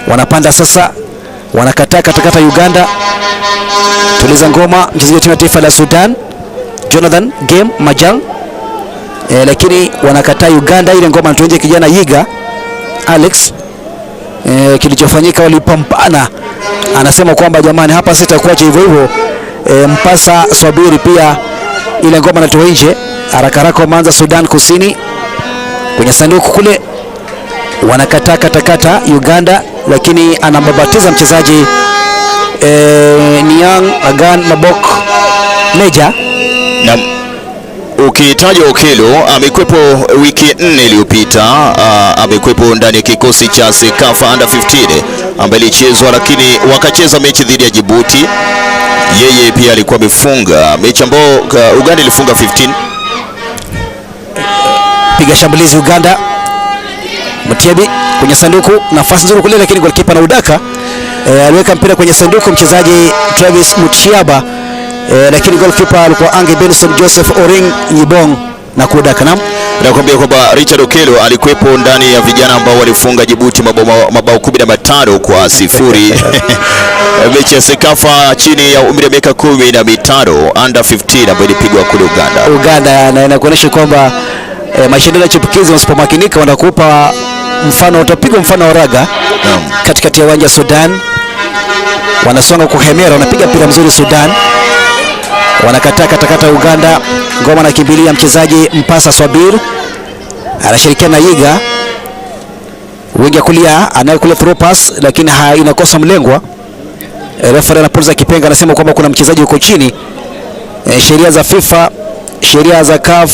Wanapanda sasa, wanakataa katakata Uganda. Tuliza ngoma mchezaji wa timu ya taifa la Sudan Jonathan Game Majang, lakini wanakataa Uganda. Ile ngoma anatuenje kijana Yiga Alex. Kilichofanyika walipambana, anasema kwamba jamani, hapa sitakuacha hivyo hivyo. Mpasa subiri pia, ile ngoma anatoa nje haraka haraka. Wameanza Sudan Kusini kwenye sanduku kule, wanakataa katakata Uganda, lakini anambabatiza mchezaji Niang Agan Mabok Meja. Na ukitaja Okelo amekwepo wiki 4 iliyopita, amekwepo ndani ya kikosi cha CECAFA under 15 ambaye ilichezwa, lakini wakacheza mechi dhidi ya Djibouti. Yeye pia alikuwa amefunga mechi ambayo Uganda ilifunga 15. Piga shambulizi Uganda, Mutiebi kwenye sanduku, nafasi nzuri kule, lakini goalkeeper na udaka aliweka mpira kwenye sanduku mchezaji Travis Muchiaba, lakini goalkeeper alikuwa Ange Benson Joseph Oring Yibong na kudaka. Nakwambia kwamba Richard Okelo alikuwepo ndani ya vijana ambao walifunga Djibouti mabao 15-0 mechi ya CECAFA chini ya umri wa miaka 15 under 15 ambayo ilipigwa kule Uganda. Na inakuonyesha kwamba mashindano ya chipukizi usipomakinika wanakupa mfano, utapigwa mfano wa raga. Katikati ya uwanja Sudan, wanasonga kwa Hemera, wanapiga mpira mzuri Sudan, wanakataa katakata Uganda. Ngoma na kimbilia mchezaji Mpasa Swabir, anashirikiana na Yiga wingi kulia, anayekula through pass lakini inakosa mlengwa. Referee anapuliza kipenga, anasema kwamba kuna mchezaji huko chini. Sheria za FIFA, sheria za CAF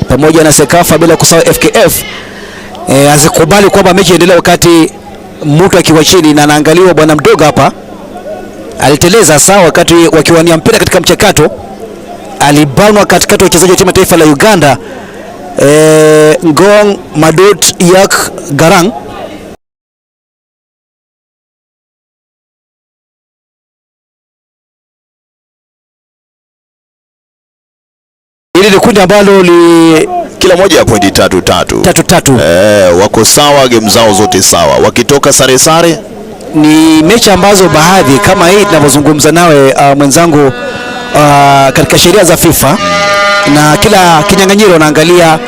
pamoja na CECAFA bila kusahau FKF hazikubali kwamba mechi iendelee wakati mtu akiwa chini, na anaangaliwa bwana mdogo hapa aliteleza sawa wakati wakiwania mpira katika mchakato, alibanwa katikati wachezaji wa timu ya taifa la Uganda Ngong Madut Yak Garang. Hili ni kundi ambalo kila moja ya pointi 3-3. Wako sawa, game zao zote sawa, wakitoka sare. Ni mechi ambazo baadhi kama hii tunavyozungumza nawe mwenzangu, katika sheria za FIFA na kila kinyang'anyiro unaangalia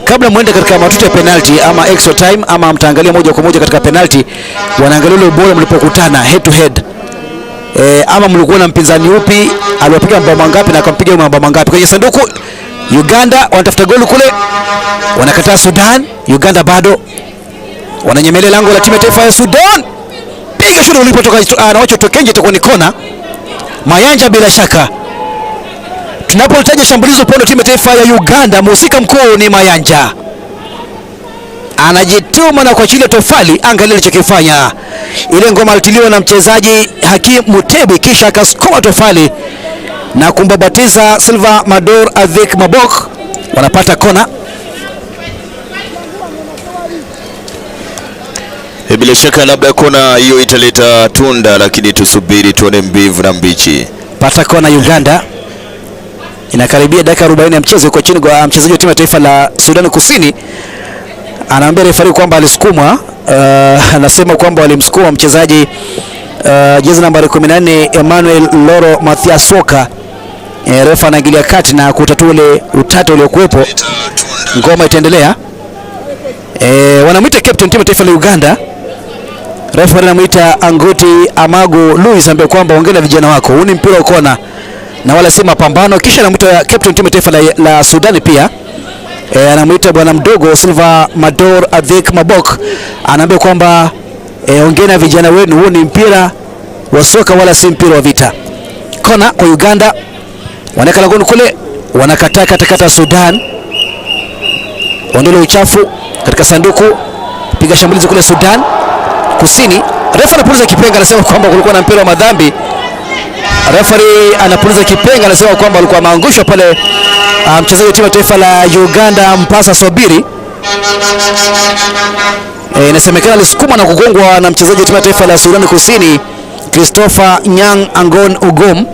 kabla muende katika matuta ya penalty ama extra time ama mtaangalia moja kwa moja katika penalty, wanaangalia ile bora mlipokutana head to head, ama mlikuwa na mpinzani upi, aliwapiga mabao mangapi na akampiga mabao mangapi kwenye sanduku. Uganda wanatafuta goli kule, wanakataa Sudan. Uganda bado wananyemelea lango la timu ya taifa ya Sudan. Piga shule ulipotoka, anawacho tokenje itakuwa ni kona. Mayanja bila shaka. Tunapotaja shambulizo upande wa timu ya taifa ya Uganda, mhusika mkuu ni Mayanja. Anajituma na kuachilia tofali, angalia alichokifanya. Ile ngoma alitiliwa na mchezaji Hakim Mutebi, kisha akasukuma tofali na kumbabatiza Silva Mador Adhik Mabok. Wanapata kona. Bila shaka labda kona hiyo italeta tunda, lakini tusubiri tuone mbivu na mbichi. Pata kona Uganda. Inakaribia dakika 40 ya mchezo, kwa chini kwa mchezaji wa timu ya taifa la Sudan Kusini. Anaambia referee kwamba alisukumwa, anasema kwamba walimsukuma mchezaji jezi nambari 14 Emmanuel Loro Mathiasoka. Refa anaingilia kati na kutatua ule utata uliokuwepo. Ngoma itaendelea. Wanamuita captain timu ya taifa la Uganda. Refa anamuita Angoti Amago Louis, ambaye kwamba ongea vijana wako, huu ni mpira wa kona na wala si mapambano. Kisha anamuita captain timu ya taifa la Sudan pia, anamuita bwana mdogo Silva Mador Adhik Mabok, anaambia kwamba ongea vijana wenu, huu ni mpira wa soka wala si mpira wa vita. Kona kwa Uganda, wanaweka langoni kule, wanakataa katakata Sudan. Ondole uchafu katika sanduku, piga shambulizi kule Sudan Kusini. Refa anapuliza kipenga, anasema kwamba kulikuwa na mpira wa madhambi. Referee anapuliza kipenga, anasema kwamba alikuwa maangusho pale mchezaji wa timu ya taifa la Uganda Mpasa Sobiri. Inasemekana alisukuma na kugongwa na mchezaji wa timu ya taifa la Sudan Kusini Christopher Nyang Angon Ugom.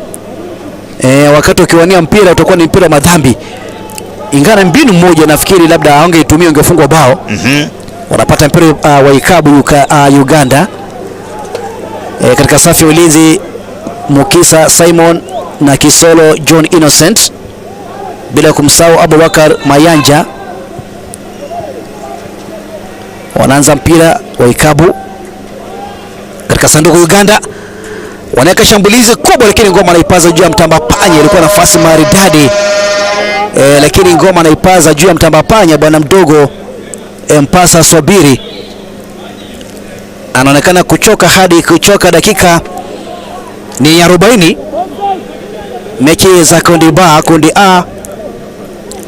Wakati ukiwania mpira utakuwa ni mpira wa madhambi. Ingana mbinu moja nafikiri labda angeitumia, ingefungwa bao. wanapata mpira wa ikabu Uganda. Katika safu ya ulinzi Mukisa Simon na Kisolo John Innocent, bila kumsahau Abubakar Mayanja. Wanaanza mpira wa ikabu katika sanduku. Uganda wanaweka shambulizi kubwa, lakini ngoma anaipaza juu ya mtamba panya. Ilikuwa nafasi maridadi lakini ngoma anaipaza juu ya mtamba panya. Bwana mdogo Mpasa Swabiri anaonekana kuchoka hadi kuchoka. Dakika ni 40. Mechi za kundi A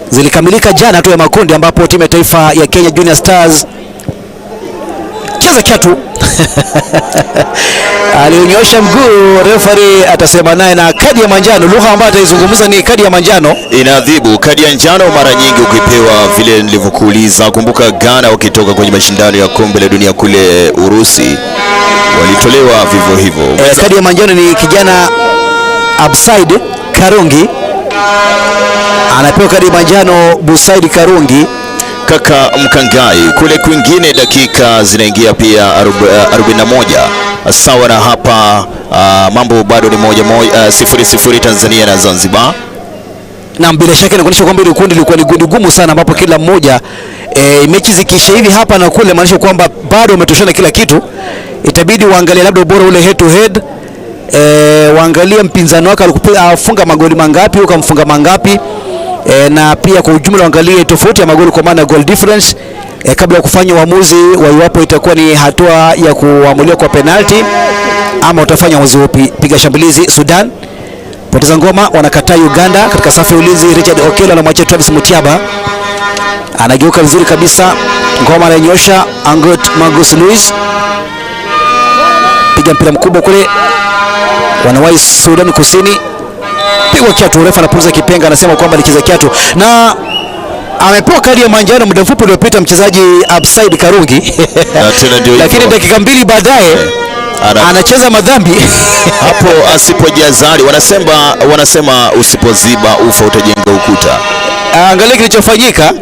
zilikamilika jana tu ya makundi, ambapo timu ya taifa ya Kenya Junior Stars cheza kiatu alionyosha mguu, referee atasema naye na kadi ya manjano. Lugha ambayo ataizungumza ni kadi ya manjano. Inaadhibu kadi ya njano mara nyingi ukipewa, vile nilivyokuuliza. Kumbuka Ghana wakitoka kwenye mashindano ya kombe la dunia kule Urusi walitolewa vivyo hivyo. Kadi ya manjano ni kijana Absaid Karungi anapewa kadi ya manjano. Busaid Karungi Kaka Mkangai. Kule kwingine dakika zinaingia pia 41 sawa na hapa. Mambo bado ni 0-0 Tanzania na Zanzibar. Na bila shaka inaonyesha kwamba ile kundi lilikuwa ni kundi gumu sana, ambapo kila mmoja mechi zikiisha hivi hapa na kule, maanisha kwamba bado umetoshana kila kitu. Itabidi waangalie labda ubora ule head to head, waangalie mpinzani wako alifunga magoli mangapi, ukamfunga mangapi, na pia kwa ujumla waangalie tofauti ya magoli kwa maana goal difference, kabla ya kufanya uamuzi wa iwapo itakuwa ni hatua ya kuamulia kwa penalty ama utafanya uamuzi upi. Piga shambulizi Sudan, poteza ngoma, wanakataa Uganda. Katika safu ya ulinzi Richard Okello anamwachia Travis Mutiaba, anageuka vizuri kabisa, ngoma ananyosha Angot Magus Luis, piga mpira mkubwa kule, wanawai Sudan Kusini, pigwa kiatu. Refa anapuliza kipenga, anasema kwamba alicheza kiatu na amepewa kadi ya manjano muda mfupi uliopita mchezaji Absaid Karungi lakini dakika 2 baadaye anacheza madhambi hapo asipojazali. Wanasema usipoziba ufa utajenga ukuta. Angalia kilichofanyika.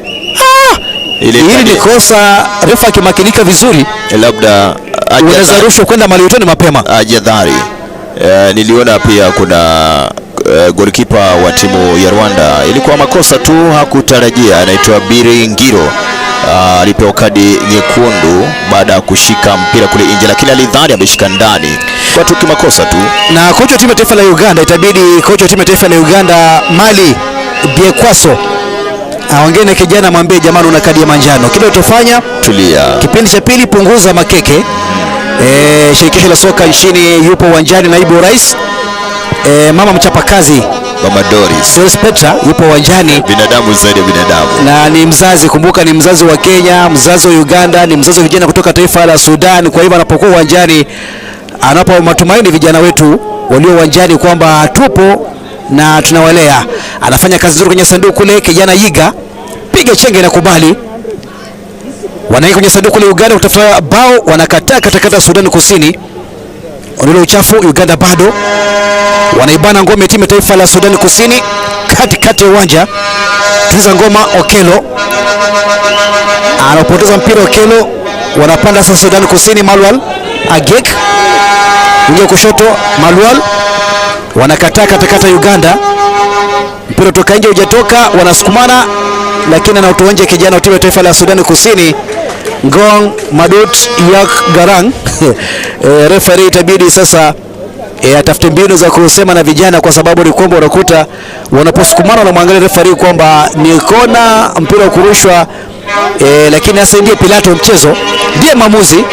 Hili ni kosa. Refa akimakinika vizuri, labda unaweza rushwa kwenda maliutoni mapema. Ajadhari. Niliona pia kuna golikipa wa timu ya Rwanda, ilikuwa makosa tu, hakutarajia. Anaitwa Biringiro, alipewa kadi nyekundu baada ya kushika mpira kule nje, lakini alidhani ameshika ndani, kwa tu kimakosa tu. Na kocha wa timu ya taifa la Uganda, itabidi kocha wa timu ya taifa la Uganda Mali Biekwaso aongee na kijana, mwambie jamani, una kadi ya manjano, kile utofanya tulia. Kipindi cha pili punguza makeke. Shirikisho la soka nchini yupo uwanjani, naibu rais mama mchapakazi Mama Doris Petra yupo uwanjani, binadamu zaidi ya binadamu, na ni mzazi. Kumbuka ni mzazi wa Kenya, mzazi wa Uganda, ni mzazi wa vijana kutoka taifa la Sudan. Kwa hivyo anapokuwa uwanjani anapa matumaini vijana wetu walio uwanjani kwamba tupo na tunawalea. Anafanya kazi nzuri kwenye sanduku kule, kijana Yiga, piga chenge na kubali. Wanaingia kwenye sanduku kule Uganda kutafuta bao, wanakataa katakata Sudan Kusini. Ondoa uchafu. Uganda bado wanaibana ngome ya timu ya taifa la Sudan Kusini katikati ya uwanja. Tuliza ngoma Okello anapoteza mpira. Okello wanapanda sasa Sudan Kusini. Malwal Agek nje kushoto, Malwal wanakataa katakata Uganda, mpira toka nje hujatoka, wanasukumana lakini anautoa nje kijana wa timu ya taifa la Sudan Kusini Ngong Madut Yak Garang. Referee itabidi sasa atafute mbinu za kusema na vijana, kwa sababu ni kwamba unakuta wanaposukumana na mwangalia referee kwamba ni kona, mpira wa kurushwa, lakini hasa ndiye Pilato mchezo, ndiye maamuzi.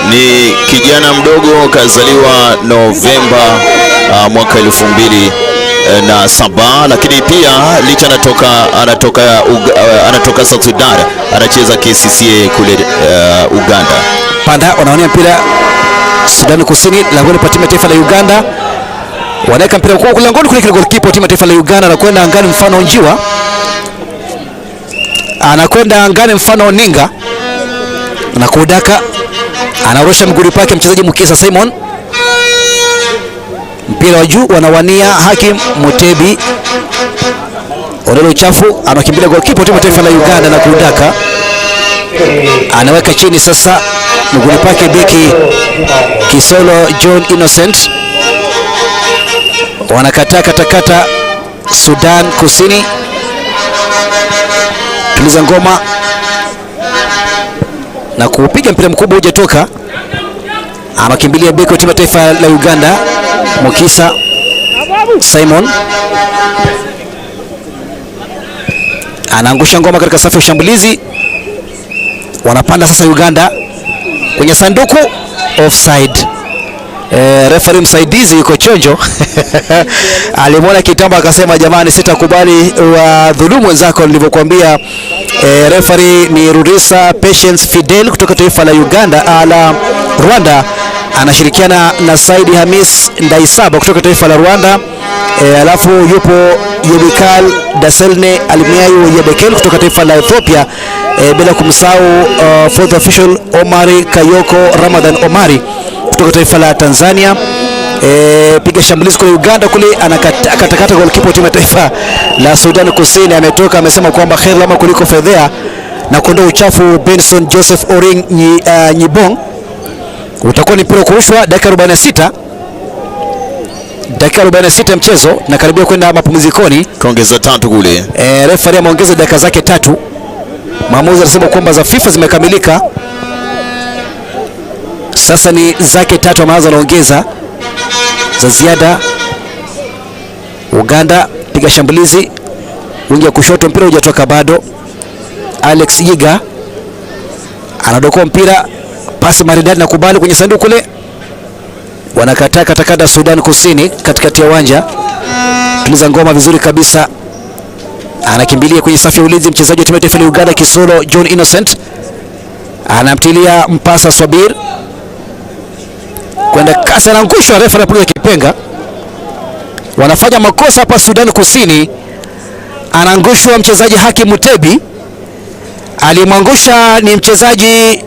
Ni kijana mdogo, kazaliwa Novemba mwaka 2007, lakini pia licha anatoka South Sudan, anacheza KCCA kule Uganda. Panda wanaonea mpira Sudan Kusini, langoni pa timu ya taifa la Uganda. Wanaweka mpira kwa langoni kule, goalkeeper timu ya taifa la Uganda anakwenda angani mfano Njiwa, anakwenda angani mfano Ninga na kudaka, anarusha mguu pake mchezaji Mukisa Simon, mpira wa juu, wanawania Hakim Mutebi. Ondoa uchafu, anakimbilia goalkeeper timu ya taifa la Uganda na kudaka. anaweka chini sasa mguu pake beki Kisolo John Innocent. Wanakataa katakata Sudan Kusini. Tuliza ngoma na kupiga mpira mkubwa hujatoka. Anakimbilia beki wa timu ya taifa la Uganda Mukisa Simon. Anaangusha ngoma katika safu ya ushambulizi. Wanapanda sasa Uganda kwenye sanduku, offside. Referee msaidizi yuko chonjo. Alimwona kitamba akasema, jamani, sitakubali wa dhulumu wenzako nilivyokuambia. Referee ni Rurisa Patience Fidel kutoka taifa la Uganda la Rwanda, anashirikiana na Saidi Hamis Ndaisaba kutoka taifa la Rwanda. Alafu yupo Yebikal Daselne Alimiayu Yebekel kutoka taifa la Ethiopia, bila kumsahau fourth official Omari Kayoko Ramadan Omari kutoka taifa la Tanzania. Piga shambulizi kwa Uganda kule, anakatakata goalkeeper timu ya taifa la Sudan Kusini. Ametoka amesema kwamba khair lama kuliko fedhea, na kuondoa uchafu Benson Joseph Oring Nyibong. Utakuwa ni mpira kurushwa dakika 46. Dakika 46 mchezo na karibia kwenda mapumzikoni. Kaongeza 3 kule. Referee ameongeza dakika zake 3. Maamuzi anasema kwamba za FIFA zimekamilika. Sasa ni zake 3 amazo anaongeza za ziada. Uganda piga shambulizi, wingi wa kushoto, mpira hujatoka bado. Alex Yiga anadokoa mpira, pasi maridadi na kubali kwenye sanduku kule. Wanakataa katakata Sudan Kusini katikati ya uwanja. Tuliza ngoma vizuri kabisa. Anakimbilia kwenye safu ya ulinzi mchezaji wa timu ya taifa ya Uganda Kisolo John Innocent. Anamtilia mpasa Swabir. Kwenda kasi, anaangushwa, refa anapiga kipenga. Wanafanya makosa hapa Sudan Kusini. Anaangushwa mchezaji Haki Mutebi. Alimwangusha ni mchezaji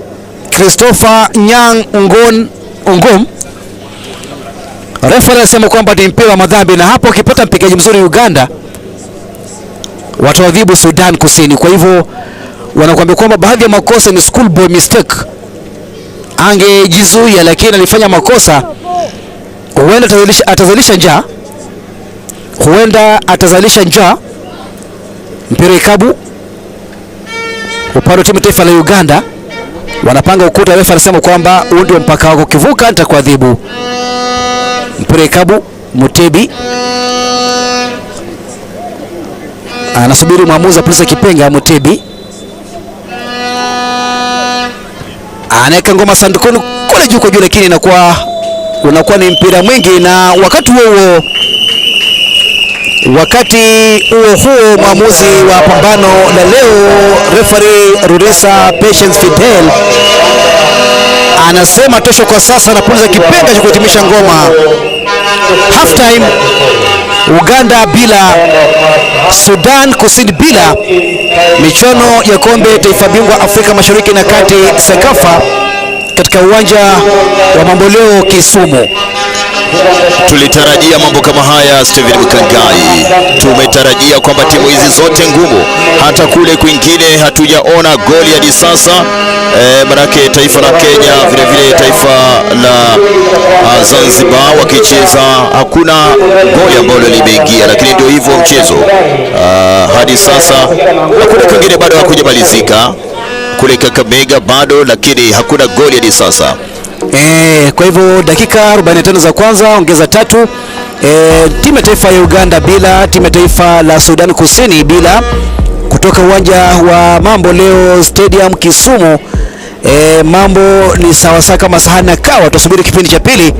Christopher Nyang Ungom. Refa anasema kwamba ni mpira wa madhambi, na hapo ukipata mpigaji mzuri Uganda wataadhibu Sudan Kusini. Kwa hivyo wanakuambia kwamba baadhi ya makosa ni schoolboy mistake. Angejizuia, lakini alifanya makosa. Huenda atazalisha njaa. Mpira ikabu upande wa timu taifa la Uganda. Wanapanga ukuta, refa anasema kwamba huu ndio mpaka wako, kivuka nitakuadhibu. Mpira ikabu, Mutebi anasubiri mwamuzi apulisa kipenga. Mutebi anaweka ngoma sandukuni kule juu kwa juu, lakini unakuwa ni mpira mwingi. Na wakati huo mwamuzi wa pambano la leo, referee Rurisa Patience Fidel, anasema tosha kwa sasa, anapuliza kipenga cha kuhitimisha ngoma. Half time, Uganda bila, Sudan Kusini bila. Michuano ya kombe taifa bingwa Afrika Mashariki na Kati CECAFA katika uwanja wa Mamboleo Kisumu. Tulitarajia mambo kama haya, Steven Mkangai. Tumetarajia kwamba timu hizi zote ngumu, hata kule kwingine hatujaona goli hadi sasa. Manake taifa la Kenya, vile vile taifa la Zanzibar wakicheza, hakuna goli ambalo limeingia, lakini ndio hivyo mchezo hadi sasa. Hakuna kwingine bado hakujamalizika, kule Kakamega bado, lakini hakuna goli hadi sasa. Kwa hivyo dakika 45 za kwanza ongeza 3. Timu ya taifa ya Uganda bila, timu ya taifa la Sudan Kusini bila, kutoka uwanja wa Mamboleo Stadium Kisumu. Mambo ni sawa kama sahani na kawa. Tusubiri kipindi cha pili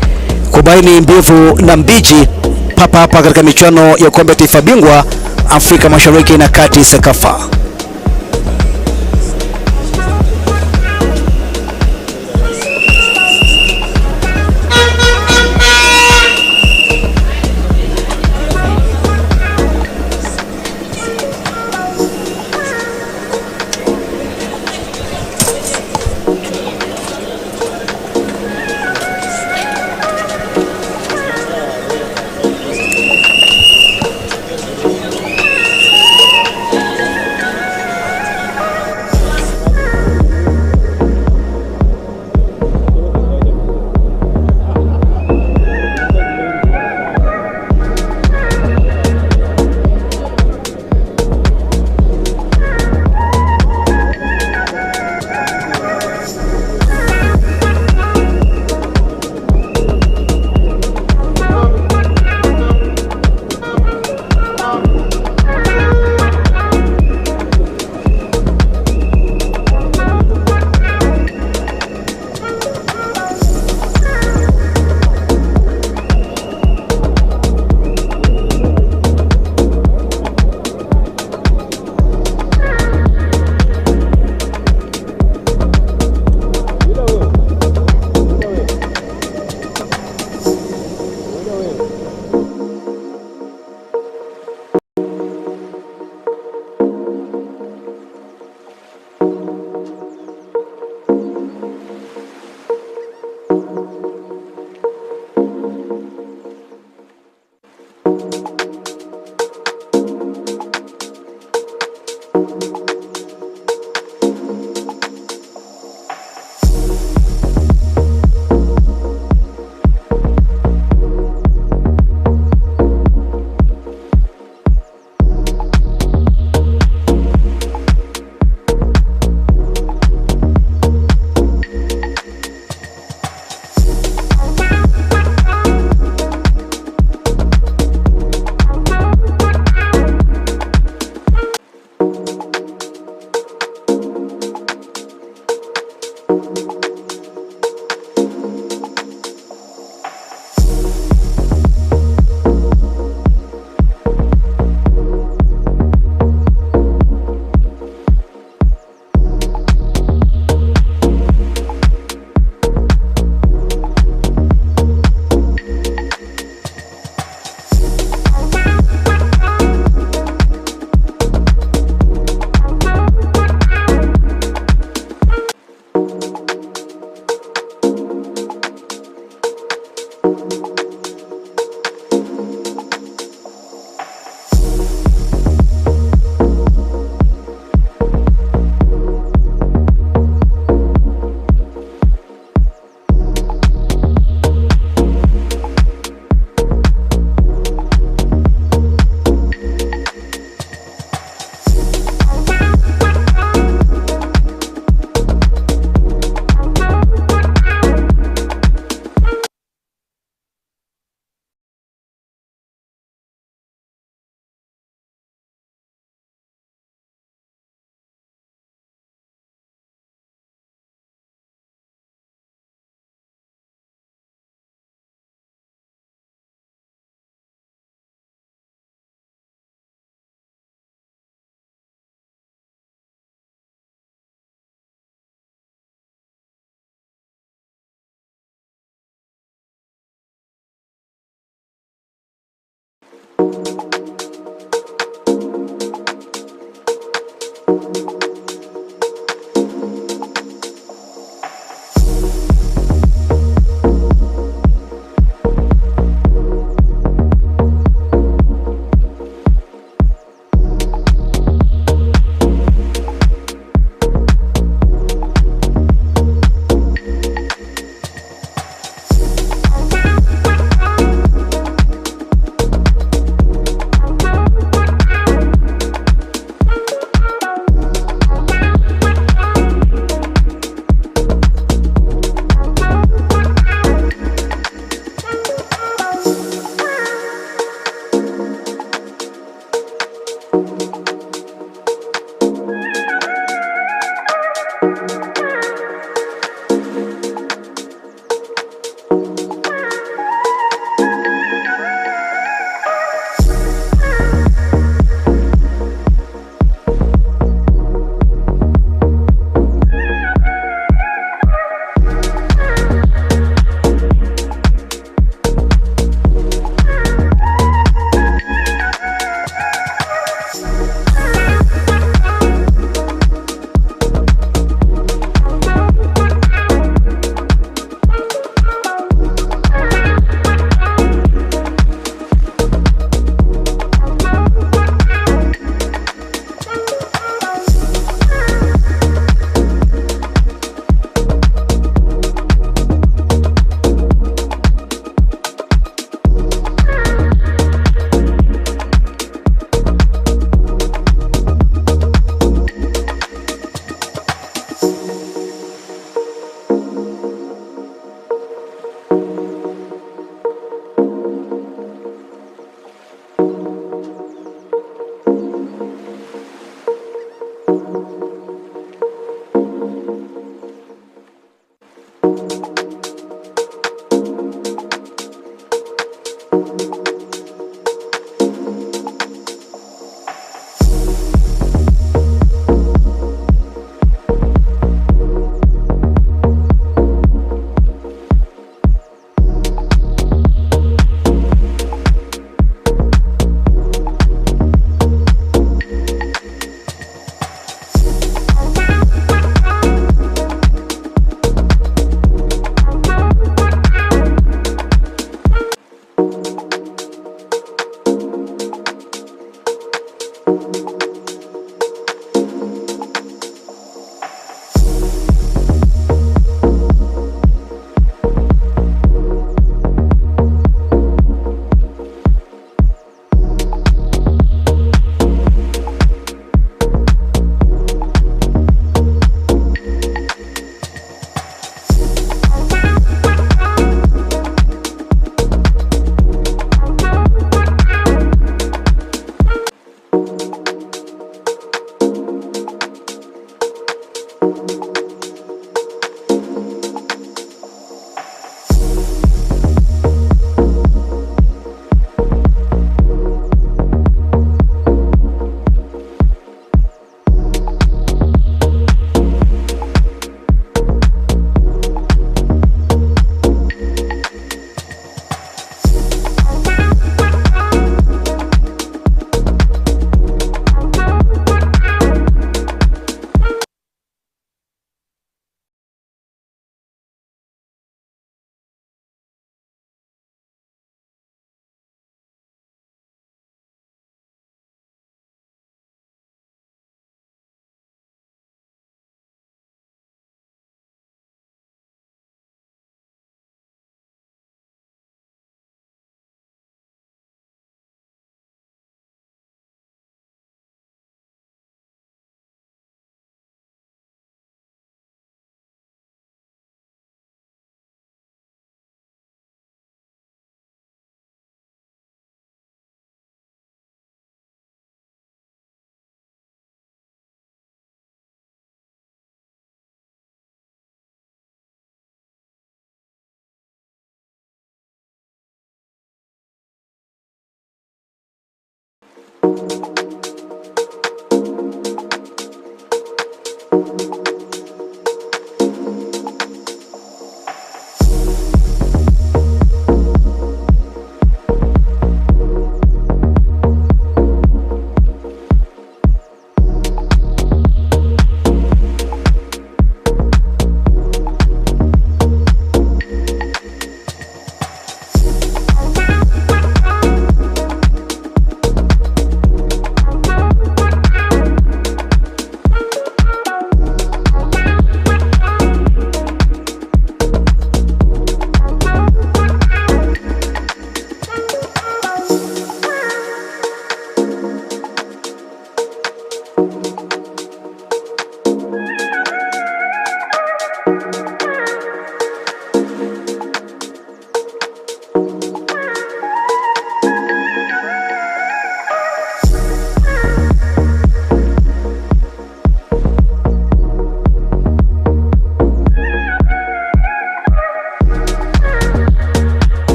kubaini mbivu na mbichi hapa katika michuano ya kombe taifa bingwa Afrika Mashariki na Kati CECAFA.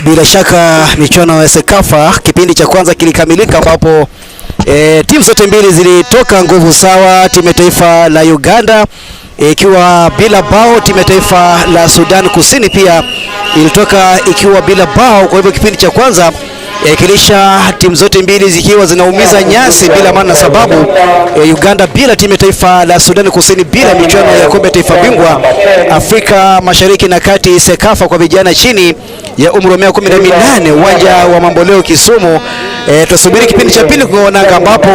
Bila shaka michuano ya CECAFA kipindi cha kwanza kilikamilika, ambapo timu zote mbili zilitoka nguvu sawa. Timu ya taifa la Uganda ikiwa bila bao, timu ya taifa la Sudan Kusini pia ilitoka ikiwa bila bao. Kwa hivyo kipindi cha kwanza kilisha timu zote mbili zikiwa zinaumiza nyasi bila maana, sababu Uganda bila, timu ya taifa la Sudan Kusini bila, michuano ya kombe taifa bingwa Afrika Mashariki na Kati CECAFA kwa vijana chini ya umri wa miaka 18, uwanja wa Mamboleo Kisumu. Tusubiri kipindi cha pili kuona, ambapo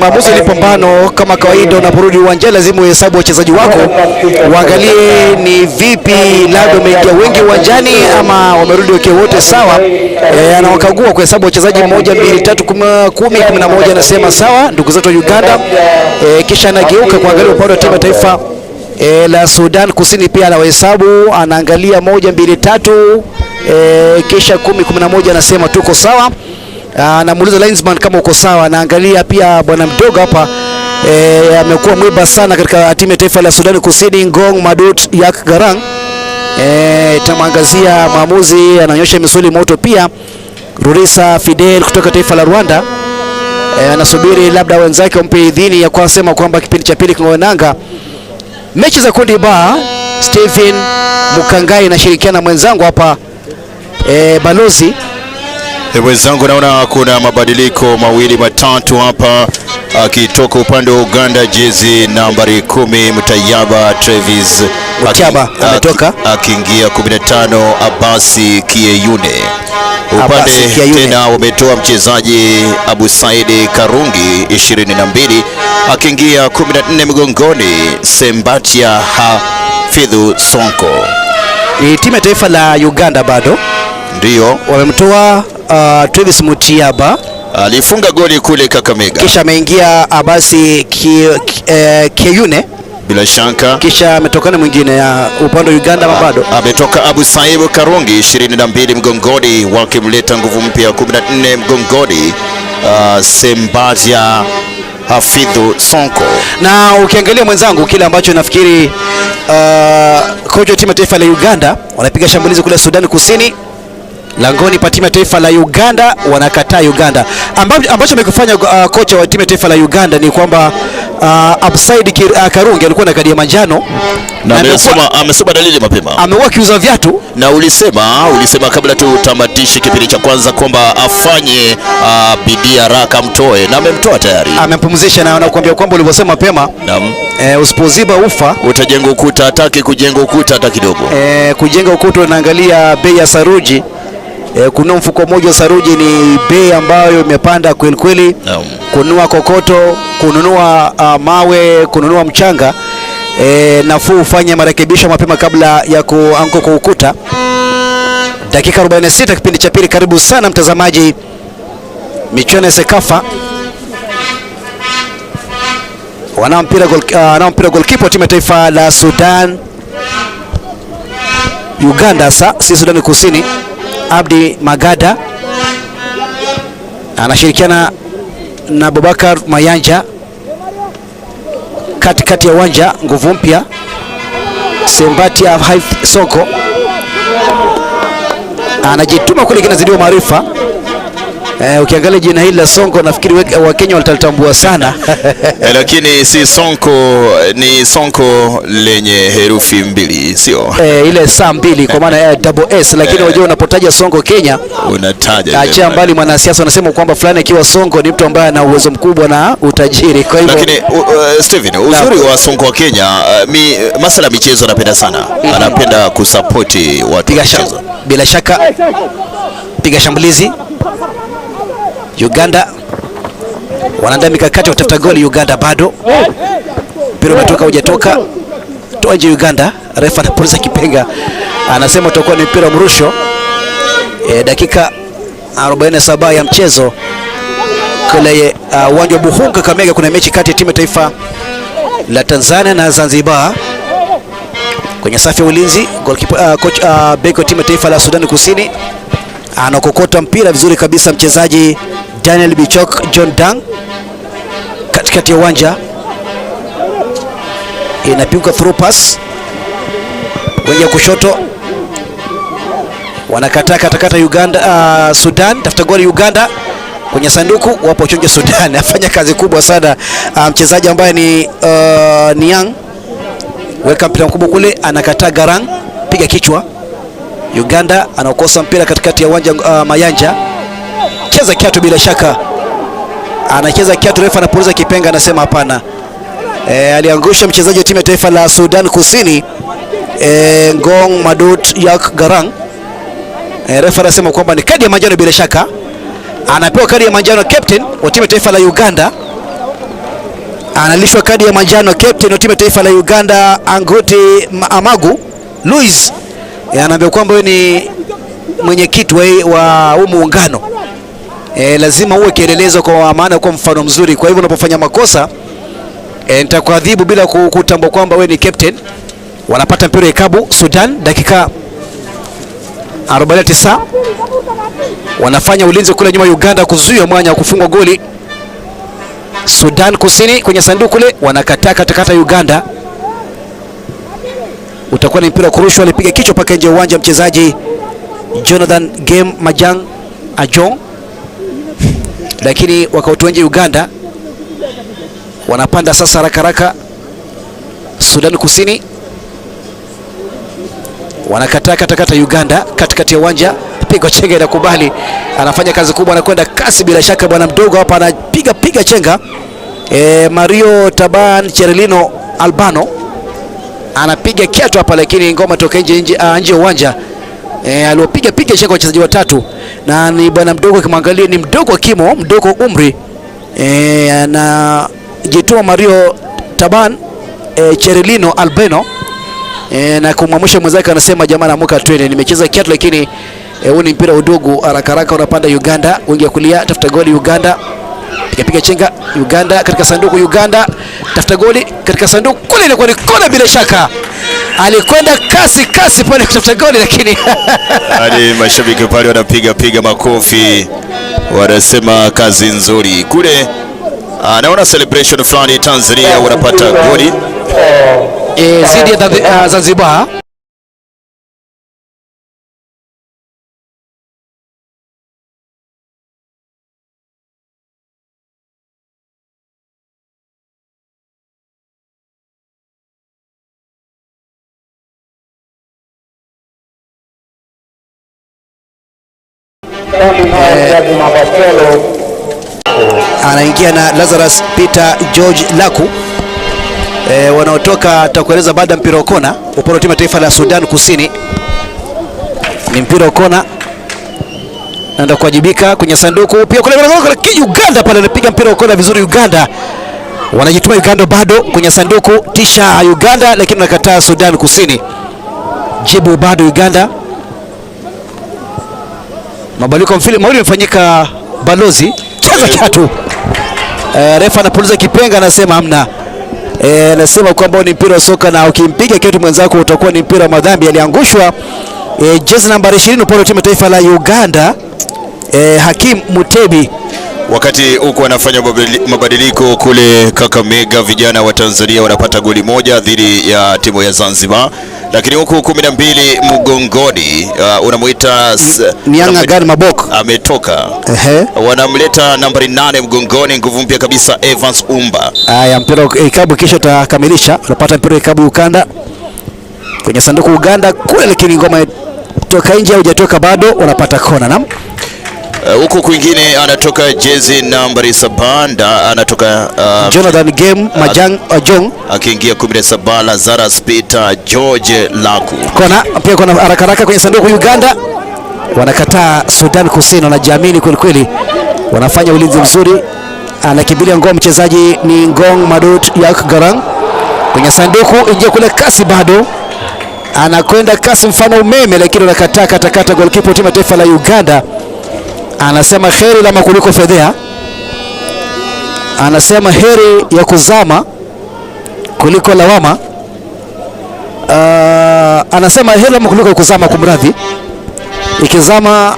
maamuzi ni pambano kama kawaida. Unaporudi uwanjani lazima uhesabu wachezaji wako, uangalie ni vipi, labda wameingia wengi uwanjani ama wamerudi wakiwa wote sawa. Anawakagua kuhesabu wachezaji 1 2 3 10 11, anasema sawa ndugu zetu wa Uganda. Kisha anageuka kuangalia upande wa timu ya taifa la Sudan Kusini, pia anawahesabu, anaangalia 1 2 3, kisha 10 11, anasema tuko sawa. Anamuuliza linesman kama uko sawa, anaangalia pia bwana mdogo hapa amekuwa mwiba sana katika timu ya taifa la Sudan Kusini, Ngong Madut Yak Garang. Tamangazia maamuzi, ananyosha misuli moto. Pia Rurisa Fidel kutoka taifa la Rwanda anasubiri labda wenzake wampe idhini ya kusema kwamba kipindi cha pili kingoenanga. Mechi za kundi ba, Steven Mukangai anashirikiana mwenzangu hapa balozi wenzangu. Naona kuna mabadiliko mawili matatu hapa, akitoka upande wa Uganda jezi nambari 10 Mutayaba Travis Mutayaba ametoka, akiingia 15 Abasi Kieyune. Upande tena wametoa mchezaji Abu Saidi Karungi 22, akiingia 14 mgongoni Sembatia Hafidhu Sonko. Ni timu ya taifa la Uganda bado ndio wamemtoa Travis Mutayaba, alifunga goli kule Kakamega, kisha ameingia Abasi Kieyune bila shaka, kisha ametokana mwingine ya upande wa Uganda bado ametoka Abu Said Karungi 22 mgongoni, wakimleta nguvu mpya 14 mgongoni Sembatia Hafidhu Sonko. Na ukiangalia mwenzangu, kile ambacho nafikiri kocha wa timu ya taifa la Uganda wanapiga shambulizi kule Sudan Kusini, langoni pa timu ya taifa la Uganda, wanakataa Uganda. Ambacho amekufanya kocha wa timu ya taifa la Uganda ni kwamba Absaid Karungi alikuwa na kadi ya manjano na amesoma dalili mapema, amekuwa kiuza viatu, na ulisema kabla tu tamatishe kipindi cha kwanza kwamba afanye bidii haraka mtoe, na amemtoa tayari, amempumzisha, na anakuambia kwamba ulivyosema mapema, usipoziba ufa utajenga ukuta. Hataki kujenga ukuta hata kidogo. Kujenga ukuta, unaangalia bei ya saruji. Kununua mfuko mmoja wa saruji ni bei ambayo imepanda kweli kweli. Kununua kokoto, kununua mawe, kununua mchanga, nafuu ufanye marekebisho mapema kabla ya kuanguka kwa ukuta. Dakika 46 kipindi cha pili. Karibu sana mtazamaji, michuano ya CECAFA. Wanao mpira goalkeeper timu ya taifa la Sudan Uganda, si Sudan Kusini, Abdi Magada anashirikiana na Abubakar Mayanja katikati ya uwanja. Nguvu mpya Sembatia Hafidhu Sonko anajituma kule, kinazidiwa maarifa. Ukiangalia jina hili la Sonko nafikiri Wakenya walitambua sana lakini si Sonko, ni Sonko lenye herufi mbili, sio ile saa mbili kwa maana ya double S. Lakini unajua unapotaja Sonko Kenya unataja, acha mbali mwanasiasa wanasema kwamba fulani akiwa Sonko ni mtu ambaye ana uwezo mkubwa na utajiri. Kwa hivyo lakini Steven, uzuri wa Sonko wa Kenya, masala michezo anapenda sana, anapenda kusapoti watu michezo. Bila shaka piga shambulizi Uganda wanaandaa mikakati wa kutafuta goli. Uganda bado mpira umetoka, hujatoka, toa nje Uganda. Refa anapuliza kipenga, anasema utakuwa ni mpira mrusho. Dakika 47 ya mchezo kule uwanja wa Buhungu Kakamega. Kuna mechi kati ya timu ya taifa la Tanzania na Zanzibar. Kwenye safu ya ulinzi goalkeeper coach beki wa timu ya taifa la Sudan Kusini anakokota mpira vizuri kabisa, mchezaji Daniel Bichok John Dang katikati ya uwanja. inapigwa through pass, wenye kushoto wanakataa katakata Uganda. Sudan tafuta goli Uganda kwenye sanduku, wapo chonge Sudan afanya kazi kubwa sana. Mchezaji ambaye ni Niang weka mpira mkubwa kule, anakataa Garang, piga kichwa. Uganda anaokosa mpira katikati ya uwanja. Mayanja cheza kiatu, bila shaka anacheza kiatu, refa anapuliza kipenga, anasema hapana. Aliangusha mchezaji wa timu ya taifa la Sudan Kusini, Ngong Madut Yak Garang. Refa anasema kwamba ni kadi ya manjano, bila shaka anapewa kadi ya manjano captain wa timu ya taifa la Uganda, analishwa kadi ya manjano captain wa timu ya taifa la Uganda Anguti Amagu Luis. Anaambia kwamba wewe ni mwenyekiti wa muungano, lazima uwe kielelezo, kwa maana kwa mfano mzuri. Kwa hivyo unapofanya makosa nitakuadhibu bila kutambua kwamba wewe ni captain. Wanapata mpira ikabu Sudan, dakika 49 wanafanya ulinzi kule nyuma Uganda kuzuia mwanya wa kufungwa goli. Sudan Kusini kwenye sanduku kule wanakataa katakata Uganda, utakuwa ni mpira kurushwa. Alipiga kichwa paka nje uwanja mchezaji Jonathan Game Majang Ajong, lakini wakautoa nje Uganda. Wanapanda sasa haraka haraka Sudan Kusini, wanakataa katakata Uganda katikati ya uwanja. Piga chenga, inakubali, anafanya kazi kubwa, anakwenda kasi bila shaka. Bwana mdogo hapa anapiga chenga. Mario Taban Cherelino Albano anapiga kiatu hapa, lakini ngoma toka nje ya uwanja. Aliopiga chenga wachezaji watatu, na ni bwana mdogo, kimwangalia ni mdogo wa kimo, mdogo umri. Anajitoa Mario Taban Cherelino Albano na kumwamsha mwenzake, anasema jamaa namuka twende, nimecheza kiatu, lakini huu ni mpira udogo. Haraka haraka unapanda Uganda, wingi kulia, tafuta goli Uganda, piga chenga Uganda katika sanduku. Uganda tafuta goli katika sanduku kule, ilikuwa ni kona, bila shaka alikwenda kasi pale kutafuta goli, lakini hadi mashabiki pale wanapiga makofi, wanasema kazi nzuri kule. Naona celebration fulani Tanzania wanapata goli zidi ya Zanzibar. Anaingia na Lazarus Peter George Laku, wanaotoka takueleza baada ya mpira wa kona upande wa timu ya taifa la Sudan Kusini. Ni mpira wa kona, naenda kuwajibika kwenye sanduku pia kule. Uganda pale anapiga mpira wa kona vizuri. Uganda wanajituma, Uganda bado kwenye sanduku, tisha Uganda, lakini wanakataa Sudan Kusini. Jibu bado Uganda. Mabadiliko mawili yamefanyika. Balozi cheza kiatu, refa anapuliza kipenga, anasema hamna. Anasema kwamba ni mpira wa soka, na ukimpiga kiatu mwenzako utakuwa ni mpira wa madhambi. Aliangushwa jezi namba 20 upande wa timu taifa la Uganda, Hakim Mutebi. Wakati huko anafanya mabadiliko kule Kakamega, vijana wa Tanzania wanapata goli moja dhidi ya timu ya Zanzibar, lakini huku 12 mgongoni unamuita Niang Mabok ametoka. Wanamleta nambari 8 mgongoni, nguvu mpya kabisa, Evans Umba. Haya, mpira ikabu kisha utakamilisha. Unapata mpira ikabu Uganda kwenye sanduku Uganda kule, lakini ngoma toka nje, hujatoka bado, unapata kona. Naam, huko kwingine anatoka jezi nambari 7, anatoka Jonathan Game Majang Ajong, akiingia 17 Lazarus Peter George Laku. Kona pia kuna haraka kwenye sanduku Uganda, wanakataa Sudan Kusini, wanajiamini kweli kweli, wanafanya ulinzi mzuri. Anakimbilia ngoma mchezaji ni Ngong Madut Yak Garang kwenye sanduku, ingia kule kasi, bado anakwenda kasi mfano umeme, lakini wanakataa katakata. Goalkeeper timu taifa la Uganda anasema heri lama kuliko fedhea, anasema heri ya kuzama kuliko lawama. Anasema heri lama kuliko kuzama, kumradhi, ikizama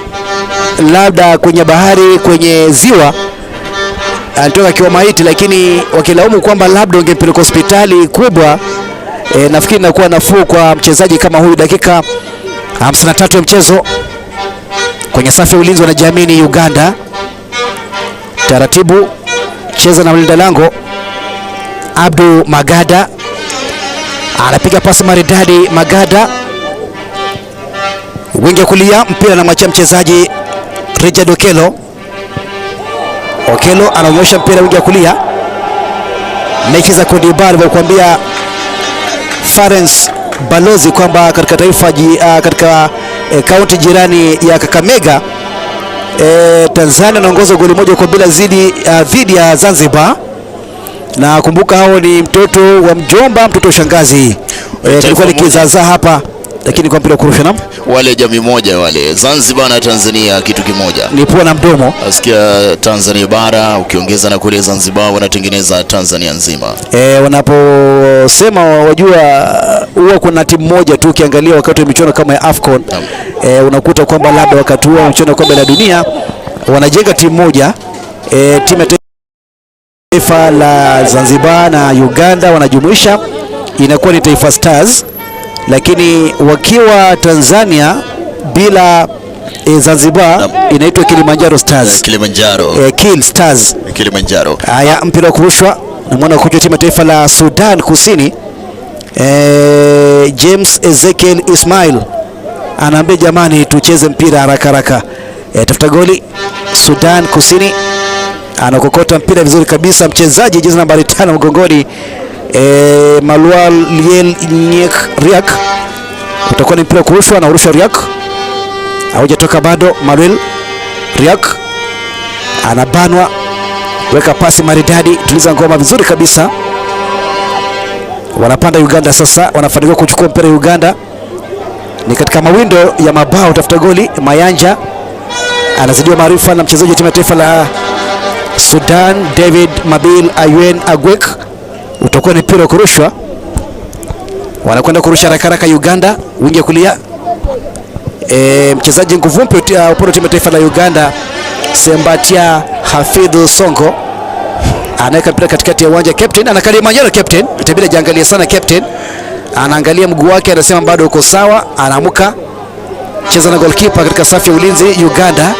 labda kwenye bahari, kwenye ziwa, anatoka kiwa maiti, lakini wakilaumu kwamba labda ungempeleka hospitali kubwa nafikiri inakuwa nafuu kwa mchezaji kama huyu. Dakika 53 ya mchezo kwenye safu ya ulinzi wanajiamini Uganda. Taratibu cheza na mlinda lango Abdu Magada, anapiga pasi maridadi. Magada wingi kulia, mpira na mwachia mchezaji Richard Okelo. Okelo anaonyesha mpira wingi kulia. Mechi za kundi B kuambia Farens balozi kwamba katika taifa katika kaunti jirani ya Kakamega, Tanzania inaongoza goli moja kwa bila dhidi ya Zanzibar. Na kumbuka hao ni mtoto wa mjomba, mtoto shangazi. Tulikuwa nikizaza hapa, lakini kwa mpira kurusha nam wale jamii moja wale, Zanzibar na Tanzania kitu kimoja, ni pua na mdomo. Asikia Tanzania bara ukiongeza na kule Zanzibar wanatengeneza Tanzania nzima. Wanaposema wajua huwa kuna timu moja tu, ukiangalia wakati wa michuano kama ya AFCON unakuta kwamba labda wakati huo michuano kombe la dunia wanajenga timu moja, timu ya taifa la Zanzibar na Uganda wanajumuisha, inakuwa ni Taifa Stars. Lakini wakiwa Tanzania bila Zanzibar inaitwa Kilimanjaro Stars. Kill Stars. Kilimanjaro. Haya, mpira kurushwa na mwana kocha timu taifa la Sudan Kusini, James Ezekiel Ismail anaambia jamani, tucheze mpira haraka haraka, tafuta goli. Sudan Kusini anakokota mpira vizuri kabisa, mchezaji jezi nambari 5 mgongoni, Malwal Liel Nyek Riak. Utakuwa ni mpira kurushwa na urusha Riak, haujatoka bado. Malwal Riak anabanwa, weka pasi maridadi, tuliza ngoma vizuri kabisa. Wanapanda Uganda sasa, wanafanikiwa kuchukua mpira Uganda, ni katika mawindo ya mabao, tafuta goli. Mayanja anazidiwa maarifa na mchezaji wa timu ya taifa la Sudan David Mabil Aywen Agwek. Utakuwa ni mpira kurushwa, wanakwenda kurusha haraka haraka Uganda, wingi kulia. Mchezaji nguvu mpya upande wa timu ya taifa la Uganda, Sembatia Hafidhu Songo, anaweka mpira katikati ya uwanja. Captain anakalia manjano, captain itabidi jiangalie sana. Captain anaangalia mguu wake, anasema bado uko sawa, anaamka. Cheza na goalkeeper katika safu ya ulinzi Uganda,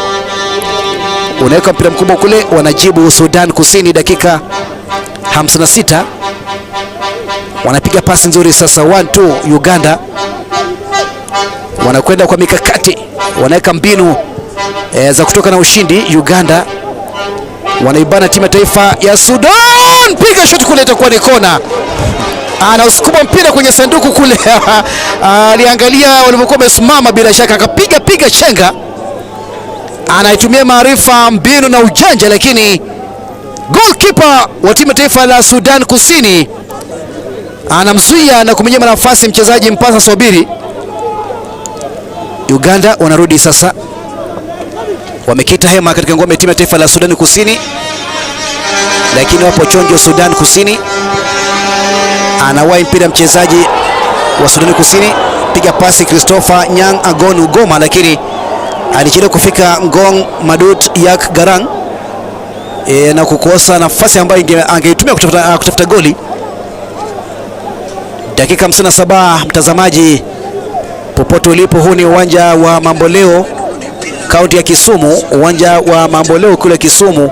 unaweka mpira mkubwa kule, wanajibu Sudan Kusini. Dakika 56 wanapiga pasi nzuri sasa, 1-2 Uganda wanakwenda kwa mikakati, wanaweka mbinu za kutoka na ushindi. Uganda wanaibana timu ya taifa ya Sudan, piga shot kule, itakuwa ni kona. Anausukuma mpira kwenye sanduku kule aliangalia walivyokuwa wamesimama, bila shaka akapiga chenga. Anaitumia maarifa, mbinu na ujanja, lakini goalkeeper wa timu ya taifa la Sudan Kusini anamzuia na kumnyima nafasi mchezaji Mpasa Sobiri. Uganda wanarudi sasa, wamekita hema katika ngome ya timu ya taifa la Sudan Kusini, lakini wapo chonjo Sudan Kusini. Anawahi mpira mchezaji wa Sudan Kusini, piga pasi Christopher Nyang Agon Ugoma, lakini alichelewa kufika Ngong Madut Yak Garang na kukosa nafasi ambayo angeitumia kutafuta goli. Dakika 57, mtazamaji popote ulipo, huu ni uwanja wa Mamboleo, kaunti ya Kisumu. Uwanja wa Mamboleo kule Kisumu,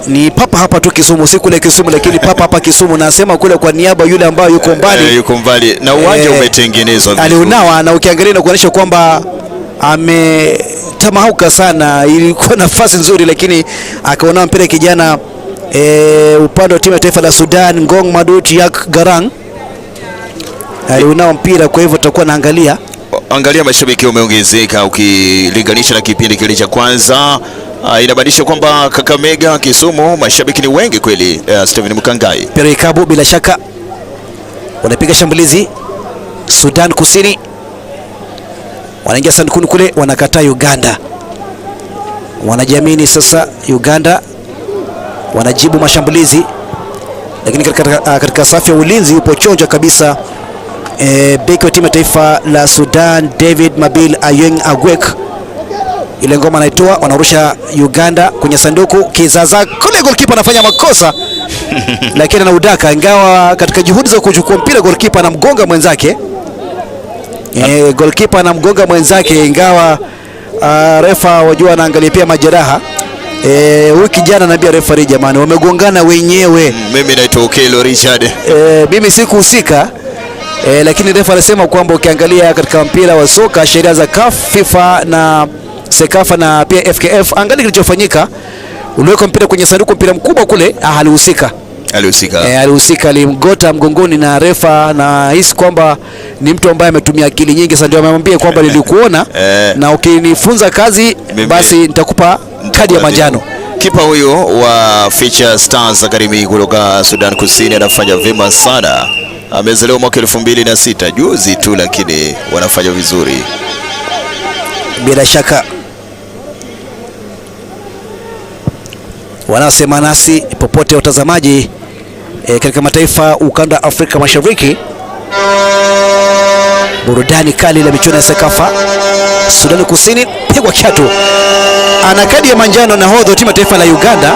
ni papa hapa tu Kisumu, si kule Kisumu, lakini papa hapa Kisumu. Nasema kule kwa niaba yule ambaye yuko mbali na uwanja umetengenezwa vizuri, aliunawa, na ukiangalia na kuonyesha kwamba ametamauka sana. Ilikuwa nafasi nzuri, lakini akaona mpira kijana upande wa timu ya taifa la Sudan, Ngong Madut Yak Garang aliunawa mpira. Kwa hivyo tutakuwa naangalia mashabiki wameongezeka ukilinganisha na kipindi kile cha kwanza. Inabadilisha kwamba Kakamega, Kisumu mashabiki ni wengi kweli. Steven Mukangai, mpira ikabu, bila shaka wanapiga shambulizi. Sudan Kusini wanaingia sandukuni kule, wanakataa Uganda, wanajiamini sasa. Uganda wanajibu mashambulizi, lakini katika safu ya ulinzi yupo chonja kabisa beki wa timu ya taifa la Sudan David Mabil Ayeng Agwek. Ile ngoma anaitoa, wanarusha Uganda kwenye sanduku, kizaza kule, goalkeeper anafanya makosa, lakini anaudaka, ingawa katika juhudi za kuchukua mpira goalkeeper anamgonga mwenzake. Goalkeeper anamgonga mwenzake, ingawa refa wajua anaangalia pia majeraha. Wiki jana naambia referee, jamani, wamegongana wenyewe. Mimi naitwa Okelo Richard. Mimi sikuhusika. Lakini refa anasema kwamba ukiangalia katika mpira wa soka, sheria za CAF, FIFA na CECAFA na pia FKF, angalia kilichofanyika. Uliweka mpira kwenye sanduku, mpira mkubwa kule, alihusika. Alihusika, alimgota mgongoni na refa, na hisi kwamba ni mtu ambaye ametumia akili nyingi. Sasa ndio amemwambia kwamba nilikuona na ukinifunza kazi basi nitakupa kadi ya manjano. Kipa huyo wa Future Stars Academy kutoka Sudan Kusini anafanya vyema sana. Amezaliwa mwaka 2006, juzi tu, lakini wanafanya vizuri. Bila shaka wanasema nasi popote watazamaji katika mataifa ukanda Afrika Mashariki. Burudani kali la michuano ya CECAFA. Sudan Kusini pigwa kiatu. Ana kadi ya manjano nahodha wa timu ya taifa la Uganda,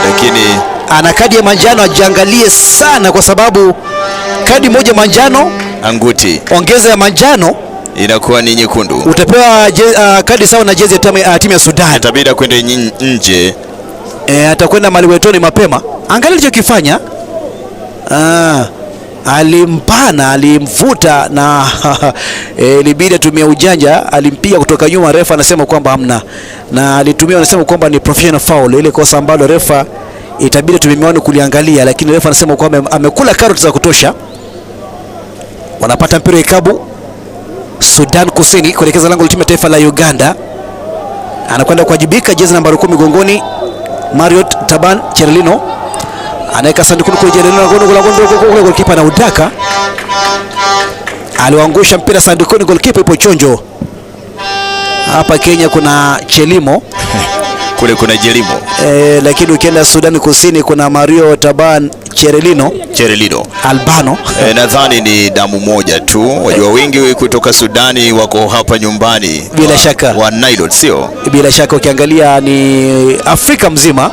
lakini ana kadi ya manjano, ajiangalie sana kwa sababu kadi moja manjano anguti, ongeza ya manjano inakuwa ni nyekundu. Utapewa kadi sawa na jezi ya timu ya Sudan. Itabidi kwenda nje. Atakwenda maliwetoni mapema. Angalia alichokifanya. Alimpana, alimvuta na ilibidi atumia ujanja, alimpiga kutoka nyuma. Refa anasema kwamba hamna, na alitumia, anasema kwamba ni professional foul, ile kosa ambalo refa itabidi tumemiwani kuliangalia, lakini refa anasema kwamba amekula karoti za kutosha. Wanapata mpira ikabu Sudan Kusini kuelekeza lango la timu ya taifa la Uganda. Anakwenda kuwajibika, jezi nambari 10 gongoni, Mariot Taban Cherelino anaweka sanduku kwa Cherelino, goalkeeper na udaka, aliwaangusha mpira sandukuni, goalkeeper ipo chonjo. Hapa Kenya kuna Chelimo kule kuna Jelimo, lakini ukienda Sudan Kusini kuna Mario Taban Cherelino Albano. Nadhani ni damu moja tu. Wajua wengi kutoka Sudani wako hapa nyumbani. Bila shaka wa Nile, sio? Bila shaka ukiangalia ni Afrika mzima.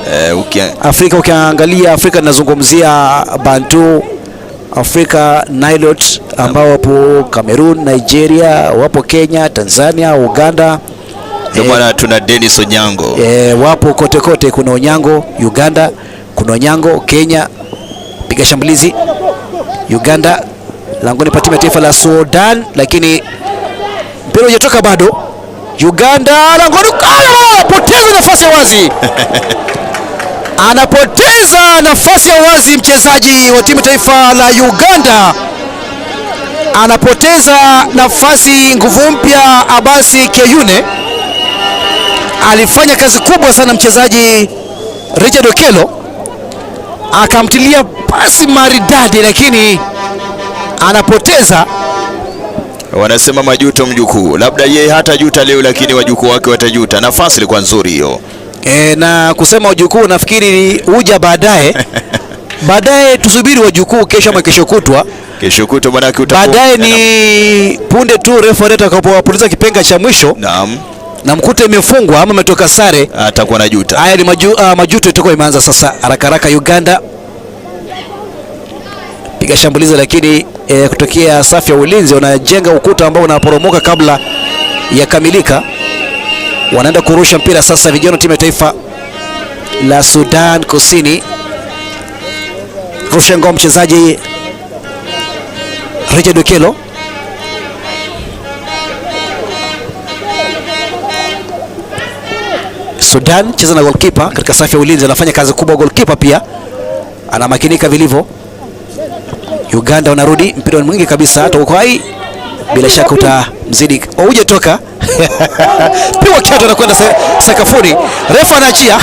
Afrika ukiangalia Afrika nazungumzia Bantu, Afrika Nile ambao wapo Cameroon, Nigeria, wapo Kenya, Tanzania, Uganda. Ndio maana tuna Dennis Onyango. Wapo kote kote, kuna Onyango Uganda, kuna Onyango Kenya. Piga shambulizi Uganda langoni pa timu ya taifa la Sudan, lakini mpira hujatoka bado. Uganda langoni, anapoteza nafasi ya wazi. Anapoteza nafasi ya wazi mchezaji wa timu taifa la Uganda. Anapoteza nafasi. Nguvu mpya Abasi Keyune alifanya kazi kubwa sana mchezaji Richard Okelo, akamtilia pasi maridadi, lakini anapoteza. Wanasema majuto mjukuu, labda yeye hata juta leo, lakini wajukuu wake watajuta. Nafasi ilikuwa nzuri hiyo. Na kusema wajukuu nafikiri huja baadaye. Baadaye tusubiri wajukuu kesho ama kesho kutwa. Kesho kutwa manake utakuwa baadaye ni punde tu refa atakapopuliza kipenga cha mwisho. Naam. Na mkute imefungwa ama umetoka sare, atakuwa na juta. Haya ni majuto itakuwa imeanza sasa. Haraka haraka Uganda piga shambulizi, lakini kutokea safu ya ulinzi wanajenga ukuta ambao unaporomoka kabla ya kamilika. Wanaenda kurusha mpira sasa vijana timu ya taifa la Sudan Kusini. Rusha ngoma mchezaji Richard Okelo. Sudan cheza na goalkeeper katika safu ya ulinzi, anafanya kazi kubwa. Goalkeeper pia anamakinika vilivyo. Uganda wanarudi, mpira mwingi kabisa, hata uko hai bila shaka utamzidi. Uje toka piwa kiatu anakwenda sakafuni, refa anaachia.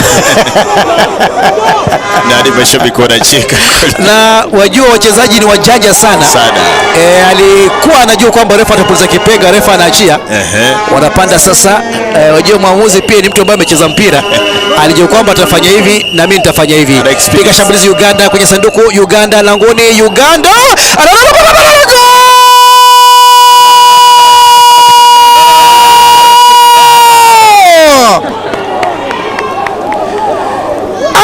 Na nimeshabiki wanacheka. Na wajua wachezaji ni wajanja sana. Alikuwa anajua kwamba refa atapuliza kipenga, refa anaachia. Wanapanda sasa. Wajua mwamuzi pia ni mtu ambaye amecheza mpira, alijua kwamba atafanya hivi na mimi nitafanya hivi. Piga shambulizi Uganda kwenye sanduku, Uganda langoni, Uganda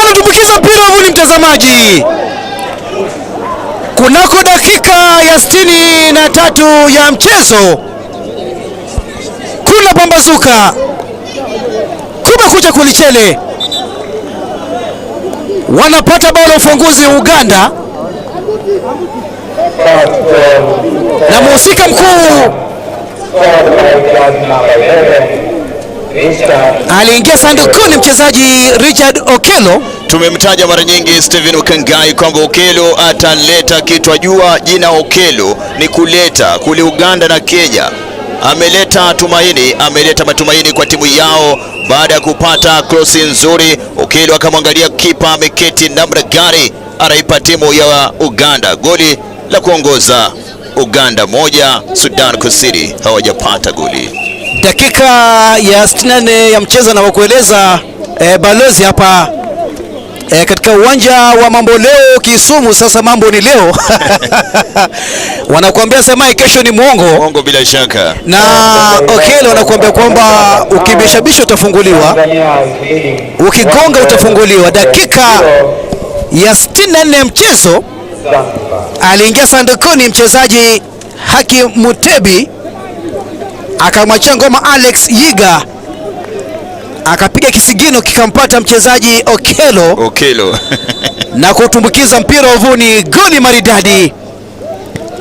anatumbukiza mpira huu, ni mtazamaji. 63 ya mchezo. Kuna pambazuka, kumekucha kulichele, wanapata bao la ufunguzi Uganda, na mhusika mkuu aliingia sandukuni mchezaji Richard Okello. Tumemtaja mara nyingi Steven Ukangai kwamba Okello ataleta kitu. Jua jina Okello ni kuleta kule Uganda na Kenya. Ameleta tumaini, ameleta matumaini kwa timu yao baada ya kupata cross nzuri. Okello akamwangalia kipa ameketi namna gani, anaipa timu ya Uganda goli la kuongoza. Uganda 1, Sudan Kusini hawajapata goli. Dakika ya 64 ya mchezo na wakueleza balozi hapa katika uwanja wa mambo leo Kisumu. Sasa mambo ni leo wanakuambia sema kesho ni mwongo bila shaka, na Okello wanakuambia kwamba ukibishabisha utafunguliwa, ukigonga utafunguliwa. Dakika ya 64 ya mchezo aliingia sandukuni mchezaji Haki Mutebi, akamwachia ngoma Alex Yiga, akapiga kisigino kikampata mchezaji Okello na kutumbukiza mpira uvuni. Goli maridadi,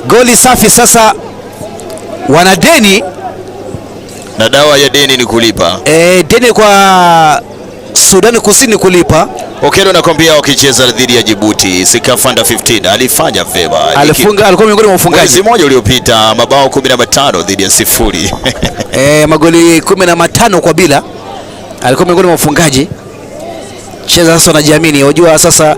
goli safi. Sasa wana deni, na dawa ya deni ni kulipa. Deni kwa Sudan Kusini kulipa. Okello nakwambia wakicheza dhidi ya Djibouti CECAFA Under 15 alifanya vema. Alifunga, alikuwa miongoni mwa wafungaji. Mwezi mmoja uliopita mabao 15 dhidi ya 0. Magoli 15 kwa bila. Alikuwa miongoni mwa wafungaji. Cheza sasa wanajiamini. Unajua sasa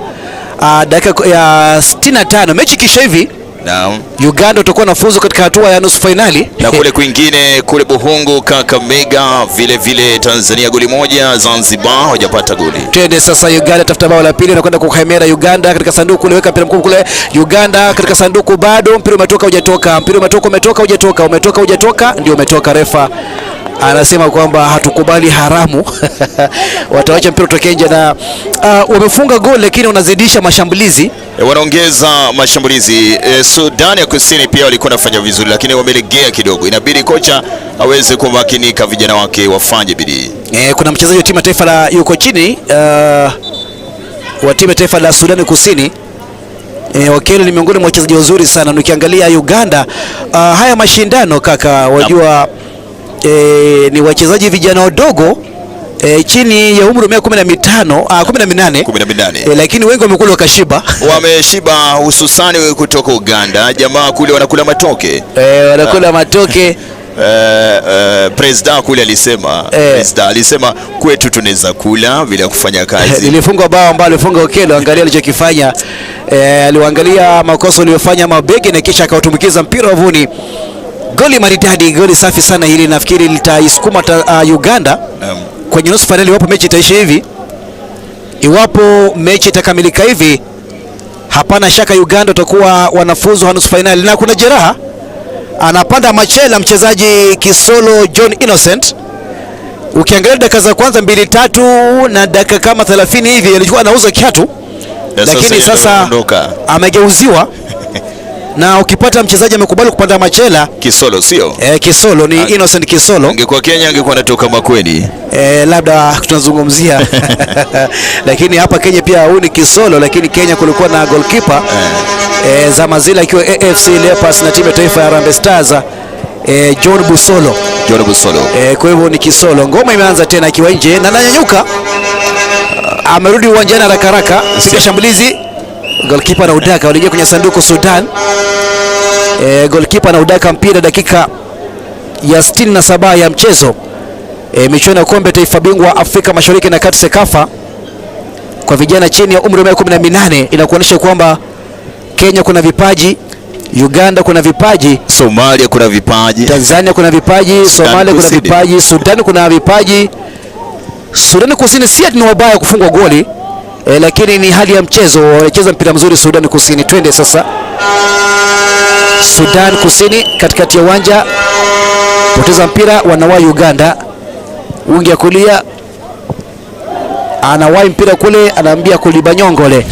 dakika ya 65 mechi kisha hivi. Naam. Uganda utakuwa na fuzu katika hatua ya nusu finali. Na kule kwingine kule Buhungu, Kakamega, vile Tanzania goli moja, Zanzibar hawajapata goli. Twende sasa Uganda tafuta bao la pili na kwenda kuhemera Uganda katika sanduku, liweka mpira mkubwa kule Uganda katika sanduku, bado mpira umetoka hujatoka, mpira umetoka hujatoka, ndio umetoka. Refa anasema kwamba hatukubali haramu watawacha mpira utoke nje, na wamefunga goli lakini wanazidisha mashambulizi, wanaongeza mashambulizi. Sudan ya Kusini pia walikuwa wanafanya vizuri lakini wamelegea kidogo. Inabidi kocha aweze kumakinika, vijana wake wafanye bidii. Kuna mchezaji wa timu ya taifa la yuko chini wa timu ya taifa la Sudan Kusini. Okello ni miongoni mwa wachezaji wazuri sana. Ukiangalia Uganda haya mashindano kaka, wajua ni wachezaji vijana wadogo chini ya umri wa 18, lakini wengi wamekula wakashiba. Wameshiba hususani kutoka Uganda. Jamaa kule wanakula matoke. Wanakula matoke. President kule alisema kwetu tunaweza kula bila kufanya kazi. Nilifunga bao ambalo alifunga Okello, angalia alichokifanya. Aliangalia makosa aliyofanya mabegi na kisha akautumbukiza mpira wavuni. Goli maridadi, goli safi sana hili. Nafikiri litaisukuma Uganda kwenye nusu finali iwapo mechi itaisha hivi. Iwapo mechi itakamilika hivi, hapana shaka Uganda utakuwa wanafuzu nusu finali. Na kuna jeraha, anapanda machela mchezaji Kisolo John Innocent. Ukiangalia dakika za kwanza 2-3 na dakika kama 30 hivi alikuwa anauza kiatu, lakini sasa amegeuziwa. Na ukipata mchezaji amekubali kupanda machela Kisolo, sio? Kisolo ni Innocent Kisolo. Angekuwa Kenya angekuwa anatoka Makweni. Labda tunazungumzia lakini hapa Kenya pia huyu ni Kisolo, lakini Kenya kulikuwa na goalkeeper zama zile akiwa AFC Leopards na timu ya taifa ya Harambee Stars John Busolo. Kwa hivyo ni Kisolo. Ngoma imeanza tena akiwa nje na ananyanyuka, amerudi uwanjani haraka piga shambulizi. Goalkeeper na udaka waliingia kwenye sanduku Sudan. Goalkeeper na udaka mpira dakika ya 67 ya mchezo. Michuano ya kombe taifa bingwa Afrika Mashariki na Kati CECAFA kwa vijana chini ya umri wa 18 inakuonyesha kwamba Kenya kuna vipaji, Uganda kuna vipaji, Somalia kuna vipaji, Tanzania kuna vipaji, Somalia kuna vipaji, Sudan kuna vipaji. Sudan Kusini si ni wabaya kufungwa goli, lakini ni hali ya mchezo. Wanacheza mpira mzuri Sudan Kusini. Twende sasa Sudan Kusini katikati ya uwanja, poteza mpira wanawa Uganda, wingi ya kulia anawahi mpira kule, anaambia Kulibanyongole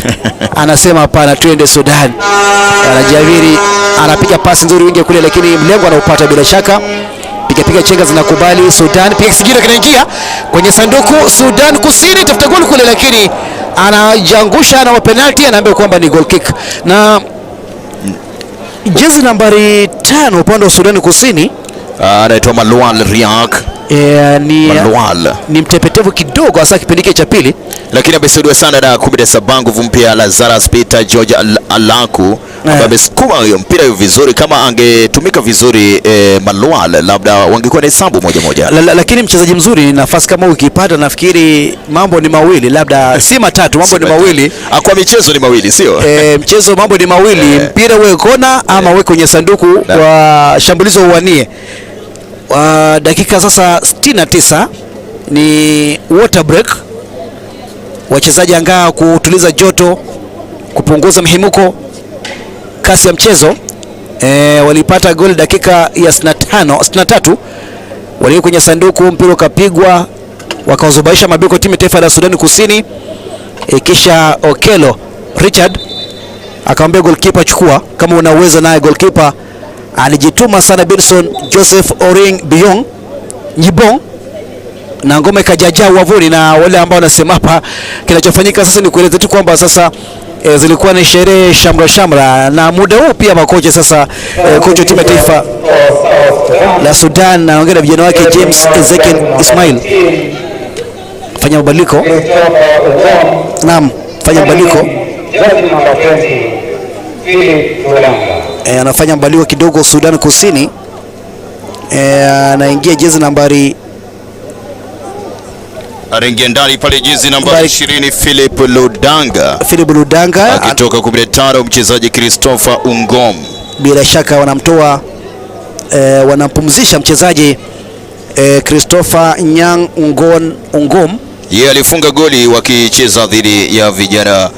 anasema hapana, twende Sudan. Anajaviri, anapiga pasi nzuri wingi kule, lakini mlengo anaupata bila shaka. Piga chenga zinakubali Sudan, piga kisigino kinaingia kwenye sanduku. Sudan Kusini tafuta goli kule, lakini anajangusha na penalty, anaambia kwamba ni goal kick. Na jezi nambari 5 upande wa Sudan Kusini anaitwa Malwal Riak. Ni mtepetevu kidogo hasa kipindi cha pili, lakini amesaidiwa sana na 17 nguvu mpya Lazarus Peter George Alaku ambaye amesukuma hiyo mpira hiyo vizuri. Kama angetumika vizuri Malwal, labda wangekuwa na hesabu moja. Lakini mchezaji mzuri, nafasi kama ukipata, nafikiri mambo ni mawili, labda si matatu, mambo ni mawili. Kwa michezo ni mawili, sio? Mchezo mambo ni mawili, mpira uwe kona ama uwe kwenye sanduku wa shambulizo uwanie. Dakika sasa 69 ni water break, wachezaji angaa kutuliza joto, kupunguza mhimuko, kasi ya mchezo. Walipata goli dakika ya 63 walio kwenye sanduku, mpira ukapigwa, wakaozubaisha mabeko timu taifa la Sudan Kusini. Kisha Okelo Richard akamwambia goalkeeper, chukua kama una uwezo. Naye goalkeeper alijituma sana, Benson Joseph Oring Biong Nyibong, na ngome kajaja wavuni. Na wale ambao wanasema hapa kinachofanyika sasa ni kueleza tu kwamba sasa zilikuwa ni sherehe shamra, na muda huu pia makocha sasa, kocha timu taifa la Sudan anaongea na vijana wake James Ezekiel Ismail, fanya mabadiliko. Naam, fanya mabadiliko. Anafanya mabadiliko kidogo Sudan Kusini. Anaingia jezi nambari, anaingia ndani pale jezi nambari 20 Philip Ludanga akitoka 15 mchezaji Christopher Ungom. Bila shaka wanamtoa, wanampumzisha mchezaji Christopher Nyang Ungom. Yeye alifunga goli wakicheza dhidi ya vijana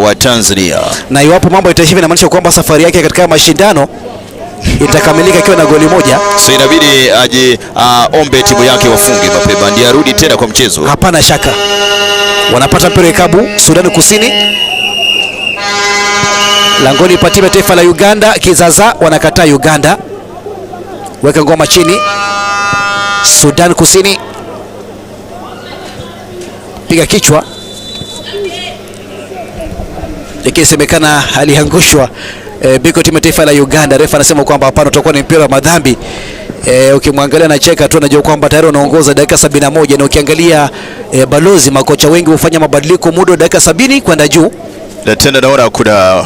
wa Tanzania. Na iwapo mambo itaisha, inamaanisha kwamba safari yake katika mashindano itakamilika ikiwa na goli moja. So inabidi aje ombe timu yake wafunge mapema ndiye arudi tena kwa mchezo. Hapana shaka. Wanapata mpira ikabu Sudan Kusini. Langoni pa timu taifa la Uganda, kizaza wanakataa Uganda. Weka ngoma chini. Sudan Kusini piga kichwa, ikisemekana aliangushwa biko timu taifa la Uganda. Refa anasema kwamba hapana, utakuwa ni mpira wa madhambi. Ukimwangalia na cheka tu unajua kwamba tayari unaongoza dakika 71, na ukiangalia balozi, makocha wengi hufanya mabadiliko muda wa dakika 70 kwenda juu. Na tena naona kuna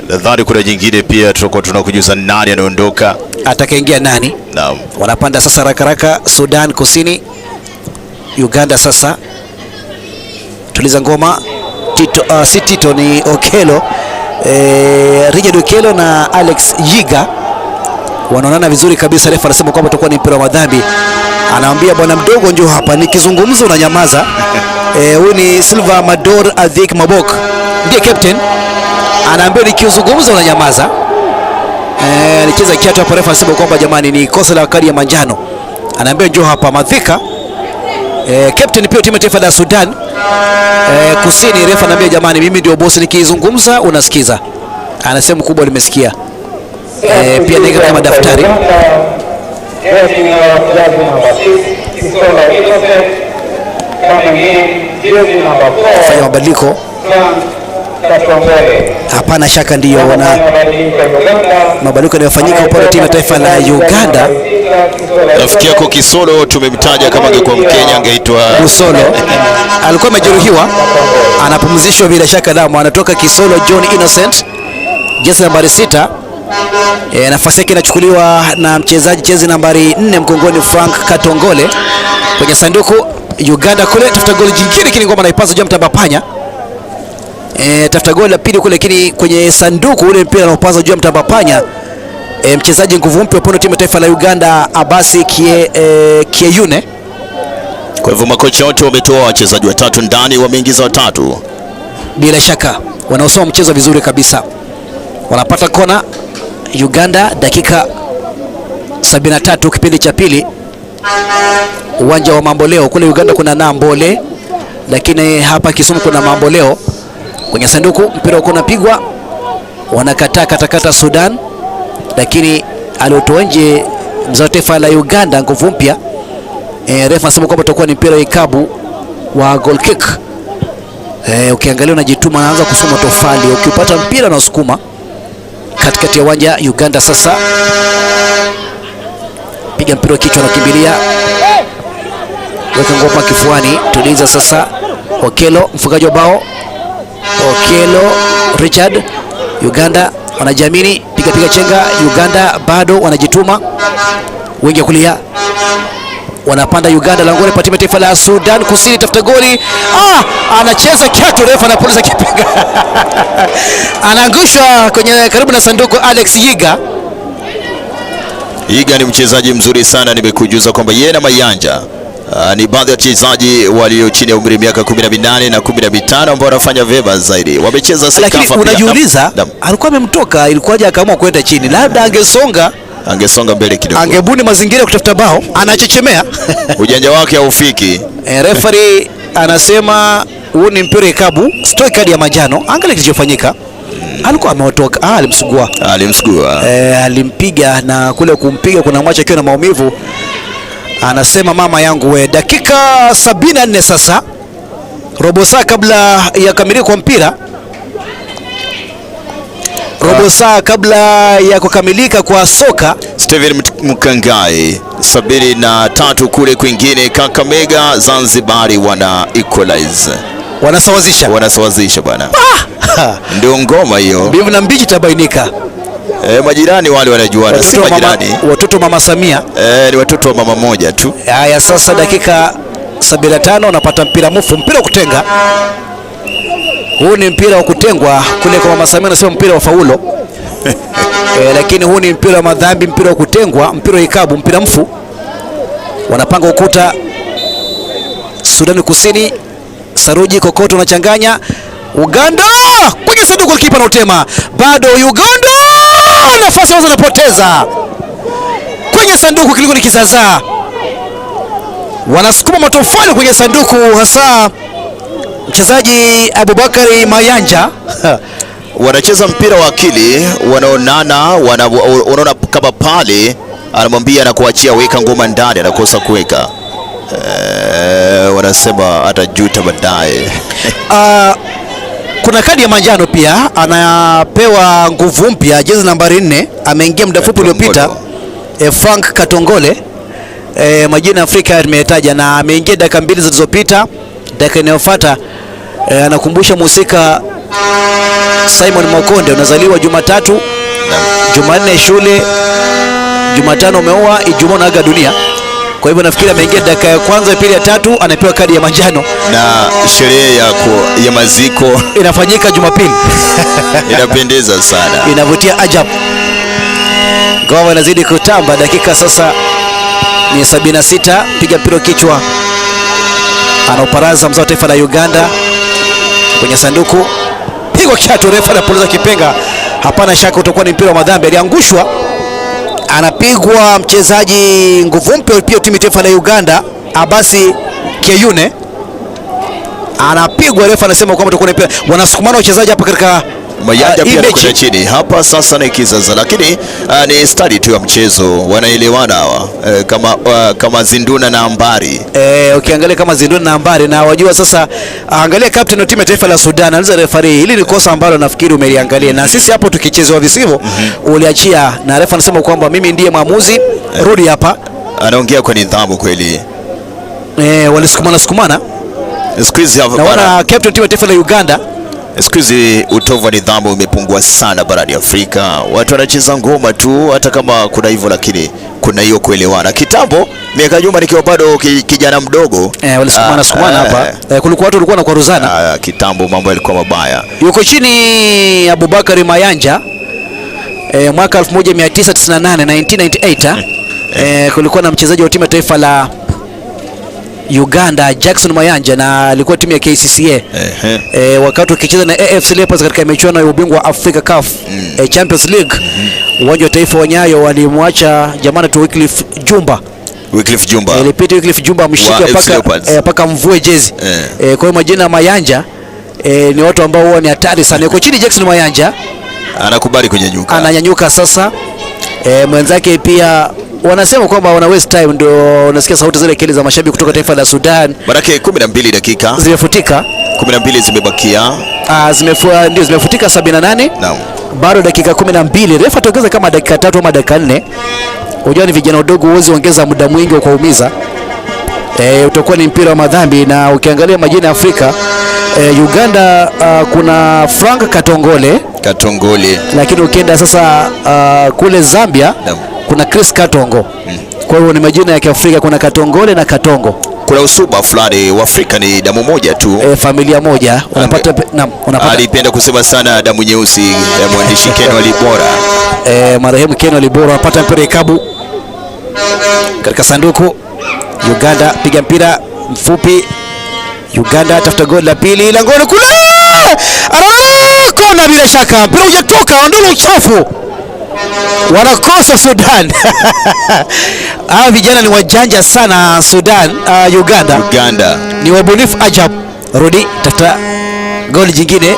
nadhani kuna jingine pia tutakuwa tunakujuza nani anaondoka, atakaingia nani. Naam. Wanapanda sasa haraka Sudan Kusini. Uganda sasa tuliza ngoma. Si Tito ni Okelo, Richard Okelo na Alex Yiga wanaonana vizuri kabisa. Refa anasema kwamba tutakuwa ni mpira wa madhambi. Anaambia bwana mdogo, njoo hapa, nikizungumza unanyamaza. Huyu ni Silva Mador Adhik Mabok, ndiye captain. Anaambia nikizungumza unanyamaza. Nicheza kiatu hapa. Refa anasema kwamba jamani, ni kosa la kadi ya manjano. Anaambia njoo hapa Madhika, captain pia timu taifa la Sudan Kusini. Refa anambia jamani, mimi ndio boss, nikizungumza unasikiza. Anasema kubwa limesikia. Pia ndika kama daftari. Fanya mabadiliko. Hapana shaka ndiyo wana mabadiliko yanayofanyika upande wa timu taifa la Uganda. Rafiki yako Kisolo tumemtaja, kama angekuwa Mkenya angeitwa Usolo. Alikuwa amejeruhiwa, anapumzishwa bila shaka damu. Anatoka Kisolo John Innocent, jezi nambari 6. Nafasi yake inachukuliwa na mchezaji jezi nambari 4 mgongoni Frank Katongole. Kwenye sanduku Uganda kule tafuta goli jingine, kile ngoma naipasa juu mtabapanya. Tafuta goli la pili kule, lakini kwenye sanduku ule mpira unaopasa juu mtabapanya. Mchezaji nguvu mpya upande timu taifa la Uganda Abasi Kieyune. Kwa hivyo makocha wote wametoa wachezaji watatu ndani, wameingiza watatu. Bila shaka wanaosoma mchezo vizuri kabisa. Wanapata kona Uganda dakika 73 kipindi cha pili. Uwanja wa Mamboleo kule Uganda kuna Nambole lakini hapa Kisumu kuna mambo leo. Kwenye sanduku mpira uko unapigwa, wanakataa katakata Sudan, lakini aliotoa nje mzao taifa la Uganda nguvu mpya. Refa anasema kwamba utakuwa ni mpira ikabu wa goal kick. Ukiangalia unajituma, anaanza kusoma tofali, ukipata mpira na usukuma katikati ya uwanja. Uganda sasa piga mpira kichwa na kimbilia, weka ngoma kifuani, tuliza sasa. Okelo mfungaji wa bao, Okelo Richard. Uganda wanajamini, piga chenga. Uganda bado wanajituma, wengi kulia wanapanda. Uganda langoni pa timu taifa la Sudan Kusini, tafuta goli. Anacheza kiatu, refa anapuliza kipenga. Anaangushwa kwenye karibu na sanduku. Alex Yiga ni mchezaji mzuri sana, nimekujuza kwamba yeye na Mayanja ni baadhi ya wachezaji walio chini ya umri miaka 18 na 15 ambao wanafanya vyema zaidi. Wamecheza CECAFA. Lakini unajiuliza alikuwa amemtoka, ilikuwaje akaamua kwenda chini? Labda angesonga mbele kidogo, angebuni mazingira kutafuta bao. Anachechemea. Ujanja wake haufiki. Referee anasema huu ni mpira ikabu, strike kadi ya manjano. Angalia kilichofanyika. Alikuwa ameotoka, alimsugua. Alimpiga, na kule kumpiga kuna mwacha akiwa na maumivu. Anasema mama yangu we. Dakika 74 sasa, robo saa kabla ya kamilika kwa mpira, robo saa kabla ya kukamilika kwa soka. Steven Mkangai 73 kule kwingine Kakamega Zanzibari wana equalize, wanasawazisha bwana. Ndio ngoma hiyo, mbivu na mbichi tabainika. Majirani wale wanajuana, si majirani, watoto mama Samia. Ni watoto wa mama moja tu. Haya sasa, dakika 75 unapata mpira mufu, mpira wa kutenga. Huu ni mpira wa kutengwa, kule kwa mama Samia anasema mpira wa faulo. Lakini huu ni mpira wa madhambi, mpira wa kutengwa, mpira wa ikabu, mpira mfu. Wanapanga ukuta Sudan Kusini. Saruji Kokoto unachanganya. Uganda kwenye sanduku, kipa na utema bado. Uganda nafasi wazo napoteza kwenye sanduku, kiliko ni kizaza. Wanasukuma matofali kwenye sanduku, hasa mchezaji Abubakari Mayanja. Wanacheza mpira wa akili, wanaonana, unaona kama pale anamwambia na kuachia, weka ngoma ndani, anakosa kuweka. Wanasema atajuta baadaye. Kuna kadi ya manjano pia, anapewa nguvu mpya, jezi nambari 4, ameingia muda mfupi uliopita. Frank Katongole, majina Afrika nimetaja, na ameingia dakika 2 zilizopita. Dakika inayofuata anakumbusha musika Simon Mokonde, unazaliwa Jumatatu, Jumanne shule, Jumatano umeoa, Ijumaa unaaga dunia. Kwa hivyo nafikiri ameingia dakika ya kwanza, pili, ya tatu, anapewa kadi ya manjano, na sherehe ya maziko inafanyika Jumapili. Inapendeza sana, inavutia ajabu. Ngoma inazidi kutamba. Dakika sasa ni 76, piga mpira kichwa, anaoparaza mzao taifa la Uganda kwenye sanduku, pigwa kiatu, refa anapuliza kipenga. Hapana shaka utakuwa ni mpira wa madhambi, aliangushwa. Anapigwa mchezaji nguvu mpya pia timu taifa la Uganda, Abasi Keyune anapigwa, refa anasema kwamba utakuwa ni mpira. Wanasukumana wachezaji hapa katika Mayanja pia anakuja chini hapa sasa na kizaza, lakini ni study tu ya mchezo, wanaelewana hawa, kama Zinduna na Ambari. Ukiangalia kama Zinduna na Ambari, na wajua sasa. Angalia captain wa timu ya taifa la Sudan, aliza referee, hili ni kosa ambalo nafikiri umeliangalia, na sisi hapo tukichezewa visivyo uliachia, na refa anasema kwamba mimi ndiye maamuzi, rudi hapa. Anaongea kwa nidhamu kweli. Walisukumana squeeze hapa. Naona captain timu ya taifa la Uganda, siku hizi utovu wa nidhamu umepungua sana barani Afrika. Watu wanacheza ngoma tu, hata kama kuna hivyo, lakini kuna hiyo kuelewana. Kitambo miaka nyuma nikiwa bado kijana mdogo, walisukumana hapa. Kulikuwa watu walikuwa na kwaruzana. Kitambo mambo yalikuwa mabaya. Yuko chini Abubakari Mayanja, mwaka 1998 1998. Kulikuwa na mchezaji wa timu ya taifa la Uganda Jackson Mayanja, na alikuwa timu ya KCCA. Wakati wakicheza na AFC Leopards katika michuano ya ubingwa wa Africa CAF Champions League, uwanja wa taifa wa Nyayo, walimwacha jamani tu Wycliffe Jumba Wycliffe Jumba. Ilipita Wycliffe Jumba mshike paka mvue jezi. Kwa hiyo majina Mayanja ni watu ambao huwa ni hatari sana. Yuko chini Jackson Mayanja. Anakubali kunyanyuka. Ananyanyuka sasa. Mwenzake pia wanasema kwamba wana waste time, ndio unasikia sauti zile kali za mashabiki kutoka taifa la Sudan. Baraka 12 dakika zimefutika. 12 zimebakia. Ndio zimefutika 78. Naam. Bado dakika 12. Refa ataongeza kama dakika 3 ama dakika 4. Unajua ni vijana wadogo, uwezi ongeza muda mwingi kwa kuumiza. Utakuwa ni mpira wa madhambi. Na ukiangalia majina ya Afrika, Uganda kuna Frank Katongole. Lakini ukienda sasa kule Zambia kuna Chris Katongo. Kwa hiyo ni majina ya Kiafrika, kuna Katongole na Katongo. Kuna usuba fulani wa Afrika ni damu moja tu. Familia moja. Unapata alipenda kusema sana damu nyeusi mwandishi Ken Walibora. Marehemu Ken Walibora. Unapata mpira ikabu katika sanduku. Uganda piga mpira mfupi. Uganda tafuta goli la pili, langoni kule. Kona bila shaka. Mpira hujatoka, ondoa uchafu. Wanakosa Sudan. Hawa vijana ni wajanja sana Sudan. Uganda ni wabunifu ajabu. Rudi tafuta goli jingine.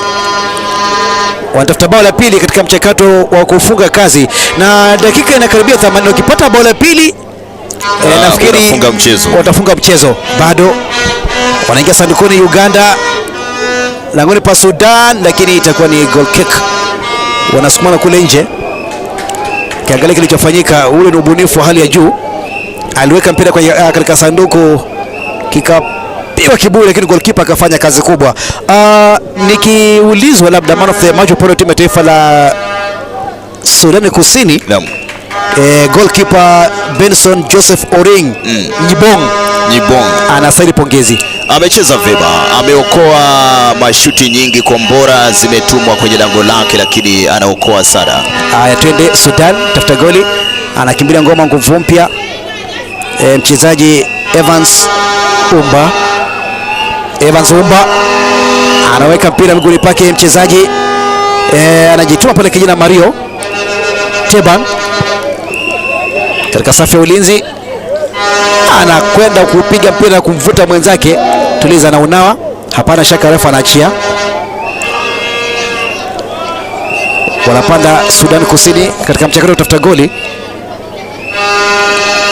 Wanatafuta bao la pili katika mchakato wa kufunga kazi, na dakika inakaribia 80. Ukipata bao la pili nafikiri watafunga mchezo. Bado wanaingia sandukuni Uganda, langoni pa Sudan, lakini itakuwa ni goal kick. Wanasukumana kule nje. Kiangalia kilichofanyika, ule ni ubunifu wa hali ya juu. Aliweka mpira katika sanduku kikapiwa kiburi, lakini goalkeeper akafanya kazi kubwa. Nikiulizwa labda man of the match upande wa timu ya taifa la Sudan Kusini, goalkeeper Benson Joseph Oring Nyibong anastahili pongezi. Amecheza vema, ameokoa mashuti nyingi, kombora zimetumwa kwenye lango lake, lakini anaokoa sana. Haya, twende Sudan, tafuta goli. Anakimbilia ngoma, nguvu mpya. Mchezaji Evans Umba anaweka mpira miguuni pake. Mchezaji anajituma pale, kijana Mario Teban katika safu ya ulinzi, anakwenda kupiga mpira na kumvuta mwenzake. Tuliza na unawa, hapana shaka refa anaachia. Wanapanda Sudan Kusini katika mchakato utafuta goli.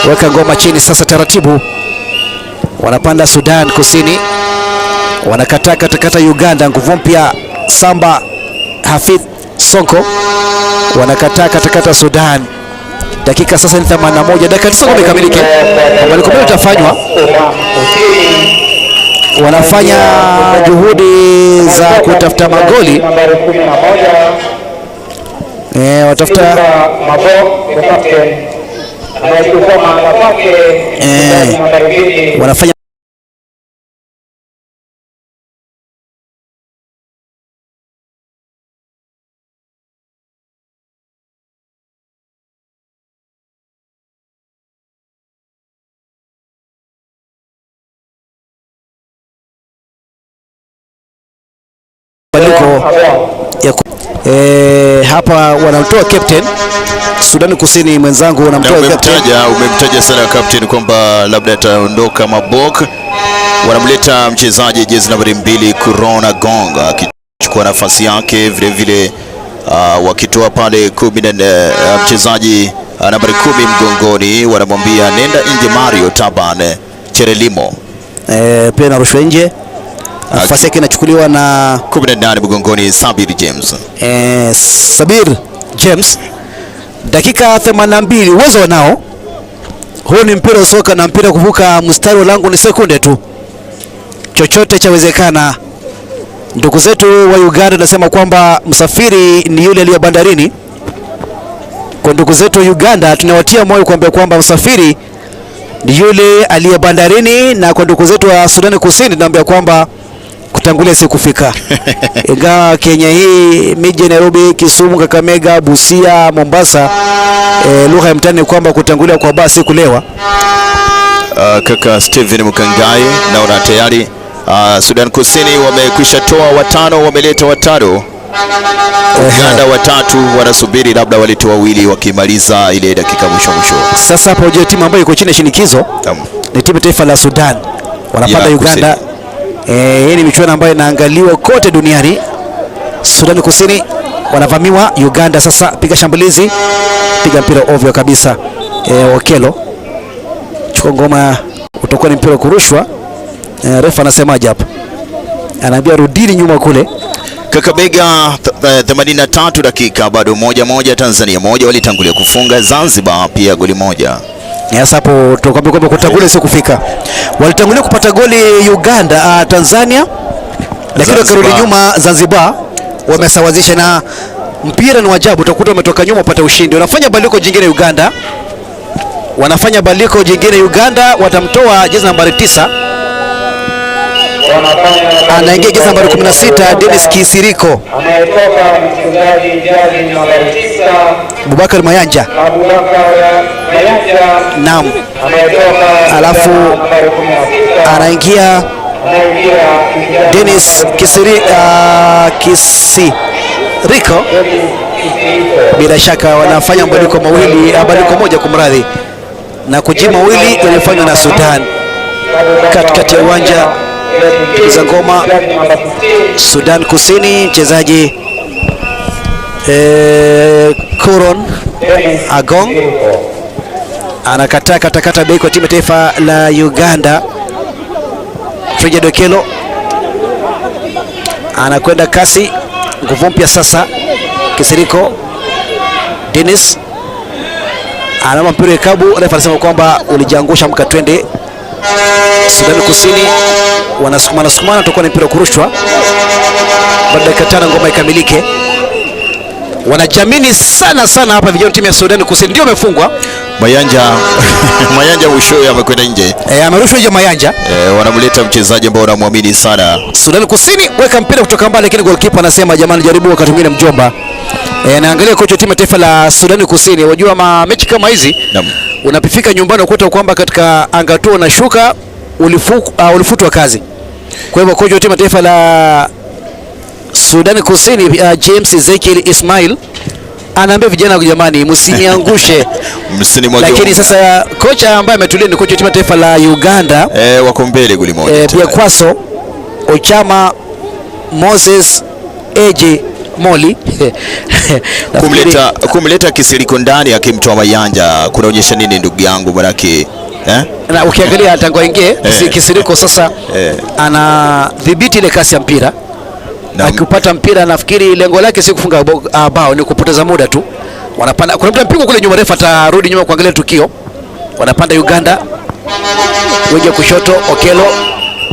Weka ngoma chini sasa taratibu. Wanapanda Sudan Kusini, wanakatakata Uganda, nguvu mpya Samba Hafidh Sonko, wanakatakata Sudan. Dakika sasa ni 81, dakika 9 imekamilika. Mabadiliko mengi utafanywa. Wanafanya juhudi za kutafuta magoli. Watafuta wanafanya hapa wanamtoa captain Sudan Kusini. Mwenzangu unamtoa captain. Umemtaja sana captain kwamba labda ataondoka Mabok. Wanamleta mchezaji jezi nambari 2 Corona Gonga akichukua nafasi yake, vile vile wakitoa pale mchezaji nambari 10 mgongoni, wanamwambia nenda nje Mario Taban Cherelimo. Pia narushwa nje. Nafasi yake inachukuliwa na 18 mgongoni Sabir James. Dakika 82, uwezo wanao. Huu ni mpira soka, na mpira kuvuka mstari wa lango ni sekunde tu. Chochote chawezekana. Ndugu zetu wa Uganda nasema kwamba msafiri ni yule aliye bandarini. Kwa ndugu zetu wa Uganda tunawatia moyo kwamba msafiri ni yule aliye bandarini, na kwa ndugu zetu wa Sudan Kusini tunaambia kwamba kutangulia si kufika. Ingawa Kenya hii miji Nairobi, Kisumu, Kakamega, Busia, Mombasa, lugha ya mtani kwamba kutangulia kwa basi kulewa. Kaka Steven Mukangai naona tayari Sudan Kusini wamekwisha toa watano, wameleta watano Uganda watatu wanasubiri labda walete wawili wakimaliza ile dakika mwisho. Sasa hapo je, timu ambayo iko chini ya shinikizo ni timu taifa la Sudan. Wanapanda Uganda. Hii ni michuano ambayo inaangaliwa kote duniani. Sudan Kusini wanavamiwa. Uganda sasa piga shambulizi, piga mpira ovyo kabisa. Okelo chukua ngoma, utakuwa ni mpira kurushwa. Refa anasemaje hapa? Anaambia rudini nyuma kule. Kakamega 83 dakika bado 1-1 Tanzania moja, walitangulia kufunga Zanzibar pia goli moja. Sasa hapo tukwambia kwamba kutangulia sio kufika. Walitangulia kupata goli Uganda, Tanzania, lakini wakarudi nyuma Zanzibar, wamesawazisha. Na mpira ni wajabu, utakuta umetoka nyuma upata ushindi. Wanafanya badiliko jingine Uganda. Watamtoa jezi nambari 9. Anaingia jezi nambari 16 Dennis Kisiriko. Anayetoka mchezaji jezi nambari 9 Abubakar Mayanja. Naam. Anayetoka alafu anaingia Dennis Kisiriko. Bila shaka wanafanya mabadiliko moja kumradhi, na kujima mawili yalifanywa na Sudan katikati ya uwanja. Piga ngoma Sudan Kusini, mchezaji Kuron Agong anakataa bei kwa timu taifa la Uganda. Fred Okelo anakwenda kasi, nguvu mpya sasa. Kisiriko Dennis anama mpira ikabu, refa anasema kwamba ulijiangusha, mkatwende. Sudan Kusini wanasukumana, tutakuwa ni mpira kurushwa baada ya dakika 5 ngoma ikamilike. Wanajamini sana hapa vijana timu ya Sudan Kusini, ndio wamefungwa. Mayanja mwishowe amekwenda nje. Amerushwa nje Mayanja. Wanamleta mchezaji ambao wanamwamini sana. Sudan Kusini weka mpira kutoka mbali, lakini goalkeeper anasema jamani, jaribu wakati mwingine mjomba. Naangalia kocha timu ya taifa la Sudan Kusini, unajua mechi kama hizi unapifika nyumbani ukuta kwamba katika anga tu unashuka ulifutwa kazi. Kwa hivyo kocha timu ya taifa la Sudan Kusini James Ezekiel Ismail anaambia vijana jamani, msiniangushe. Lakini sasa kocha ambaye ametulia ni kocha timu ya taifa la Uganda. Wako mbele goli moja. Pia Kwaso Ochama Moses Eje Moli kumleta Kisiriko ndani akimtoa Mayanja kunaonyesha nini ndugu yangu baraki? Na ukiangalia tangu ingie Kisiriko sasa anadhibiti ile kasi ya mpira. Akipata mpira nafikiri lengo lake si kufunga bao, ni kupoteza muda tu. Wanapanda, kuna mtu mpigwa kule nyuma, refa atarudi nyuma kuangalia tukio. Wanapanda Uganda, wengi kushoto. Okelo,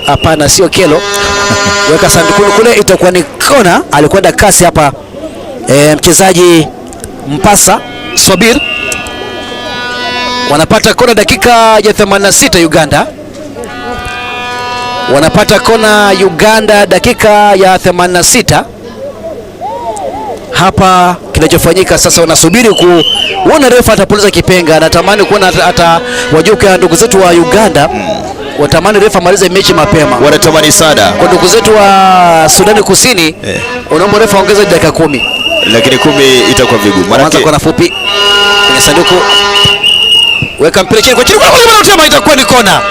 hapana sio Okelo. Weka sanduku kule, itakuwa ni kona. Alikwenda kasi hapa mchezaji Mpasa Swabir. Wanapata kona dakika ya 86 Uganda. Wanapata kona Uganda dakika ya 86. Hapa kinachofanyika sasa, wanasubiri kuona refa atapuliza kipenga. Anatamani kuona hata wajuka ndugu zetu wa Uganda watamani refa malize mechi mapema. Wanatamani sana. Kwa ndugu zetu wa Sudan Kusini unaomba refa ongeza dakika 10. Lakini 10 itakuwa vigumu. Mwanza kwa nafupi kwenye sanduku. Weka mpira chini kwa chini, unatema itakuwa ni kona.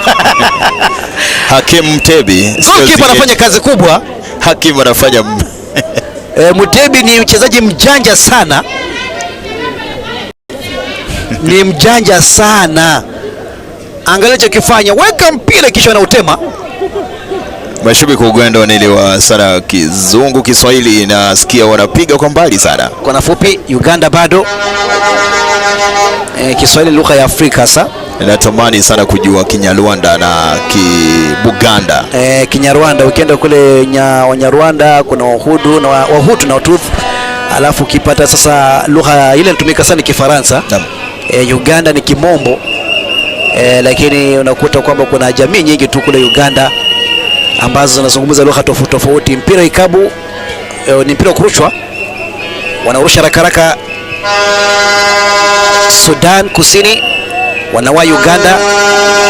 Hakim Mtebi goalkeeper anafanya kazi kubwa. Hakim anafanya Mtebi ni mchezaji mjanja sana. Ni mjanja sana. Angalia chokifanya, weka mpira kisha na utema. Mashabiki wa Uganda wanaelewa sana Kizungu, Kiswahili, nasikia wanapiga kwa mbali sana. Kwa nafupi Uganda bado Kiswahili lugha ya Afrika sasa. Natamani sana kujua Kinyarwanda na Kibuganda. Kinyarwanda ukienda kule Wanyarwanda kuna Wahudu na Wahutu na Watuth. Alafu ukipata sasa lugha ile inatumika sana Kifaransa. Uganda ni Kimombo. Lakini unakuta kwamba kuna jamii nyingi tu kule Uganda ambazo zinazungumza lugha tofauti. Mpira ikabu ni mpira kurushwa. Wanarusha haraka Sudan Kusini, wanawa Uganda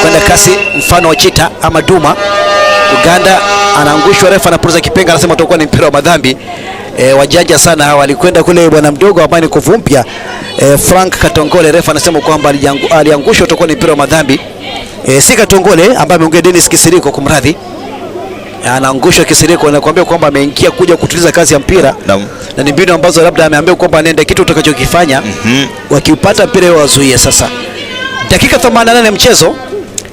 kwenda kasi, mfano wa chita ama duma. Uganda anaangushwa, refa anapuliza kipenga, anasema utakuwa ni mpira wa madhambi. wajanja sana walikwenda kule bwana mdogo ambaye ni kuvu mpya Frank Katongole. Refa anasema kwamba aliangushwa utakuwa ni mpira wa madhambi. Si Katongole ambaye ameongea Dennis Kisiriko, kumradhi. Anaangushwa Kisiriko, anakuambia kwamba ameingia kuja kutuliza kazi ya mpira na ni mbinu ambazo labda ameambiwa kwamba nenda kitu utakachokifanya wakiupata mpira wazuie. Sasa dakika 88 mchezo,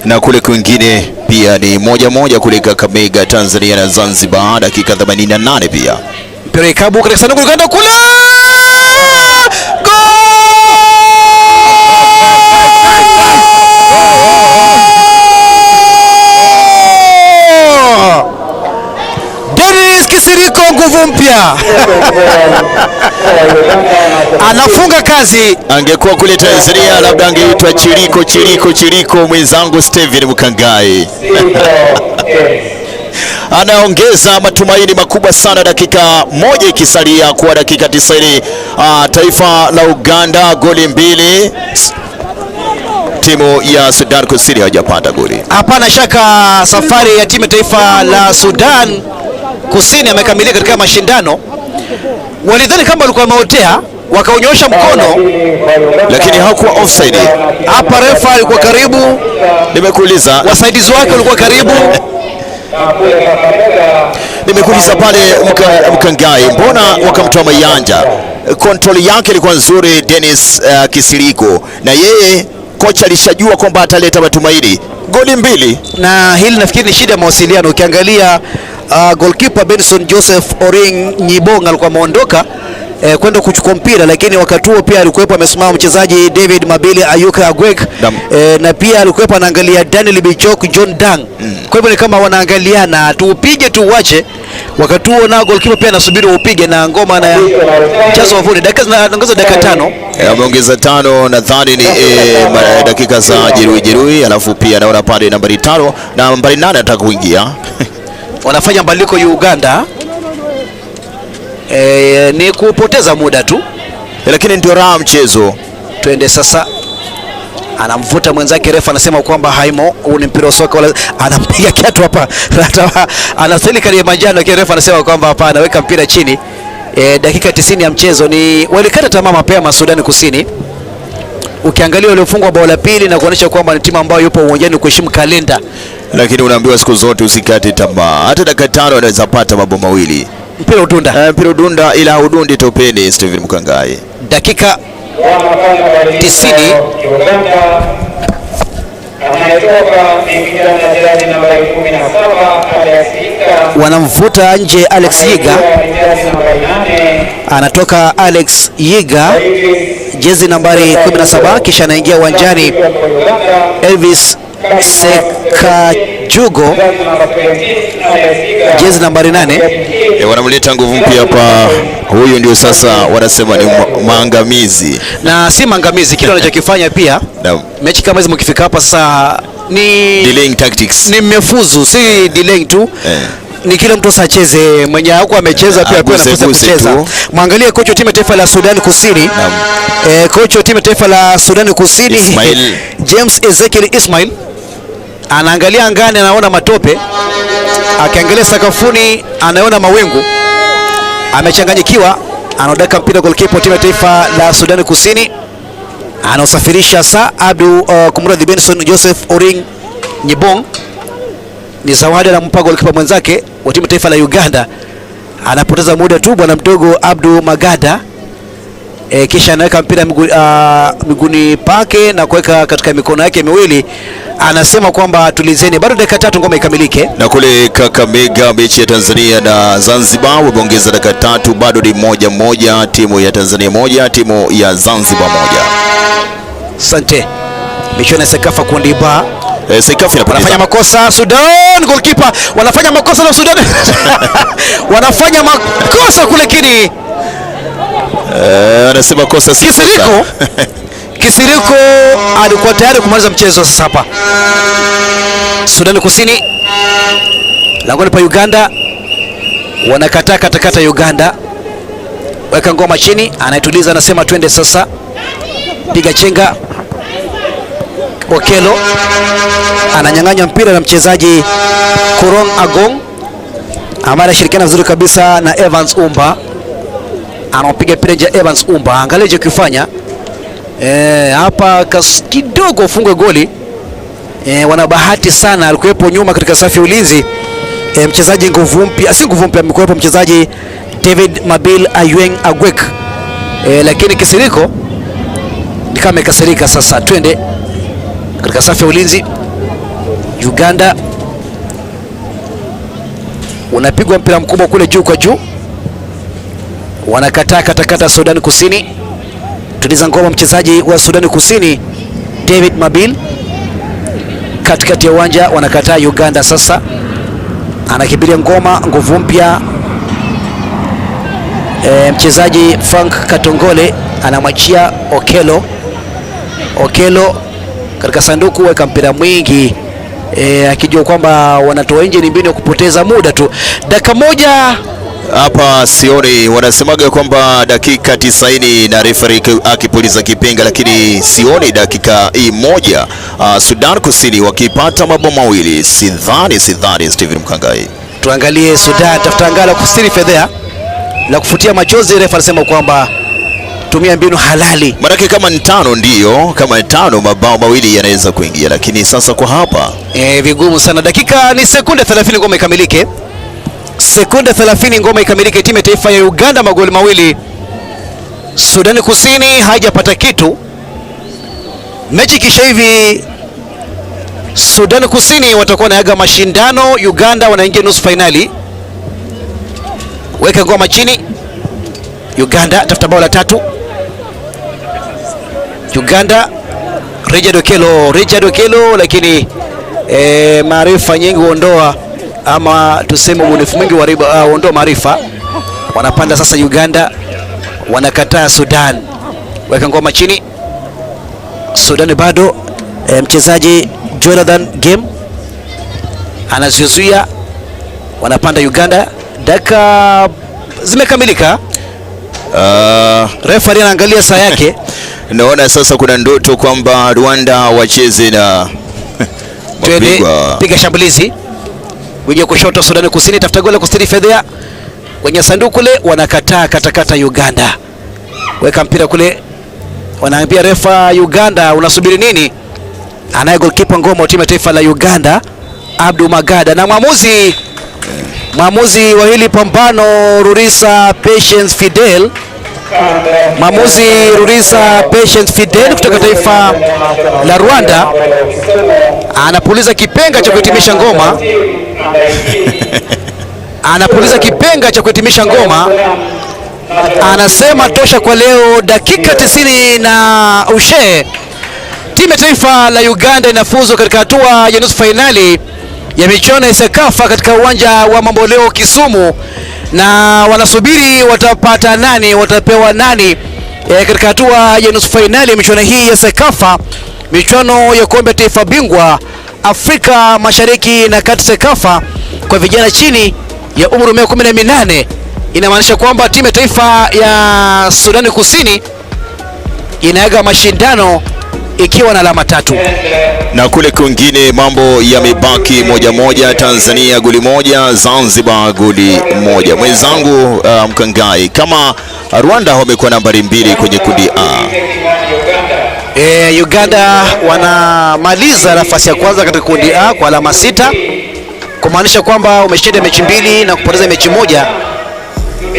na kule kwingine pia ni 1-1 kule Kakamega Tanzania na Zanzibar, dakika 88 pia. Mpira ikabu katika sanduku Uganda kule. Dennis Kisiriko, nguvu mpya. Anafunga kazi. Angekuwa kule Tanzania labda angeitwa Chiriko mwenzangu Steven Mukangai. Anaongeza matumaini makubwa sana, dakika moja ikisalia kwa dakika 90. Taifa la Uganda goli 2. Timu ya Sudan Kusini hajapata goli. Hapana shaka safari ya timu taifa la Sudan Kusini amekamilika katika mashindano. Walidhani kama walikuwa wameotea, wakaonyosha mkono, lakini hakuwa offside. Hapa refa alikuwa karibu. Nimekuuliza, wasaidizi wake walikuwa karibu. Nimekuuliza pale Mkangai, mbona wakamtoa Mayanja? Control yake ilikuwa nzuri Dennis Kisiriko, na yeye kocha alishajua kwamba ataleta matumaini. Goli 2, na hili nafikiri ni shida ya mawasiliano. Ukiangalia goalkeeper Benson Joseph Oring Nyibonga alikuwa ameondoka kwenda kuchukua mpira, lakini wakati huo pia alikuwepo amesimama mchezaji David Mabili Ayuka Agwek, na pia alikuwepo anaangalia Daniel Bichok John Dang. Kwa hivyo ni kama wanaangaliana, tuupige tuuache. Wakati huo na goalkeeper pia anasubiri upige, na ngoma na mchezo wavuni. Dakika zinaongeza dakika 5. Ameongeza 5, nadhani ni dakika za jeruhi, alafu pia naona pale nambari 5 na nambari 8 anataka kuingia. Wanafanya mabadiliko Uganda. Ni kupoteza muda tu, lakini ndio raha mchezo. Twende sasa. Anamvuta mwenzake, refa anasema kwamba haimo, huu ni mpira wa soka, wala anampiga kiatu hapa. Anastahili kadi ya manjano, lakini refa anasema kwamba hapa anaweka mpira chini. Dakika 90 ya mchezo, ni walikata tamaa mapema Sudan Kusini. Ukiangalia waliofungwa bao la pili na kuonyesha kwamba ni timu ambayo yupo uwanjani kuheshimu kalenda, lakini unaambiwa siku zote usikate tamaa. Hata dakika 5 anaweza pata mambo mawili. Mpira udunda, ila udundi topeni. Steven Mukangai, dakika 90. Wanamvuta nje Alex Yiga, anatoka Alex Yiga, jezi nambari 17, kisha anaingia uwanjani Elvis Sekajugo, jezi nambari 8. Wanamleta nguvu mpya hapa. Huyu ndio sasa wanasema ni maangamizi, na si maangamizi. Kile anachokifanya pia mechi kama hizo mkifika hapa sasa ni delaying tactics, ni mmefuzu, si delaying tu. Ni kila mtu acheze, mwenye hako amecheza pia kwa nafasi kucheza. Mwangalie kocha wa timu ya taifa la Sudan Kusini, kocha wa timu ya taifa la Sudan Kusini James Ezekiel Ismail anaangalia angani, anaona matope, akiangalia sakafuni anaona mawingu, amechanganyikiwa. Anaodaka mpira goalkeeper timu ya taifa la Sudan Kusini, anaosafirisha saa kumradhi Benson Joseph Oring Nyibong. Ni zawadi anampa goalkeeper mwenzake wa timu taifa la Uganda. Anapoteza muda tu bwana mdogo Abdu Magada, kisha anaweka mpira miguuni pake na kuweka katika mikono yake miwili. Anasema kwamba tulizeni, bado dakika 3 ngoma ikamilike. Na kule Kakamega mechi ya Tanzania na Zanzibar wameongeza dakika 3, bado ni 1-1, timu ya Tanzania 1, timu ya Zanzibar 1. Asante. Michuano ya CECAFA kundi ba. CECAFA wanafanya makosa Sudan, goalkeeper wanafanya makosa na Sudan. Wanafanya makosa kule kini. Anasema kosa si Kisiriko alikuwa tayari kumaliza mchezo. Sasa hapa Sudan Kusini langoni pa Uganda, wanakataa katakata Uganda, weka ngoma chini, anaituliza, anasema twende sasa, piga chenga. Okelo ananyang'anya mpira na mchezaji Kurong Agong ambaye anashirikiana vizuri kabisa na Evans Umba. anapiga mpira nje Evans Umba. Angalia je kufanya hapa kidogo ufungwe goli. Wana bahati sana, alikuwepo nyuma katika safu ya ulinzi mchezaji nguvu mpya, si nguvu mpya, amekuwepo mchezaji David Mabil Ayeng Agwek, lakini kisiriko ni kama ikasirika. Sasa twende katika safu ya ulinzi. Uganda unapigwa mpira mkubwa kule juu kwa juu, wanakataa katakata Sudan Kusini. Tuliza ngoma mchezaji wa Sudan Kusini David Mabil katikati ya uwanja, wanakataa Uganda. Sasa anakibiria ngoma nguvu mpya mchezaji Frank Katongole anamwachia Okelo katika sanduku, weka mpira mwingi akijua kwamba wanatoa nje, ni mbinu ya kupoteza muda tu. Dakika moja hapa sioni, wanasemaga kwamba dakika 90 na referee akipuliza kipenga, lakini sioni dakika hii moja Sudan Kusini wakipata mabao mawili. Sidhani Steven Mkangai. Tuangalie Sudan tafuta ngala kustiri fedhea la kufutia machozi. Refa anasema kwamba tumia mbinu halali. Maana kama ni tano, ndio kama ni tano mabao mawili yanaweza kuingia, lakini sasa kwa hapa vigumu sana. Dakika ni sekunde 30 ngoma ikamilike. Sekunde 30 ngoma ikamilike. Timu ya taifa ya Uganda magoli mawili. Sudan Kusini haijapata kitu. Mechi kisha hivi Sudan Kusini watakuwa naaga mashindano, Uganda wanaingia nusu finali. Weka ngoma chini. Uganda tafuta bao la tatu. Uganda Richard Okelo, lakini maarifa nyingi huondoa, ama tuseme ubunifu mwingi huondoa maarifa. Wanapanda sasa Uganda, wanakataa Sudan. Weka ngoma chini. Sudan bado mchezaji Jonathan Game anazuia, wanapanda Uganda. Dakika zimekamilika. Referee anaangalia saa yake. Naona sasa kuna ndoto kwamba Rwanda wacheze na piga shambulizi. Wingi kushoto Sudan Kusini tafuta goli kustiri fedhea kwenye sanduku kule, wanakataa katakata Uganda. Weka mpira kule, wanaambia refa Uganda unasubiri nini? Anaye goalkeeper ngoma timu ya taifa la Uganda Abdu Magada, na mwamuzi wa hili pambano Rurisa Patience Fidel. Fidel kutoka taifa la Rwanda anapuliza kipenga cha kuhitimisha ngoma. Anasema tosha kwa leo. Dakika 90 na ushe, timu ya taifa la Uganda inafuzu katika hatua ya nusu finali ya michuano ya CECAFA katika uwanja wa Mamboleo Kisumu, na wanasubiri watapata nani, watapewa nani katika hatua ya nusu finali ya michuano hii ya CECAFA, michuano ya kombe taifa bingwa Afrika Mashariki na Kati CECAFA kwa vijana chini ya umri wa 18. Inamaanisha kwamba timu ya taifa ya Sudan Kusini inaaga mashindano ikiwa na alama 3. Na kule kwingine mambo yamebaki moja. Tanzania goli moja, Zanzibar goli moja. Mwenzangu Mkangai, kama Rwanda wamekuwa nambari 2 kwenye kundi A. Uganda wanamaliza nafasi ya kwanza katika kundi A kwa alama 6, kumaanisha kwamba umeshinda mechi 2 na kupoteza mechi 1.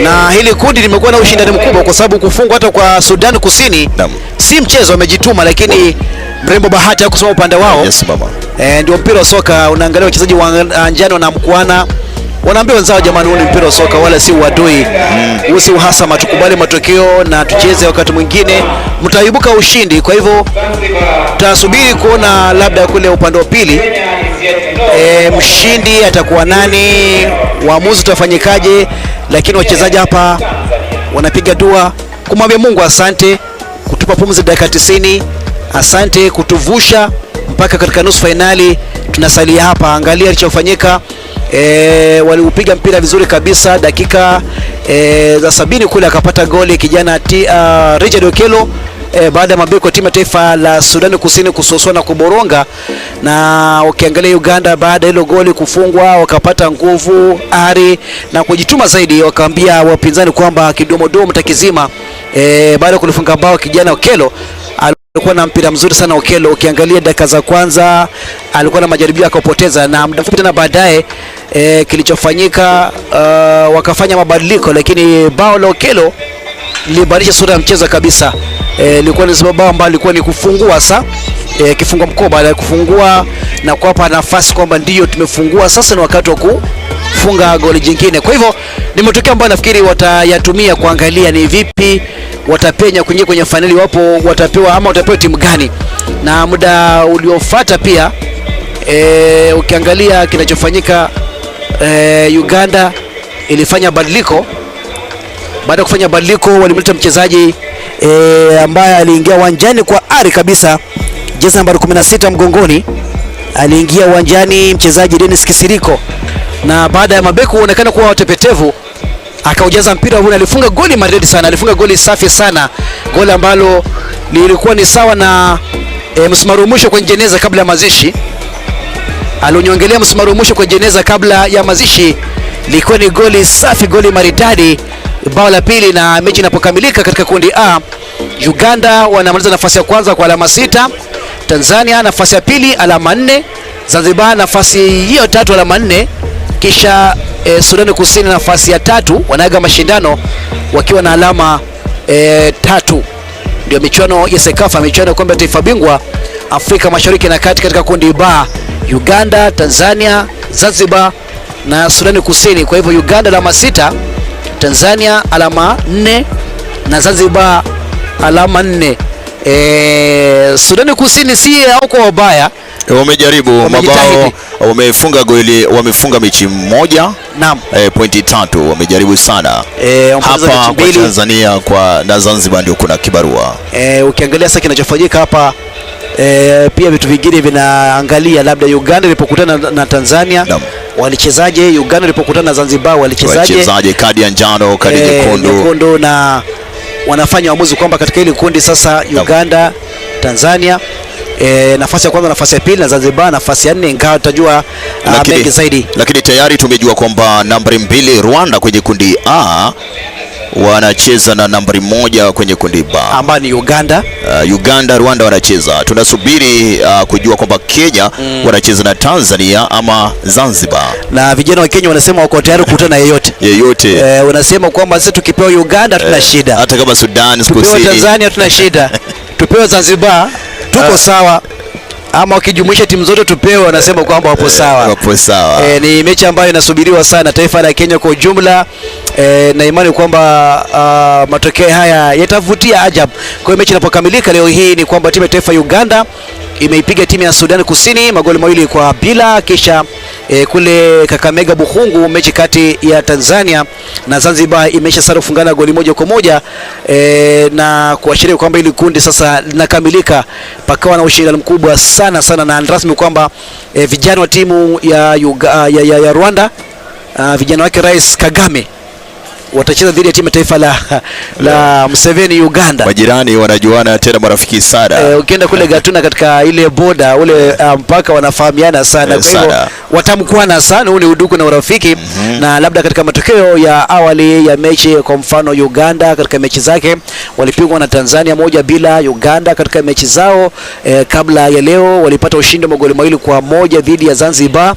Na hili kundi limekuwa na ushindani mkubwa kwa sababu kufungwa hata kwa Sudan Kusini si mchezo, wamejituma, lakini mrembo bahati ya kusoma upande wao. Yes, baba. Ndio mpira wa soka, unaangalia wachezaji wa njano na mkuana, wanaambia wenzao jamani, huu ni mpira wa soka wala si uadui. Usi uhasama, tukubali matokeo na tucheze, wakati mwingine mtaibuka ushindi. Kwa hivyo tutasubiri kuona labda kule upande wa pili mshindi atakuwa nani, uamuzi utafanyikaje, lakini wachezaji hapa wanapiga dua kumwambia Mungu asante kutupa pumzi dakika 90, asante kutuvusha mpaka katika nusu finali. Tunasalia hapa, angalia kilichofanyika. Waliupiga mpira vizuri kabisa, dakika za 70 kule akapata goli kijana Richard Okelo baada ya mabeki wa timu ya taifa la Sudani Kusini kusuasua na kuboronga, na ukiangalia Uganda baada ya hilo goli kufungwa wakapata nguvu, ari na kujituma zaidi, wakaambia wapinzani kwamba kidomodomo takizima. Baada ya kulifunga bao kijana Okello alikuwa na mpira mzuri sana Okello. Ukiangalia dakika za kwanza alikuwa na majaribio akapoteza, na muda mfupi tena baadaye kilichofanyika wakafanya mabadiliko, lakini bao la Okello libadilisha sura ya mchezo kabisa. Ilikuwa ni sababu ambalo ilikuwa ni kufungua sasa kifungua mkoba, baada ya kufungua na kuwapa nafasi kwamba ndio tumefungua, sasa ni wakati wa kufunga goli jingine. Kwa hivyo ni matokeo ambayo nafikiri watayatumia kuangalia ni vipi watapenya kuingia kwenye finali, wapo watapewa ama watapewa timu gani. Na muda uliofuata pia ukiangalia kinachofanyika, Uganda ilifanya badiliko. Baada ya kufanya badiliko walimleta mchezaji ambaye aliingia uwanjani kwa ari kabisa, jezi namba 16 mgongoni, aliingia uwanjani mchezaji Dennis Kisiriko, na baada ya mabeki kuonekana kuwa watepetevu akaujaza mpira huu, alifunga goli maridadi sana, alifunga goli safi sana, goli ambalo lilikuwa ni sawa na msumari mwisho kwenye jeneza kabla ya mazishi. Alionyongelea msumari mwisho kwenye jeneza kabla ya mazishi, lilikuwa ni goli safi, goli maridadi, bao la pili. Na mechi inapokamilika katika kundi A, Uganda wanamaliza nafasi ya kwanza kwa alama 6, Tanzania nafasi ya pili alama 4, Zanzibar nafasi hiyo tatu alama 4, kisha Sudani Kusini nafasi ya tatu, wanaaga mashindano wakiwa na alama 3. Ndio michuano ya CECAFA, michuano ya kombe la taifa bingwa Afrika Mashariki na Kati. Katika kundi B, Uganda, Tanzania, Zanzibar na Sudani Kusini. Kwa hivyo Uganda alama 6, Tanzania alama 4 na Zanzibar alama 4. Sudani Kusini si hauko wabaya, wamejaribu mabao, wamefunga mechi moja, naam, pointi 3, wamejaribu sana. Hapa kwa Tanzania na Zanzibar ndio kuna kibarua. Ukiangalia sasa kinachofanyika hapa, pia vitu vingine vinaangalia, labda Uganda ilipokutana na Tanzania walichezaje, Uganda ilipokutana na Zanzibar walichezaje, kadi ya njano, kadi nyekundu, na wanafanya uamuzi kwamba katika hili kundi sasa Uganda, Tanzania nafasi ya kwanza, nafasi ya pili, na Zanzibar nafasi ya 4, ingawa tutajua mengi zaidi. Lakini tayari tumejua kwamba nambari 2 Rwanda kwenye kundi A wanacheza na nambari 1 kwenye kundi B ambayo ni Uganda. Rwanda wanacheza. Tunasubiri kujua kwamba Kenya wanacheza na Tanzania ama Zanzibar. Na vijana wa Kenya wanasema wako tayari kukutana yeyote. Wanasema kwamba sisi tukipewa Uganda tuna shida. Hata kama Sudan Kusini, tupewa Tanzania tuna shida. Tupewa Zanzibar tuko sawa, ama wakijumuisha timu zote tupewe, wanasema kwamba wapo sawa. Ni mechi ambayo inasubiriwa sana taifa la Kenya kwa ujumla, na imani kwamba matokeo haya yatavutia ajabu. Kwa hiyo mechi inapokamilika leo hii ni kwamba timu ya taifa Uganda imeipiga timu ya Sudan Kusini magoli 2-0, kisha kule Kakamega Buhungu mechi kati ya Tanzania na Zanzibar imesha sare kufungana goli 1-1, na kuashiria kwamba ili kundi sasa linakamilika, pakawa na ushindani mkubwa sana, na rasmi kwamba vijana wa timu ya Rwanda, vijana wake Rais Kagame watacheza dhidi ya timu taifa la Museveni Uganda. Majirani wanajuana tena, marafiki sana. Ukienda kule Gatuna katika ile boda ule mpaka wanafahamiana sana. Kwa hivyo watamkuana sana, ule udugu na urafiki. Na labda katika matokeo ya awali ya mechi, kwa mfano Uganda katika mechi zake walipigwa na Tanzania 1-0. Uganda katika mechi zao kabla ya leo walipata ushindi magoli 2-1 dhidi ya Zanzibar.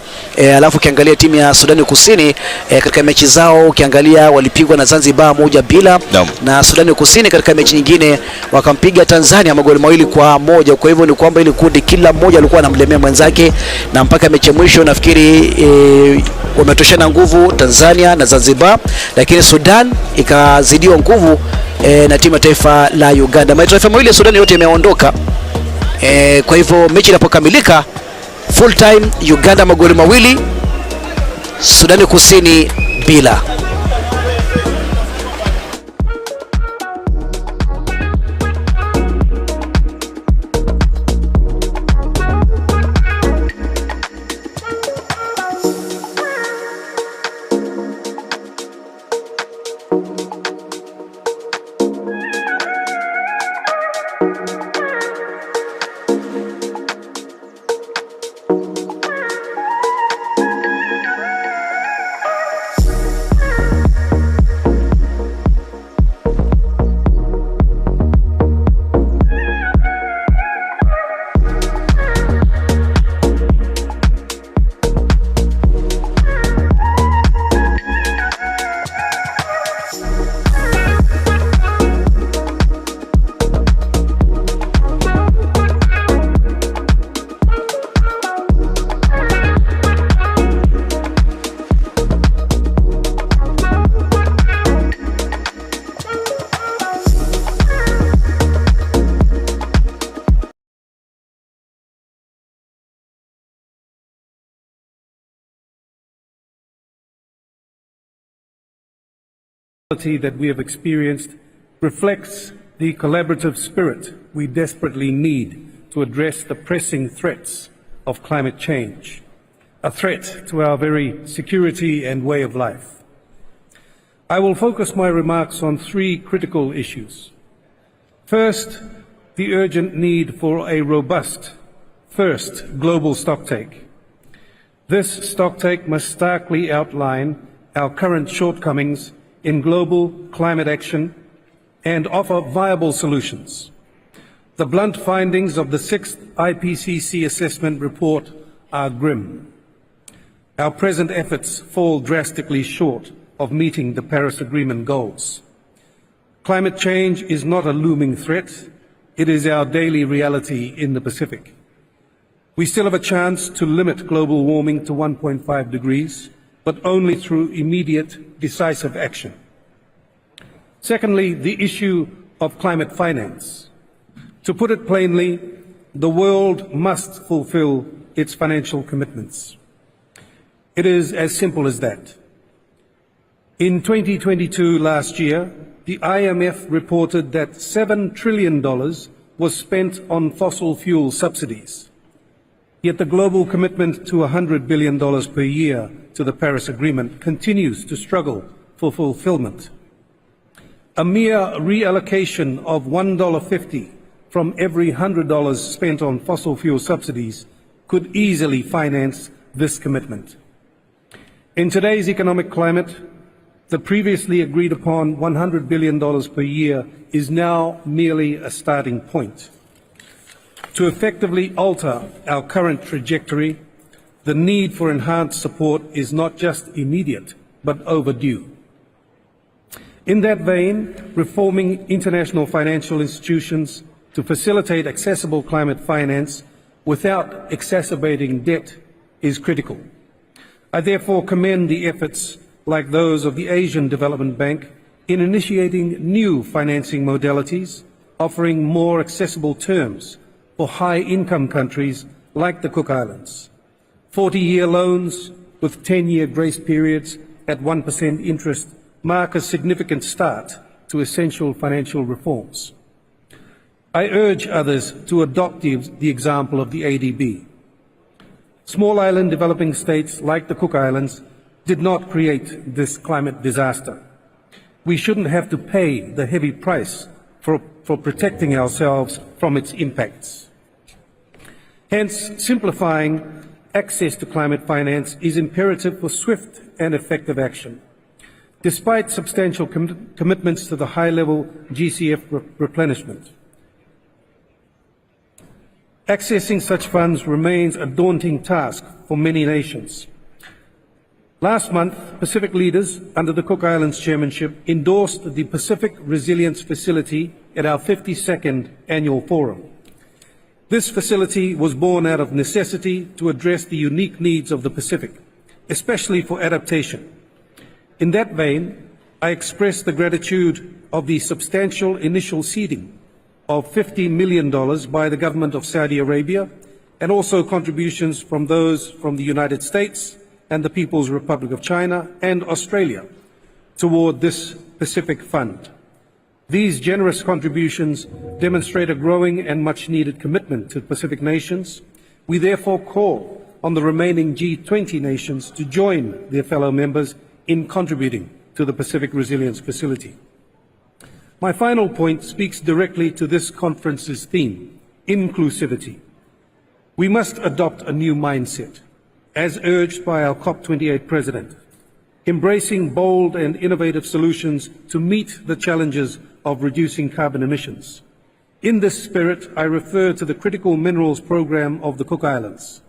Alafu ukiangalia timu ya Sudani Kusini katika mechi zao ukiangalia walipigwa na Zanzibar 1-0, na Sudani Kusini katika mechi nyingine wakampiga Tanzania magoli 2-1. Kwa hivyo ni kwamba ile kundi kila mmoja alikuwa anamlemea mwenzake, na mpaka mechi mwisho nafikiri wametoshana nguvu Tanzania na Zanzibar, lakini Sudan ikazidiwa nguvu na timu ya taifa la Uganda. Mataifa mawili ya Sudan yote yameondoka. Kwa hivyo mechi inapokamilika full time, Uganda magoli 2, Sudani Kusini bila. that we have experienced reflects the collaborative spirit we desperately need to address the pressing threats of climate change, a threat to our very security and way of life. I will focus my remarks on three critical issues. First, the urgent need for a robust, first, global stocktake. This stocktake must starkly outline our current shortcomings in global climate action and offer viable solutions. The blunt findings of the 6th IPCC assessment report are grim. Our present efforts fall drastically short of meeting the Paris Agreement goals. Climate change is not a looming threat, it is our daily reality in the Pacific. We still have a chance to limit global warming to 1.5 degrees, but only through immediate, decisive action. Secondly, the issue of climate finance. To put it plainly, the world must fulfill its financial commitments. It is as simple as that. In 2022, last year, the IMF reported that $7 trillion was spent on fossil fuel subsidies. Yet the global commitment to $100 billion per year to the Paris Agreement continues to struggle for fulfillment. A mere reallocation of $1.50 from every $100 spent on fossil fuel subsidies could easily finance this commitment. In today's economic climate, the previously agreed upon $100 billion per year is now merely a starting point. To effectively alter our current trajectory, the need for enhanced support is not just immediate, but overdue. In that vein, reforming international financial institutions to facilitate accessible climate finance without exacerbating debt is critical. I therefore commend the efforts like those of the Asian Development Bank in initiating new financing modalities, offering more accessible terms for high-income countries like the Cook Islands. 40-year loans with 10-year grace periods at 1% interest mark a significant start to essential financial reforms. I urge others to adopt the example of the ADB. Small island developing states like the Cook Islands did not create this climate disaster. We shouldn't have to pay the heavy price for protecting ourselves from its impacts. Hence, simplifying access to climate finance is imperative for swift and effective action. Despite substantial commitments to the high-level GCF replenishment, accessing such funds remains a daunting task for many nations. Last month, Pacific leaders, under the Cook Islands chairmanship, endorsed the Pacific Resilience Facility at our 52nd annual forum. This facility was born out of necessity to address the unique needs of the Pacific, especially for adaptation. In that vein, I express the gratitude of the substantial initial seeding of $50 million by the government of Saudi Arabia, and also contributions from those from the United States and the People's Republic of China and Australia toward this Pacific Fund. These generous contributions demonstrate a growing and much-needed commitment to Pacific nations. We therefore call on the remaining G20 nations to join their fellow members in contributing to the Pacific Resilience Facility. My final point speaks directly to this conference's theme, inclusivity. We must adopt a new mindset, as urged by our COP28 President, embracing bold and innovative solutions to meet the challenges of reducing carbon emissions. In this spirit, I refer to the Critical Minerals Program of the Cook Islands.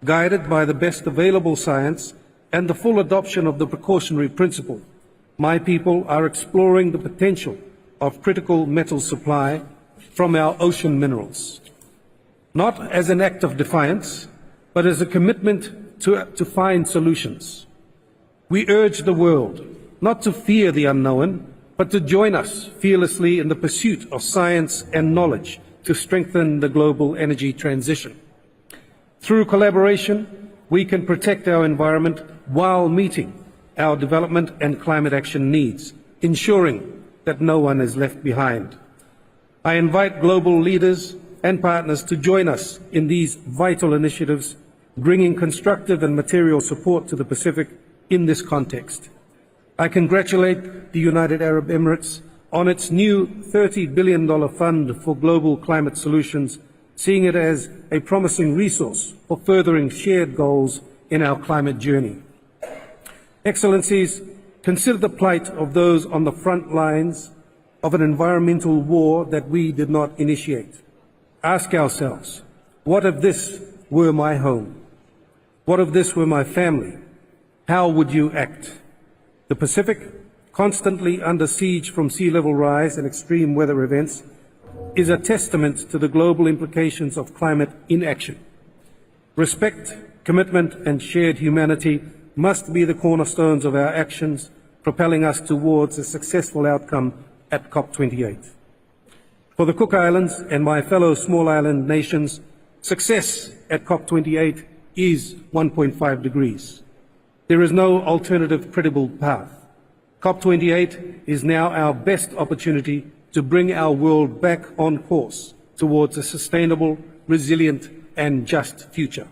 Guided by the best available science and the full adoption of the precautionary principle, my people are exploring the potential of critical metal supply from our ocean minerals, not as an act of defiance, but as a commitment to find solutions. We urge the world not to fear the unknown, but to join us fearlessly in the pursuit of science and knowledge to strengthen the global energy transition. Through collaboration, we can protect our environment while meeting our development and climate action needs ensuring that no one is left behind. I invite global leaders and partners to join us in these vital initiatives, bringing constructive and material support to the Pacific in this context. I congratulate the United Arab Emirates on its new $30 billion fund for global climate solutions, seeing it as a promising resource for furthering shared goals in our climate journey. Excellencies, consider the plight of those on the front lines of an environmental war that we did not initiate. Ask ourselves, what if this were my home? What if this were my family? How would you act? The Pacific, constantly under siege from sea level rise and extreme weather events, is a testament to the global implications of climate inaction. Respect, commitment, and shared humanity must be the cornerstones of our actions, propelling us towards a successful outcome at COP28. For the Cook Islands and my fellow small island nations, success at COP28 is 1.5 degrees. There is no alternative credible path. COP28 is now our best opportunity to bring our world back on course towards a sustainable, resilient, and just future.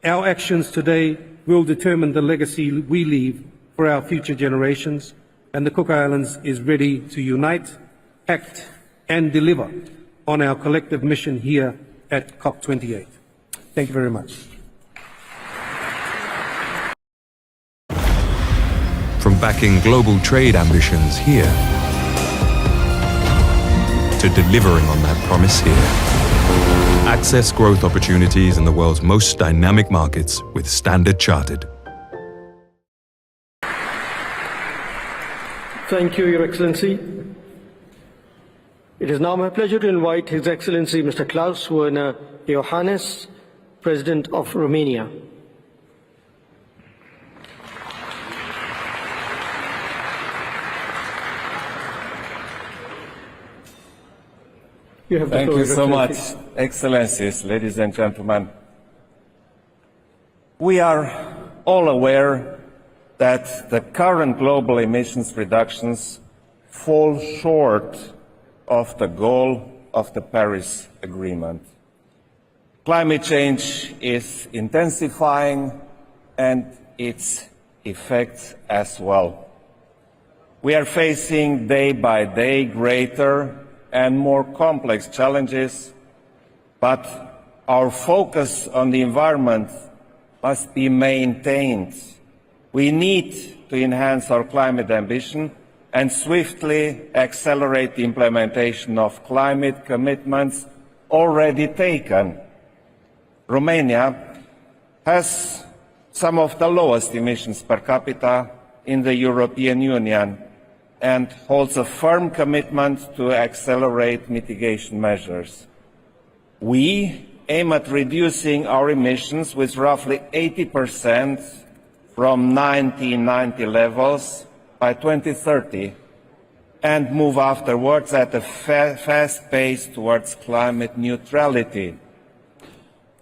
Our actions today will determine the legacy we leave for our future generations, and the Cook Islands is ready to unite, act, and deliver on our collective mission here at COP28. Thank you very much. From backing global trade ambitions here to delivering on that promise here. Access growth opportunities in the world's most dynamic markets with Standard Chartered. Thank you, Your Excellency. It is now my pleasure to invite His Excellency Mr. Klaus Werner Iohannis, President of Romania. You have the Thank floor, you Your so much, Excellency. Excellencies, ladies and gentlemen. We are all aware that the current global emissions reductions fall short of the goal of the Paris Agreement. Climate change is intensifying and its effects as well. We are facing day by day greater and more complex challenges, but our focus on the environment must be maintained. We need to enhance our climate ambition and swiftly accelerate the implementation of climate commitments already taken. Romania has some of the lowest emissions per capita in the European Union and holds a firm commitment to accelerate mitigation measures. We aim at reducing our emissions with roughly 80% from 1990 levels by 2030 and move afterwards at a fast pace towards climate neutrality.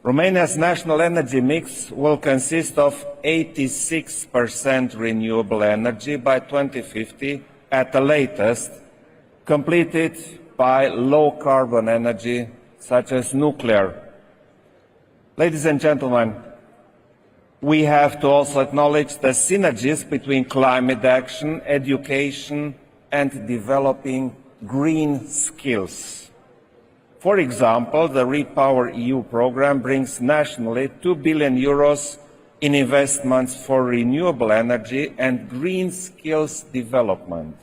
Romania's national energy mix will consist of 86% renewable energy by 2050 at the latest, completed by low-carbon energy such as nuclear. Ladies and gentlemen, we have to also acknowledge the synergies between climate action, education, and developing green skills. For example, the REPower EU program brings nationally €2 billion in investments for renewable energy and green skills development.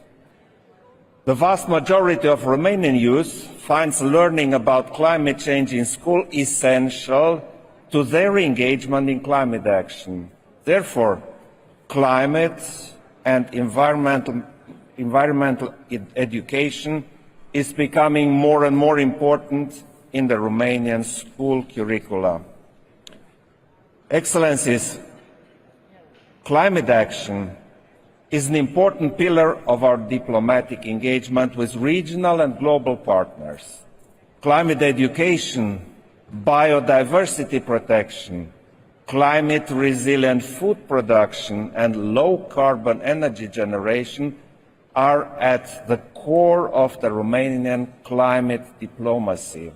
The vast majority of Romanian youth finds learning about climate change in school essential to their engagement in climate action. Therefore, climate and environmental education is becoming more and more important in the Romanian school curricula. Excellencies, climate action is an important pillar of our diplomatic engagement with regional and global partners. Climate education, biodiversity protection, climate-resilient food production and low-carbon energy generation are at the core of the Romanian climate diplomacy.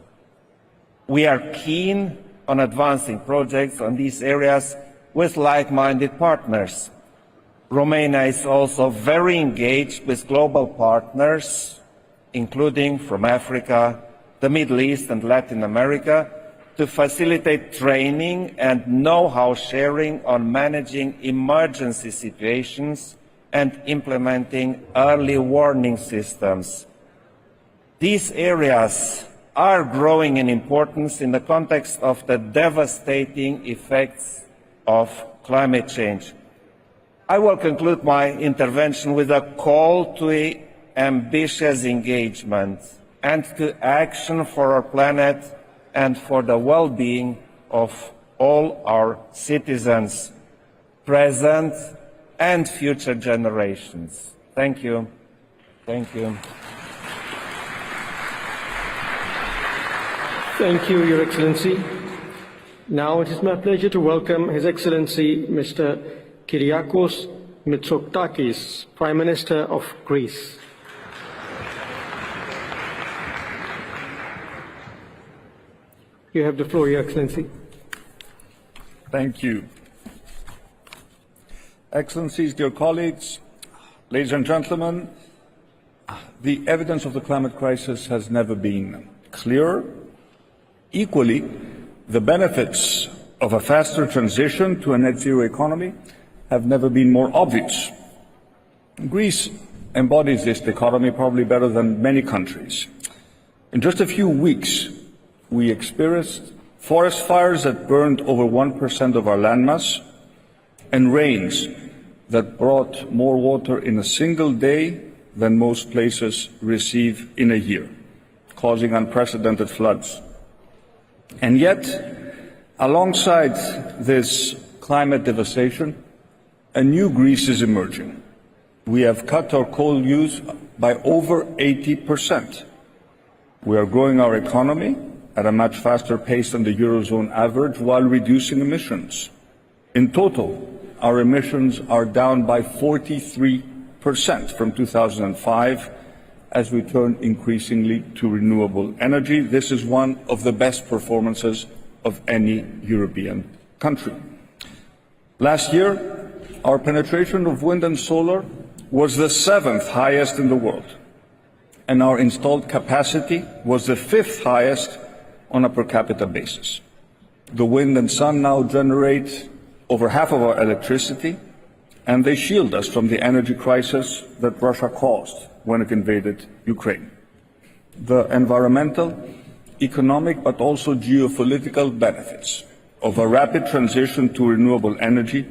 We are keen on advancing projects on these areas with like-minded partners. Romania is also very engaged with global partners, including from Africa, the Middle East and Latin America, to facilitate training and know-how sharing on managing emergency situations and implementing early warning systems. These areas are growing in importance in the context of the devastating effects of climate change. I will conclude my intervention with a call to ambitious engagement and to action for our planet and for the well-being of all our citizens, present and future generations. Thank you. Thank you. Thank you, Your Excellency. Now it is my pleasure to welcome His Excellency Mr. Kyriakos Mitsotakis, Prime Minister of Greece. You have the floor, Your Excellency. Thank you. Excellencies, dear colleagues, ladies and gentlemen, the evidence of the climate crisis has never been clearer. Equally, the benefits of a faster transition to a net zero economy have never been more obvious. Greece embodies this dichotomy probably better than many countries. In just a few weeks, we experienced forest fires that burned over 1% of our landmass and rains that brought more water in a single day than most places receive in a year, causing unprecedented floods. And yet, alongside this climate devastation, a new Greece is emerging. We have cut our coal use by over 80%. We are growing our economy at a much faster pace than the Eurozone average while reducing emissions. In total, our emissions are down by 43% from 2005 as we turn increasingly to renewable energy. This is one of the best performances of any European country. Last year, our penetration of wind and solar was the 7th highest in the world, and our installed capacity was the 5th highest on a per capita basis. The wind and sun now generate over half of our electricity, and they shield us from the energy crisis that Russia caused when it invaded Ukraine. The environmental, economic, but also geopolitical benefits of a rapid transition to renewable energy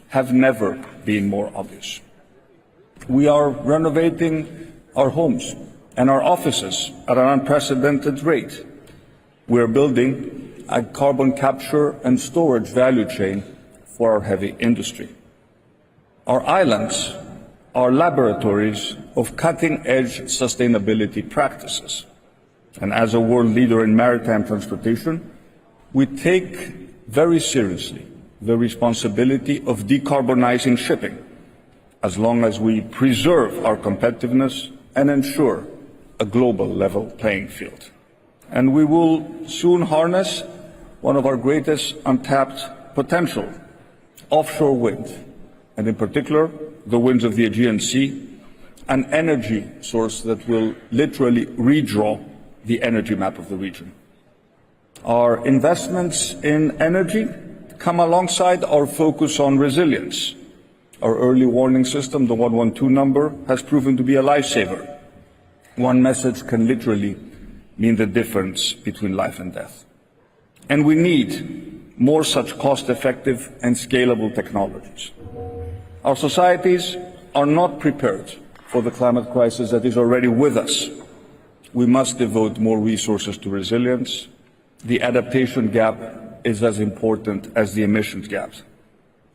have never been more obvious. We are renovating our homes and our offices at an unprecedented rate. We are building a carbon capture and storage value chain for our heavy industry. Our islands are laboratories of cutting-edge sustainability practices. And as a world leader in maritime transportation, we take very seriously the responsibility of decarbonizing shipping, as long as we preserve our competitiveness and ensure a global level playing field. And we will soon harness one of our greatest untapped potential, offshore wind, and in particular, the winds of the Aegean Sea, an energy source that will literally redraw the energy map of the region. Our investments in energy come alongside our focus on resilience. Our early warning system, the 112 number, has proven to be a lifesaver. One message can literally mean the difference between life and death. And we need more such cost-effective and scalable technologies. Our societies are not prepared for the climate crisis that is already with us. We must devote more resources to resilience. The adaptation gap is as important as the emissions gaps,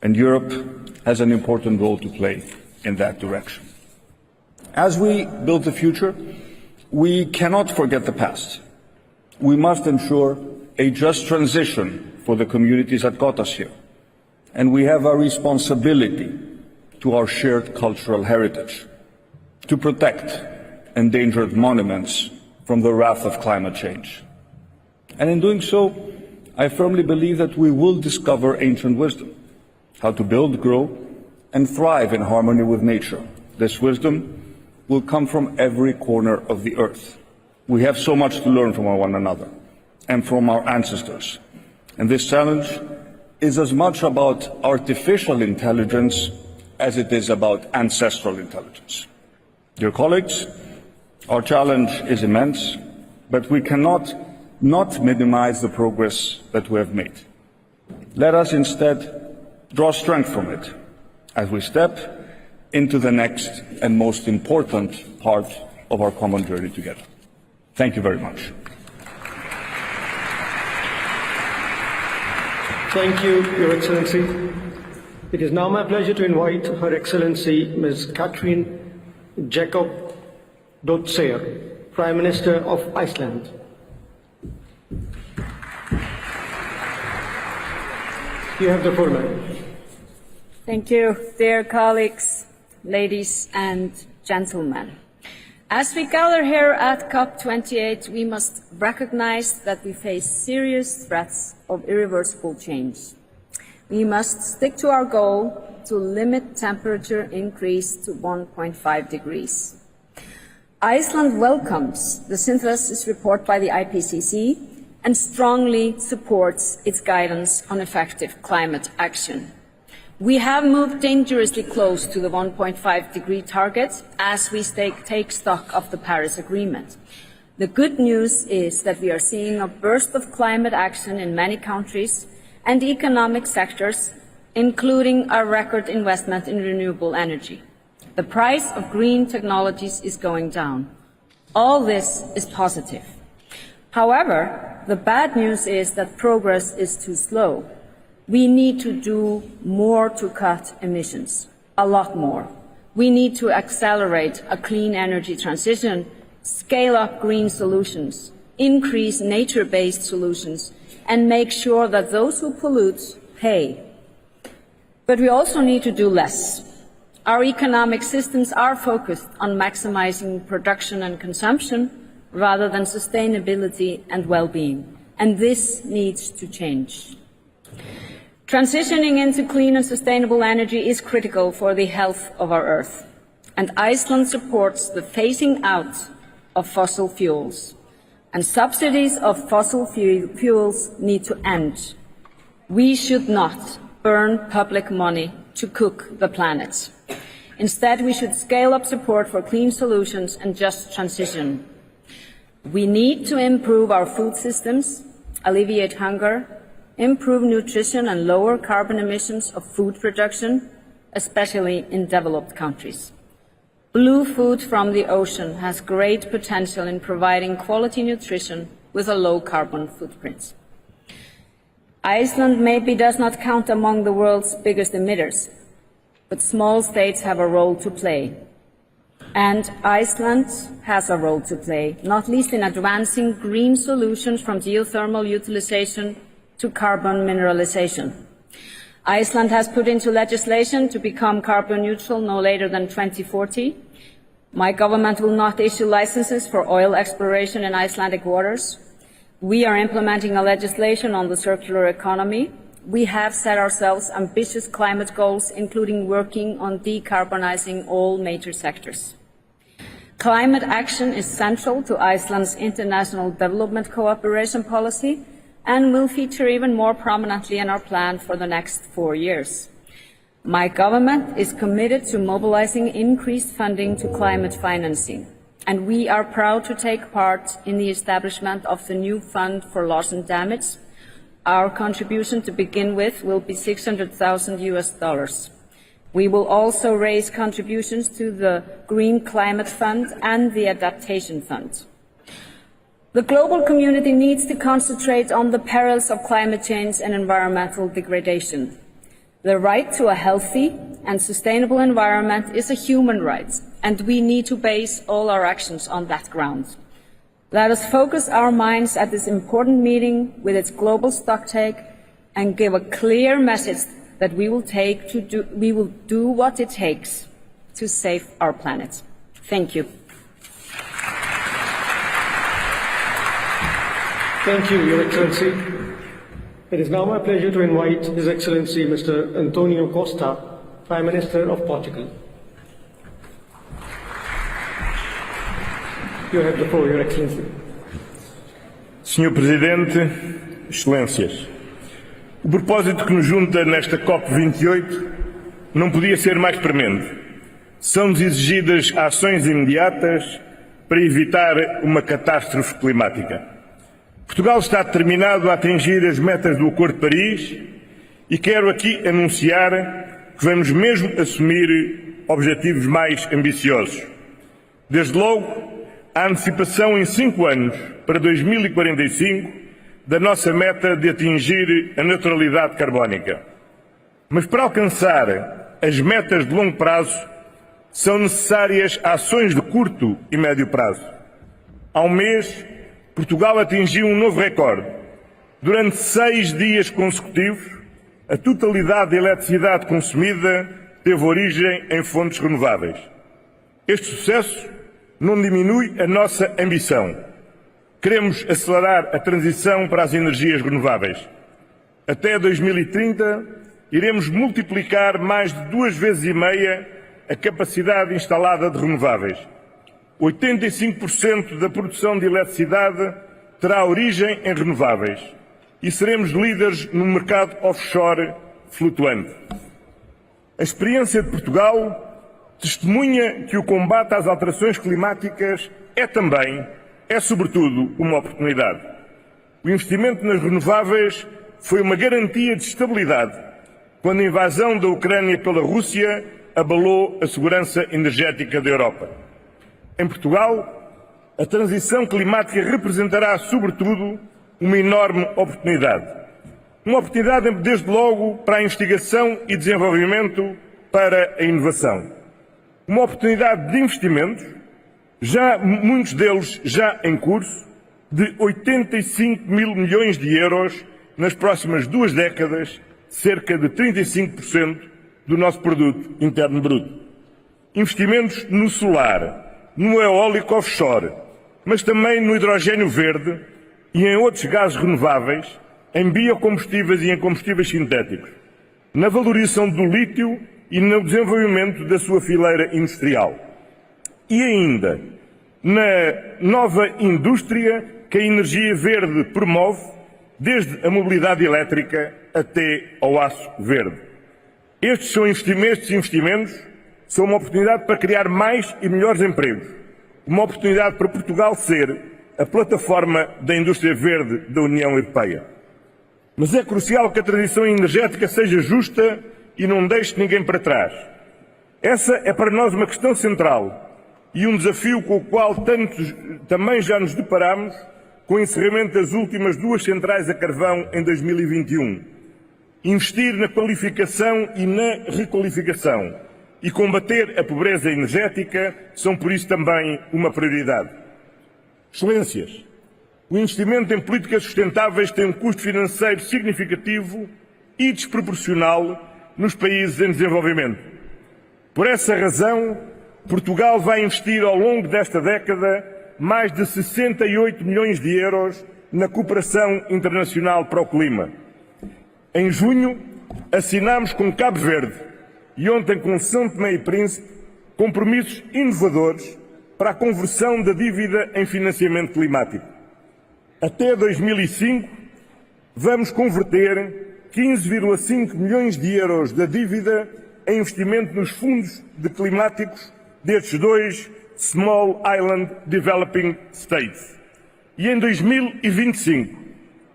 and Europe has an important role to play in that direction. As we build the future, we cannot forget the past. We must ensure a just transition for the communities that got us here, and we have a responsibility to our shared cultural heritage. to protect endangered monuments from the wrath of climate change. And in doing so, I firmly believe that we will discover ancient wisdom, how to build, grow, and thrive in harmony with nature. This wisdom will come from every corner of the earth. We have so much to learn from one another and from our ancestors. And this challenge is as much about artificial intelligence as it is about ancestral intelligence. Dear colleagues, our challenge is immense, but we cannot not minimize the progress that we have made. Let us instead draw strength from it as we step into the next and most important part of our common journey together. Thank you very much. Thank you, Your Excellency. It is now my pleasure to invite Her Excellency Ms. Katrin Jakob Dotzeer, Prime Minister of Iceland. You have the floor, madam. Thank you, dear colleagues, ladies and gentlemen. As we gather here at COP28, we must recognize that we face serious threats of irreversible change. We must stick to our goal to limit temperature increase to 1.5 degrees. Iceland welcomes the synthesis report by the IPCC and strongly supports its guidance on effective climate action. We have moved dangerously close to the 1.5 degree target as we take stock of the Paris Agreement. The good news is that we are seeing a burst of climate action in many countries and economic sectors, including a record investment in renewable energy. The price of green technologies is going down. All this is positive. However, the bad news is that progress is too slow. We need to do more to cut emissions, a lot more. We need to accelerate a clean energy transition, scale up green solutions, increase nature-based solutions, and make sure that those who pollute pay. But we also need to do less. Our economic systems are focused on maximizing production and consumption rather than sustainability and well-being, and this needs to change. Transitioning into clean and sustainable energy is critical for the health of our Earth, and Iceland supports the phasing out of fossil fuels. And subsidies of fossil fuels need to end. We should not burn public money to cook the planet. Instead, we should scale up support for clean solutions and just transition. We need to improve our food systems, alleviate hunger, improve nutrition and lower carbon emissions of food production, especially in developed countries. Blue food from the ocean has great potential in providing quality nutrition with a low carbon footprint. Iceland maybe does not count among the world's biggest emitters, but small states have a role to play. And Iceland has a role to play, not least in advancing green solutions from geothermal utilization to carbon mineralization. Iceland has put into legislation to become carbon neutral no later than 2040. My government will not issue licenses for oil exploration in Icelandic waters. We are implementing a legislation on the circular economy. We have set ourselves ambitious climate goals, including working on decarbonizing all major sectors. Climate action is central to Iceland's international development cooperation policy and will feature even more prominently in our plan for the next 4 years. My government is committed to mobilizing increased funding to climate financing, and we are proud to take part in the establishment of the new fund for loss and damage. Our contribution to begin with will be $600,000. We will also raise contributions to the Green Climate Fund and the Adaptation Fund. The global community needs to concentrate on the perils of climate change and environmental degradation. The right to a healthy and sustainable environment is a human right, and we need to base all our actions on that ground. Let us focus our minds at this important meeting with its global stocktake and give a clear message that we will do what it takes to save our planet. Thank you. Thank you, Your Excellency. It is now my pleasure to invite His Excellency Mr. Antonio Costa, Prime Minister of Portugal. You have the floor, Your Excellency. Senhor Presidente, Excelências, o propósito que nos junta nesta COP28 não podia ser mais premente. São-nos exigidas ações imediatas para evitar uma catástrofe climática. Portugal está determinado a atingir as metas do Acordo de Paris e quero aqui anunciar que vamos mesmo assumir objetivos mais ambiciosos. Desde logo, a antecipação em 5 anos para 2045 da nossa meta de atingir a neutralidade carbónica. Mas para alcançar as metas de longo prazo, são necessárias ações de curto e médio prazo. Há um mês, Portugal atingiu um novo recorde. Durante 6 dias consecutivos, a totalidade da eletricidade consumida teve origem em fontes renováveis. Este sucesso não diminui a nossa ambição. Queremos acelerar a transição para as energias renováveis. Até 2030, iremos multiplicar mais de 2,5 vezes a capacidade instalada de renováveis. 85% da produção de eletricidade terá origem em renováveis e seremos líderes no mercado offshore flutuante. A experiência de Portugal testemunha que o combate às alterações climáticas é sobretudo uma oportunidade. O investimento nas renováveis foi uma garantia de estabilidade quando a invasão da Ucrânia pela Rússia abalou a segurança energética da Europa. Em Portugal, a transição climática representará, sobretudo, uma enorme oportunidade. Uma oportunidade, desde logo, para a investigação e desenvolvimento, para a inovação. Uma oportunidade de investimentos, muitos deles já em curso, de 85 mil milhões de euros nas próximas 2 décadas, cerca de 35% do nosso produto interno bruto. Investimentos no solar, no eólico offshore, mas também no hidrogênio verde e em outros gases renováveis, em biocombustíveis e em combustíveis sintéticos, na valorização do lítio e no desenvolvimento da sua fileira industrial. E ainda, na nova indústria que a energia verde promove, desde a mobilidade elétrica até ao aço verde. Estes investimentos são uma oportunidade para criar mais e melhores empregos, uma oportunidade para Portugal ser a plataforma da indústria verde da União Europeia. Mas é crucial que a transição energética seja justa e não deixe ninguém para trás. Essa é para nós uma questão central e um desafio com o qual também já nos deparamos com o encerramento das últimas 2 centrais a carvão em 2021. Investir na qualificação e na requalificação e combater a pobreza energética são, por isso, também uma prioridade. Excelências, o investimento em políticas sustentáveis tem um custo financeiro significativo e desproporcional nos países em desenvolvimento. Por essa razão, Portugal vai investir ao longo desta década mais de 68 milhões de euros na cooperação internacional para o clima. Em junho, assinámos com Cabo Verde e ontem com São Tomé e Príncipe compromissos inovadores para a conversão da dívida em financiamento climático. Até 2005, vamos converter 15,5 milhões de euros da dívida em investimento nos fundos climáticos destes 2 Small Island Developing States. E em 2025,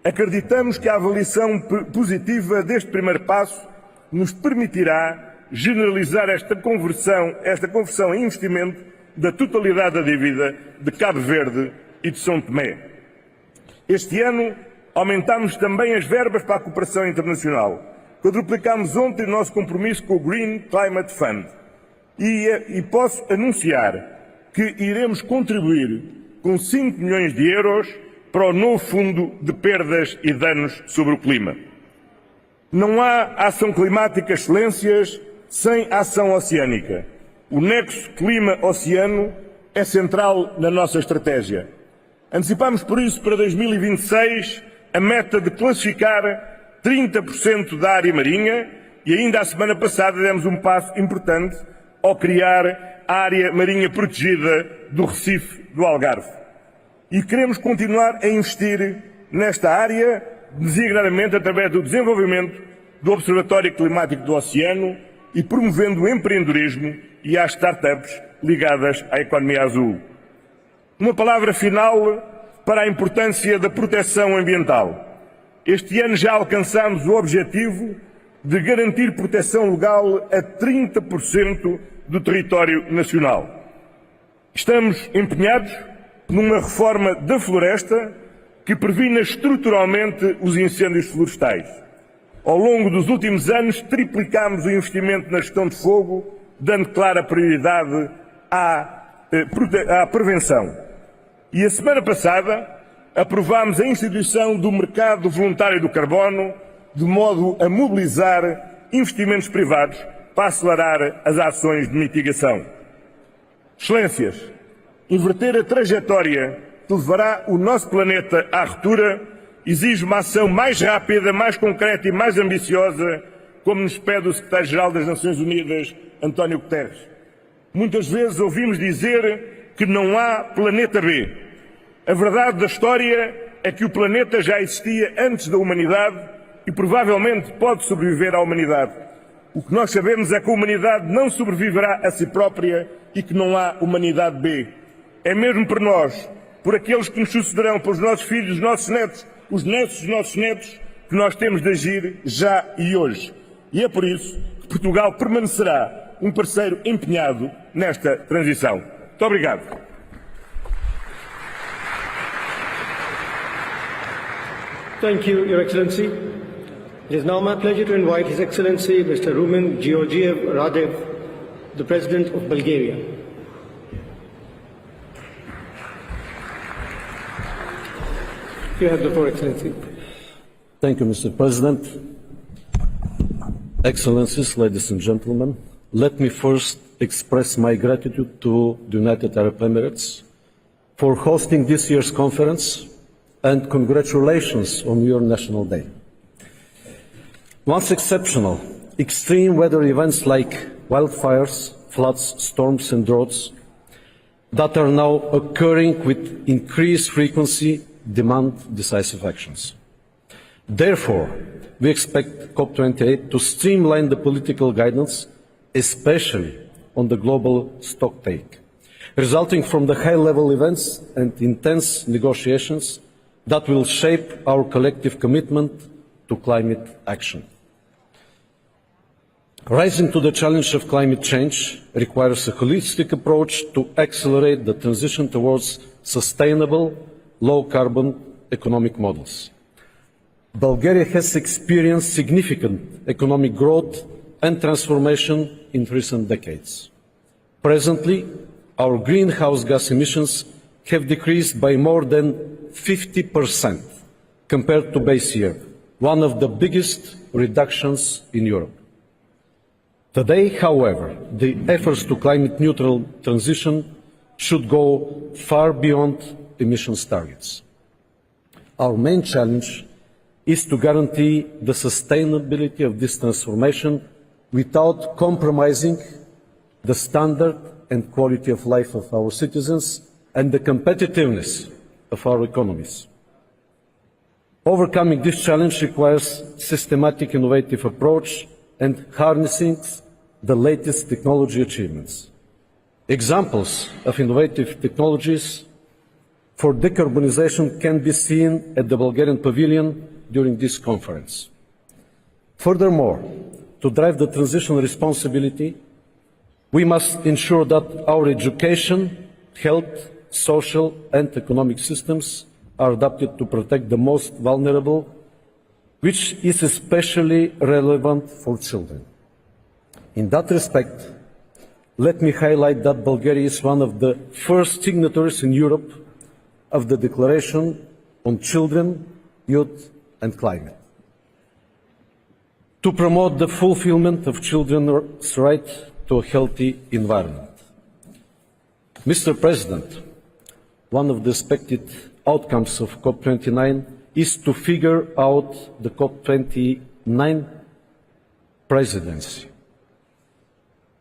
acreditamos que a avaliação positiva deste primeiro passo nos permitirá generalizar esta conversão em investimento da totalidade da dívida de Cabo Verde e de São Tomé. Este ano, aumentámos também as verbas para a cooperação internacional. Quadruplicámos ontem o nosso compromisso com o Green Climate Fund. E posso anunciar que iremos contribuir com 5 milhões de euros para o novo Fundo de Perdas e Danos sobre o Clima. Não há ação climática, excelências, sem ação oceânica. O nexo clima-oceano é central na nossa estratégia. Antecipamos, por isso, para 2026 a meta de classificar 30% da área marinha e ainda a semana passada demos um passo importante ao criar a área marinha protegida do Recife do Algarve. E queremos continuar a investir nesta área, designadamente através do desenvolvimento do Observatório Climático do Oceano e promovendo o empreendedorismo e as startups ligadas à economia azul. Uma palavra final para a importância da proteção ambiental. Este ano já alcançamos o objetivo de garantir proteção legal a 30% do território nacional. Estamos empenhados numa reforma da floresta que previna estruturalmente os incêndios florestais. Ao longo dos últimos anos, triplicámos o investimento na gestão de fogo, dando clara prioridade à prevenção. E a semana passada aprovámos a instituição do mercado voluntário do carbono, de modo a mobilizar investimentos privados para acelerar as ações de mitigação. Excelências, inverter a trajetória que levará o nosso planeta à ruptura exige uma ação mais rápida, mais concreta e mais ambiciosa, como nos pede o Secretário-Geral das Nações Unidas, António Guterres. Muitas vezes ouvimos dizer que não há planeta B. A verdade da história é que o planeta já existia antes da humanidade e provavelmente pode sobreviver à humanidade. O que nós sabemos é que a humanidade não sobreviverá a si própria e que não há humanidade B. É mesmo por nós, por aqueles que nos sucederão, pelos nossos filhos, os nossos netos, os netos dos nossos netos, que nós temos de agir já e hoje. E é por isso que Portugal permanecerá um parceiro empenhado nesta transição. Muito obrigado. Thank you, Your Excellency. It is now my pleasure to invite His Excellency Mr. Rumen Georgiev Radev, the President of Bulgaria. You have the floor, Excellency. Thank you, Mr. President. Excellencies, ladies and gentlemen, let me first express my gratitude to the United Arab Emirates for hosting this year's conference and congratulations on your National Day. Once exceptional, extreme weather events like wildfires, floods, storms and droughts that are now occurring with increased frequency demand decisive actions. Therefore, we expect COP28 to streamline the political guidance, especially on the global stocktake, resulting from the high-level events and intense negotiations that will shape our collective commitment to climate action. Rising to the challenge of climate change requires a holistic approach to accelerate the transition towards sustainable, low-carbon economic models. Bulgaria has experienced significant economic growth and transformation in recent decades. Presently, our greenhouse gas emissions have decreased by more than 50% compared to base year, one of the biggest reductions in Europe. Today, however, the efforts to climate neutral transition should go far beyond emissions targets. Our main challenge is to guarantee the sustainability of this transformation without compromising the standard and quality of life of our citizens and the competitiveness of our economies. Overcoming this challenge requires systematic innovative approach and harnessing the latest technology achievements. Examples of innovative technologies for decarbonization can be seen at the Bulgarian Pavilion during this conference. Furthermore, to drive the transition responsibility, we must ensure that our education, health, social and economic systems are adapted to protect the most vulnerable, which is especially relevant for children. In that respect, let me highlight that Bulgaria is one of the first signatories in Europe of the Declaration on Children, Youth and Climate. To promote the fulfillment of children's rights to a healthy environment. Mr. President, one of the expected outcomes of COP29 is to figure out the COP29 presidency.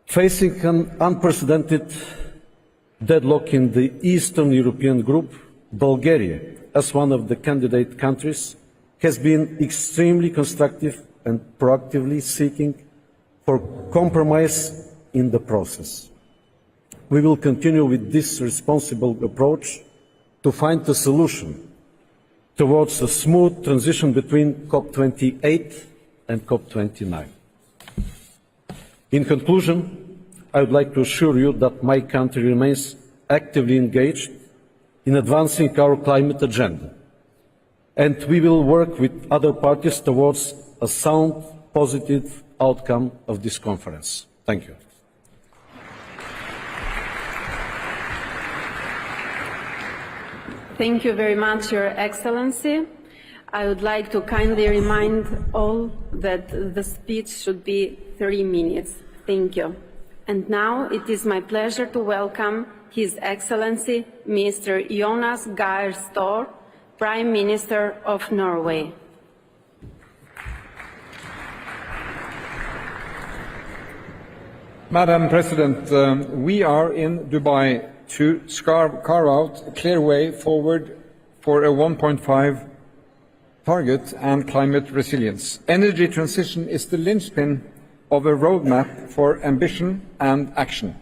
Facing an unprecedented deadlock in the Eastern European group, Bulgaria, as one of the candidate countries, has been extremely constructive and proactively seeking for compromise in the process. We will continue with this responsible approach to find a solution towards a smooth transition between COP28 and COP29. In conclusion, I would like to assure you that my country remains actively engaged in advancing our climate agenda, and we will work with other parties towards a sound, positive outcome of this conference. Thank you. Thank you very much, Your Excellency. I would like to kindly remind all that the speech should be 3 minutes. Thank you. And now it is my pleasure to welcome His Excellency Mr. Jonas Gahr Støre, Prime Minister of Norway. Madam President, we are in Dubai to carve out a clear way forward for a 1.5 target and climate resilience. Energy transition is the linchpin of a roadmap for ambition and action.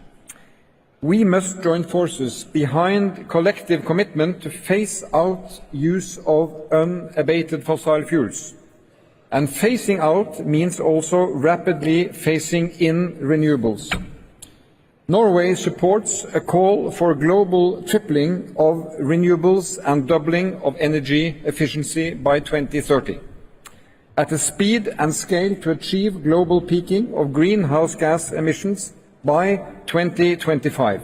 We must join forces behind collective commitment to phase out use of unabated fossil fuels. And phasing out means also rapidly phasing in renewables. Norway supports a call for global tripling of renewables and doubling of energy efficiency by 2030, at a speed and scale to achieve global peaking of greenhouse gas emissions by 2025.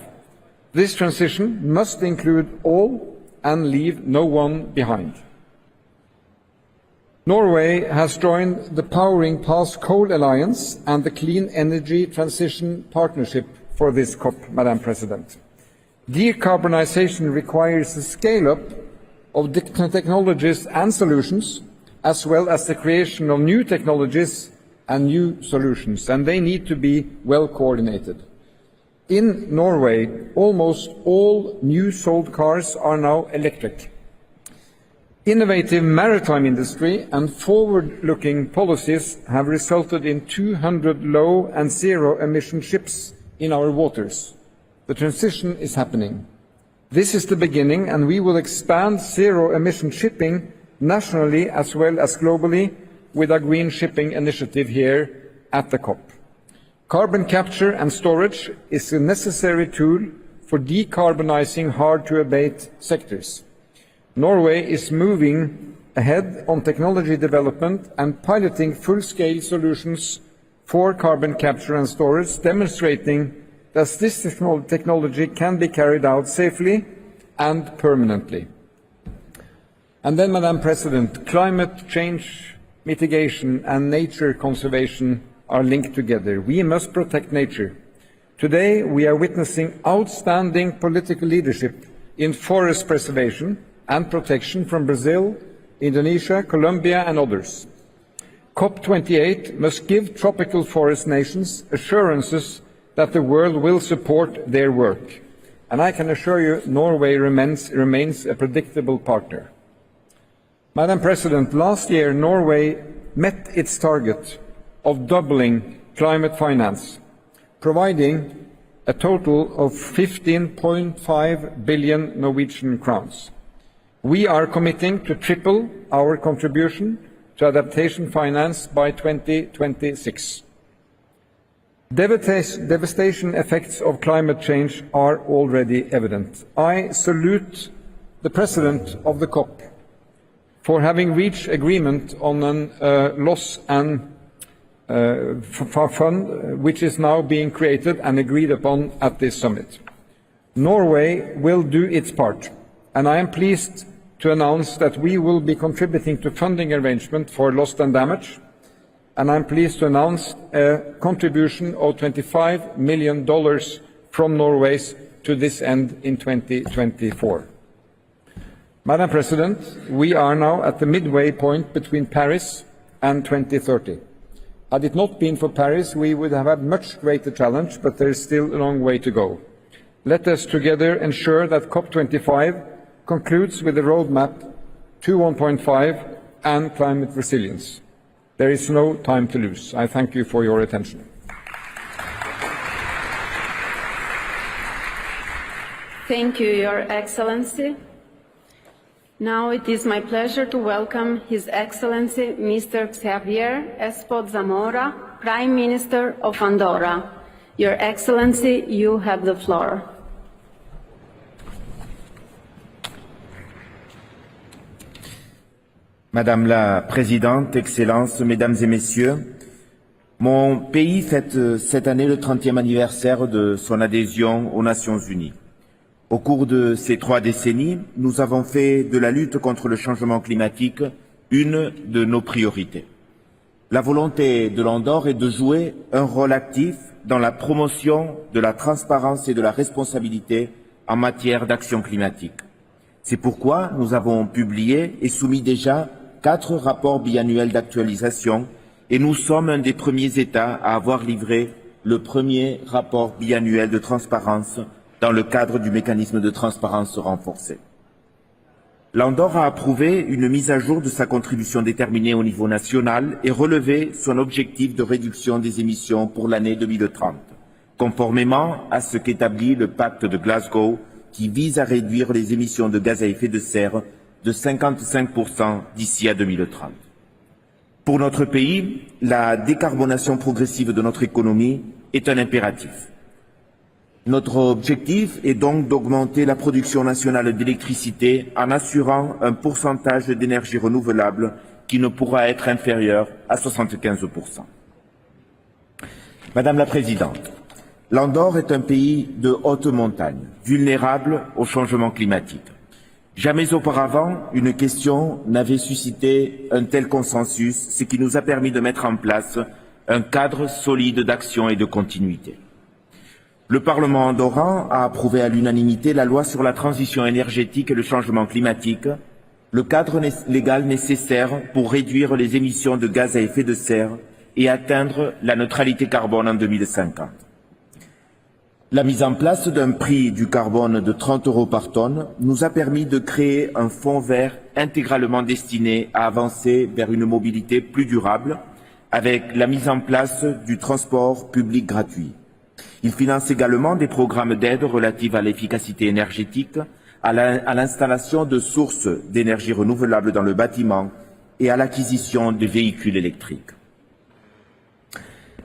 This transition must include all and leave no one behind. Norway has joined the Powering Past Coal Alliance and the Clean Energy Transition Partnership for this COP, Madam President. Decarbonisation requires a scale-up of technologies and solutions, as well as the creation of new technologies and new solutions, and they need to be well coordinated. In Norway, almost all new sold cars are now electric. Innovative maritime industry and forward-looking policies have resulted in 200 low and zero-emission ships in our waters. The transition is happening. This is the beginning, and we will expand zero-emission shipping nationally as well as globally with our Green Shipping Initiative here at the COP. Carbon capture and storage is a necessary tool for decarbonising hard-to-abate sectors. Norway is moving ahead on technology development and piloting full-scale solutions for carbon capture and storage, demonstrating that this technology can be carried out safely and permanently. And then, Madam President, climate change mitigation and nature conservation are linked together. We must protect nature. Today, we are witnessing outstanding political leadership in forest preservation and protection from Brazil, Indonesia, Colombia and others. COP28 must give tropical forest nations assurances that the world will support their work. And I can assure you Norway remains a predictable partner. Madam President, last year Norway met its target of doubling climate finance, providing a total of 15.5 billion Norwegian crowns. We are committing to triple our contribution to adaptation finance by 2026. Devastation effects of climate change are already evident. I salute the President of the COP for having reached agreement on a loss and fund which is now being created and agreed upon at this summit. Norway will do its part, and I am pleased to announce that we will be contributing to funding arrangement for loss and damage, and I'm pleased to announce a contribution of $25 million from Norway to this end in 2024. Madam President, we are now at the midway point between Paris and 2030. Had it not been for Paris, we would have had much greater challenge, but there is still a long way to go. Let us together ensure that COP25 concludes with a roadmap to 1.5 and climate resilience. There is no time to lose. I thank you for your attention. Thank you, Your Excellency. Now it is my pleasure to welcome His Excellency Mr. Xavier Espot Zamora, Prime Minister of Andorra. Your Excellency, you have the floor. Madame la Présidente, Excellences, Mesdames et Messieurs, mon pays fête cette année le 30e anniversaire de son adhésion aux Nations Unies. Au cours de ces 3 décennies, nous avons fait de la lutte contre le changement climatique une de nos priorités. La volonté de l'Andorre est de jouer un rôle actif dans la promotion de la transparence et de la responsabilité en matière d'action climatique. C'est pourquoi nous avons publié et soumis déjà 4 rapports biannuels d'actualisation et nous sommes un des premiers États à avoir livré le premier rapport biannuel de transparence dans le cadre du mécanisme de transparence renforcé. L'Andorre a approuvé une mise à jour de sa contribution déterminée au niveau national et relevé son objectif de réduction des émissions pour l'année 2030, conformément à ce qu'établit le pacte de Glasgow qui vise à réduire les émissions de gaz à effet de serre de 55% d'ici à 2030. Pour notre pays, la décarbonation progressive de notre économie est un impératif. Notre objectif est donc d'augmenter la production nationale d'électricité en assurant un pourcentage d'énergie renouvelable qui ne pourra être inférieur à 75%. Madame la Présidente, l'Andorre est un pays de haute montagne, vulnérable au changement climatique. Jamais auparavant, une question n'avait suscité un tel consensus, ce qui nous a permis de mettre en place un cadre solide d'action et de continuité. Le Parlement andorran a approuvé à l'unanimité la loi sur la transition énergétique et le changement climatique, le cadre légal nécessaire pour réduire les émissions de gaz à effet de serre et atteindre la neutralité carbone en 2050. La mise en place d'un prix du carbone de 30 € par tonne nous a permis de créer un fonds vert intégralement destiné à avancer vers une mobilité plus durable avec la mise en place du transport public gratuit. Il finance également des programmes d'aide relatifs à l'efficacité énergétique, à l'installation de sources d'énergie renouvelable dans le bâtiment et à l'acquisition de véhicules électriques.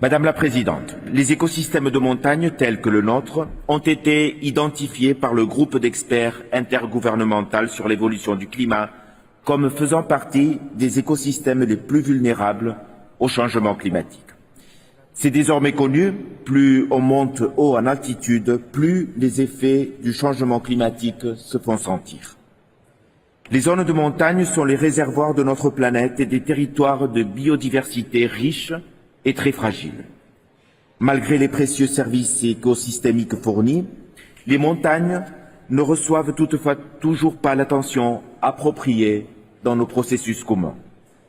Madame la Présidente, les écosystèmes de montagne tels que le nôtre ont été identifiés par le groupe d'experts intergouvernemental sur l'évolution du climat comme faisant partie des écosystèmes les plus vulnérables au changement climatique. C'est désormais connu, plus on monte haut en altitude, plus les effets du changement climatique se font sentir. Les zones de montagne sont les réservoirs de notre planète et des territoires de biodiversité riches et très fragiles. Malgré les précieux services écosystémiques fournis, les montagnes ne reçoivent toutefois toujours pas l'attention appropriée dans nos processus communs.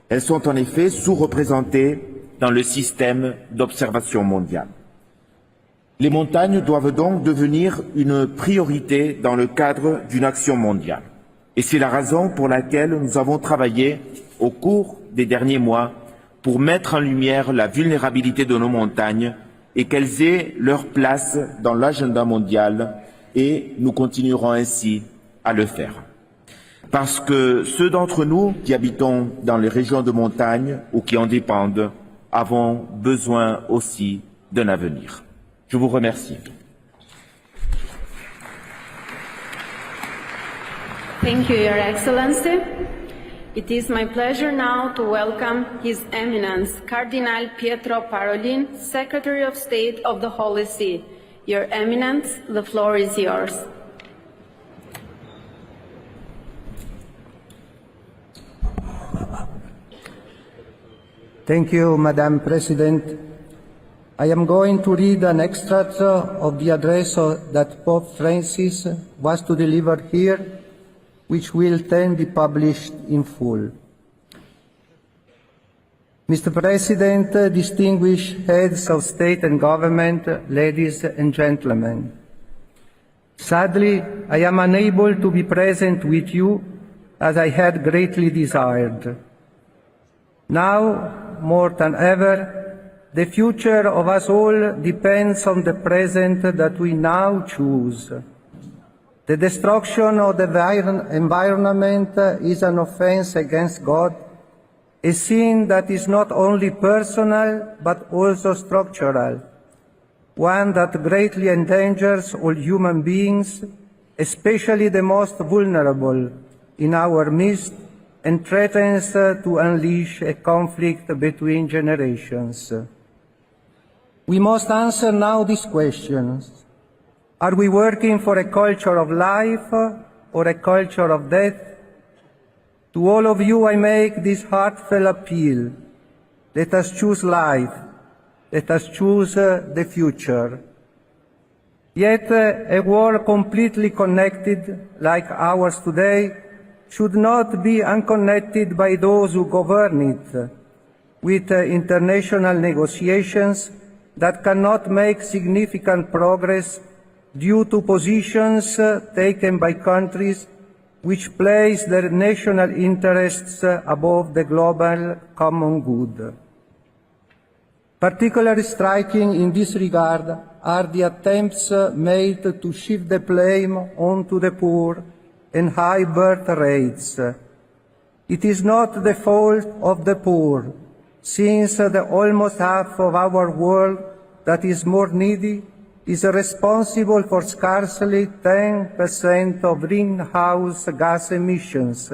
Elles sont en effet sous-représentées dans le système d'observation mondiale. Les montagnes doivent donc devenir une priorité dans le cadre d'une action mondiale. Et c'est la raison pour laquelle nous avons travaillé au cours des derniers mois pour mettre en lumière la vulnérabilité de nos montagnes et qu'elles aient leur place dans l'agenda mondial, et nous continuerons ainsi à le faire. Parce que ceux d'entre nous qui habitons dans les régions de montagne ou qui en dépendent avons besoin aussi d'un avenir. Je vous remercie. Thank you, Your Excellency. It is my pleasure now to welcome His Eminence Cardinal Pietro Parolin, Secretary of State of the Holy See. Your Eminence, the floor is yours. Thank you, Madam President. I am going to read an extract of the address that Pope Francis was to deliver here, which will then be published in full. Mr. President, distinguished heads of state and government, ladies and gentlemen, sadly, I am unable to be present with you as I had greatly desired. Now, more than ever, the future of us all depends on the present that we now choose. The destruction of the environment is an offense against God, a sin that is not only personal but also structural, one that greatly endangers all human beings, especially the most vulnerable in our midst, and threatens to unleash a conflict between generations. We must answer now these questions. Are we working for a culture of life or a culture of death? To all of you, I make this heartfelt appeal. Let us choose life. Let us choose the future. Yet, a world completely connected like ours today should not be unconnected by those who govern it, with international negotiations that cannot make significant progress due to positions taken by countries which place their national interests above the global common good. Particularly striking in this regard are the attempts made to shift the blame onto the poor and high birth rates. It is not the fault of the poor, since the almost half of our world that is more needy is responsible for scarcely 10% of greenhouse gas emissions,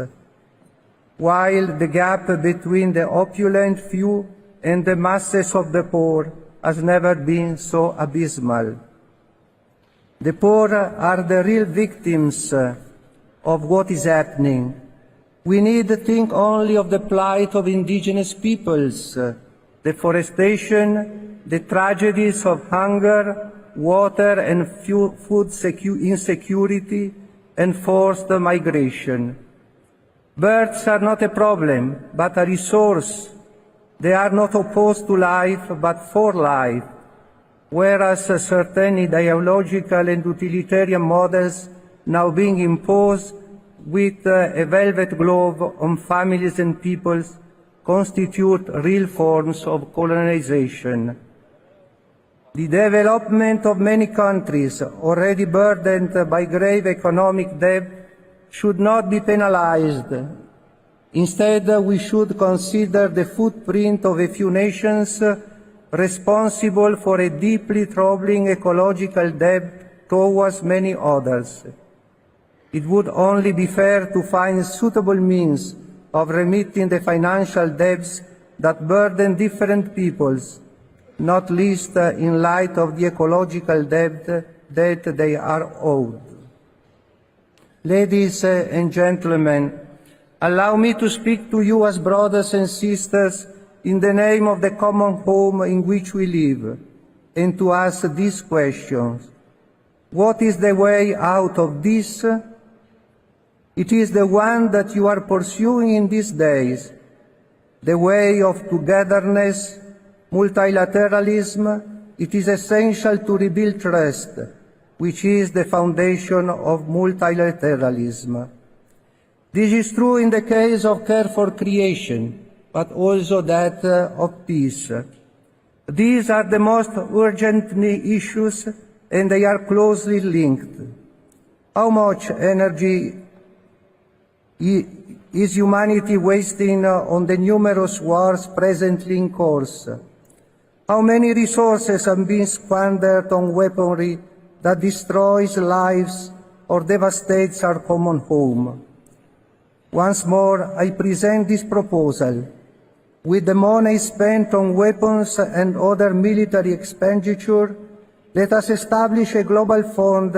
while the gap between the opulent few and the masses of the poor has never been so abysmal. The poor are the real victims of what is happening. We need to think only of the plight of indigenous peoples, deforestation, the tragedies of hunger, water and food insecurity, and forced migration. Births are not a problem, but a resource. They are not opposed to life, but for life, whereas certain ideological and utilitarian models now being imposed with a velvet glove on families and peoples constitute real forms of colonization. The development of many countries already burdened by grave economic debt should not be penalized. Instead, we should consider the footprint of a few nations responsible for a deeply troubling ecological debt towards many others. It would only be fair to find suitable means of remitting the financial debts that burden different peoples, not least in light of the ecological debt that they are owed. Ladies and gentlemen, allow me to speak to you as brothers and sisters in the name of the common home in which we live, and to ask these questions. What is the way out of this? It is the one that you are pursuing in these days, the way of togetherness, multilateralism. It is essential to rebuild trust, which is the foundation of multilateralism. This is true in the case of care for creation, but also that of peace. These are the most urgent issues, and they are closely linked. How much energy is humanity wasting on the numerous wars presently in course? How many resources have been squandered on weaponry that destroys lives or devastates our common home? Once more, I present this proposal. With the money spent on weapons and other military expenditure, let us establish a global fund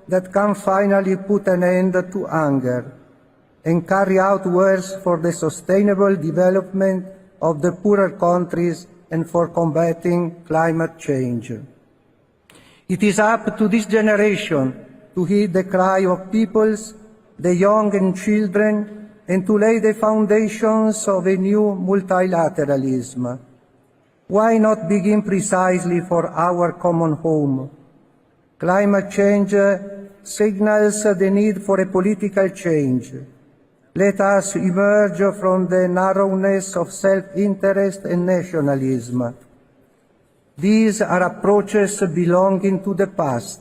that can finally put an end to hunger and carry out works for the sustainable development of the poorer countries and for combating climate change. It is up to this generation to heed the cry of peoples, the young and children, and to lay the foundations of a new multilateralism. Why not begin precisely for our common home? Climate change signals the need for a political change. Let us emerge from the narrowness of self-interest and nationalism. These are approaches belonging to the past.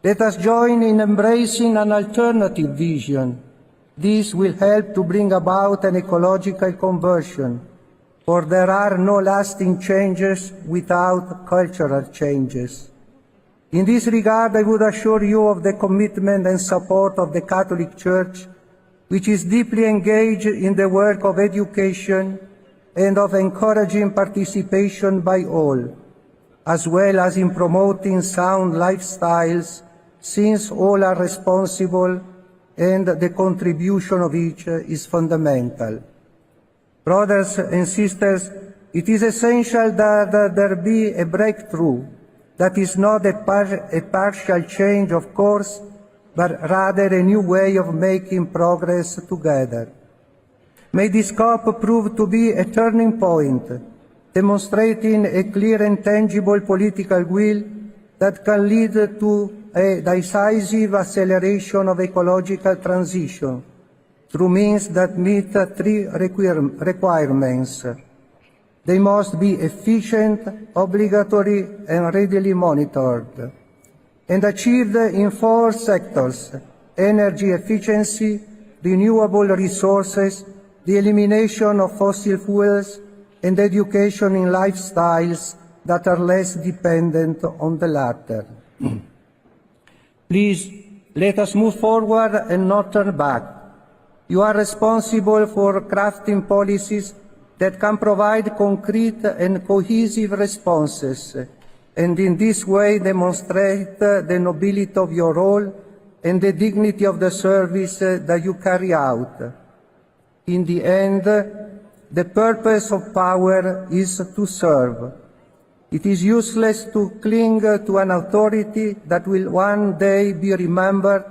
Let us join in embracing an alternative vision. This will help to bring about an ecological conversion, for there are no lasting changes without cultural changes. In this regard, I would assure you of the commitment and support of the Catholic Church, which is deeply engaged in the work of education and of encouraging participation by all, as well as in promoting sound lifestyles, since all are responsible and the contribution of each is fundamental. Brothers and sisters, it is essential that there be a breakthrough that is not a partial change, of course, but rather a new way of making progress together. May this COP prove to be a turning point, demonstrating a clear and tangible political will that can lead to a decisive acceleration of ecological transition through means that meet three requirements. They must be efficient, obligatory, and readily monitored, and achieved in four sectors: energy efficiency, renewable resources, the elimination of fossil fuels, and education in lifestyles that are less dependent on the latter. Please, let us move forward and not turn back. You are responsible for crafting policies that can provide concrete and cohesive responses, and in this way demonstrate the nobility of your role and the dignity of the service that you carry out. In the end, the purpose of power is to serve. It is useless to cling to an authority that will one day be remembered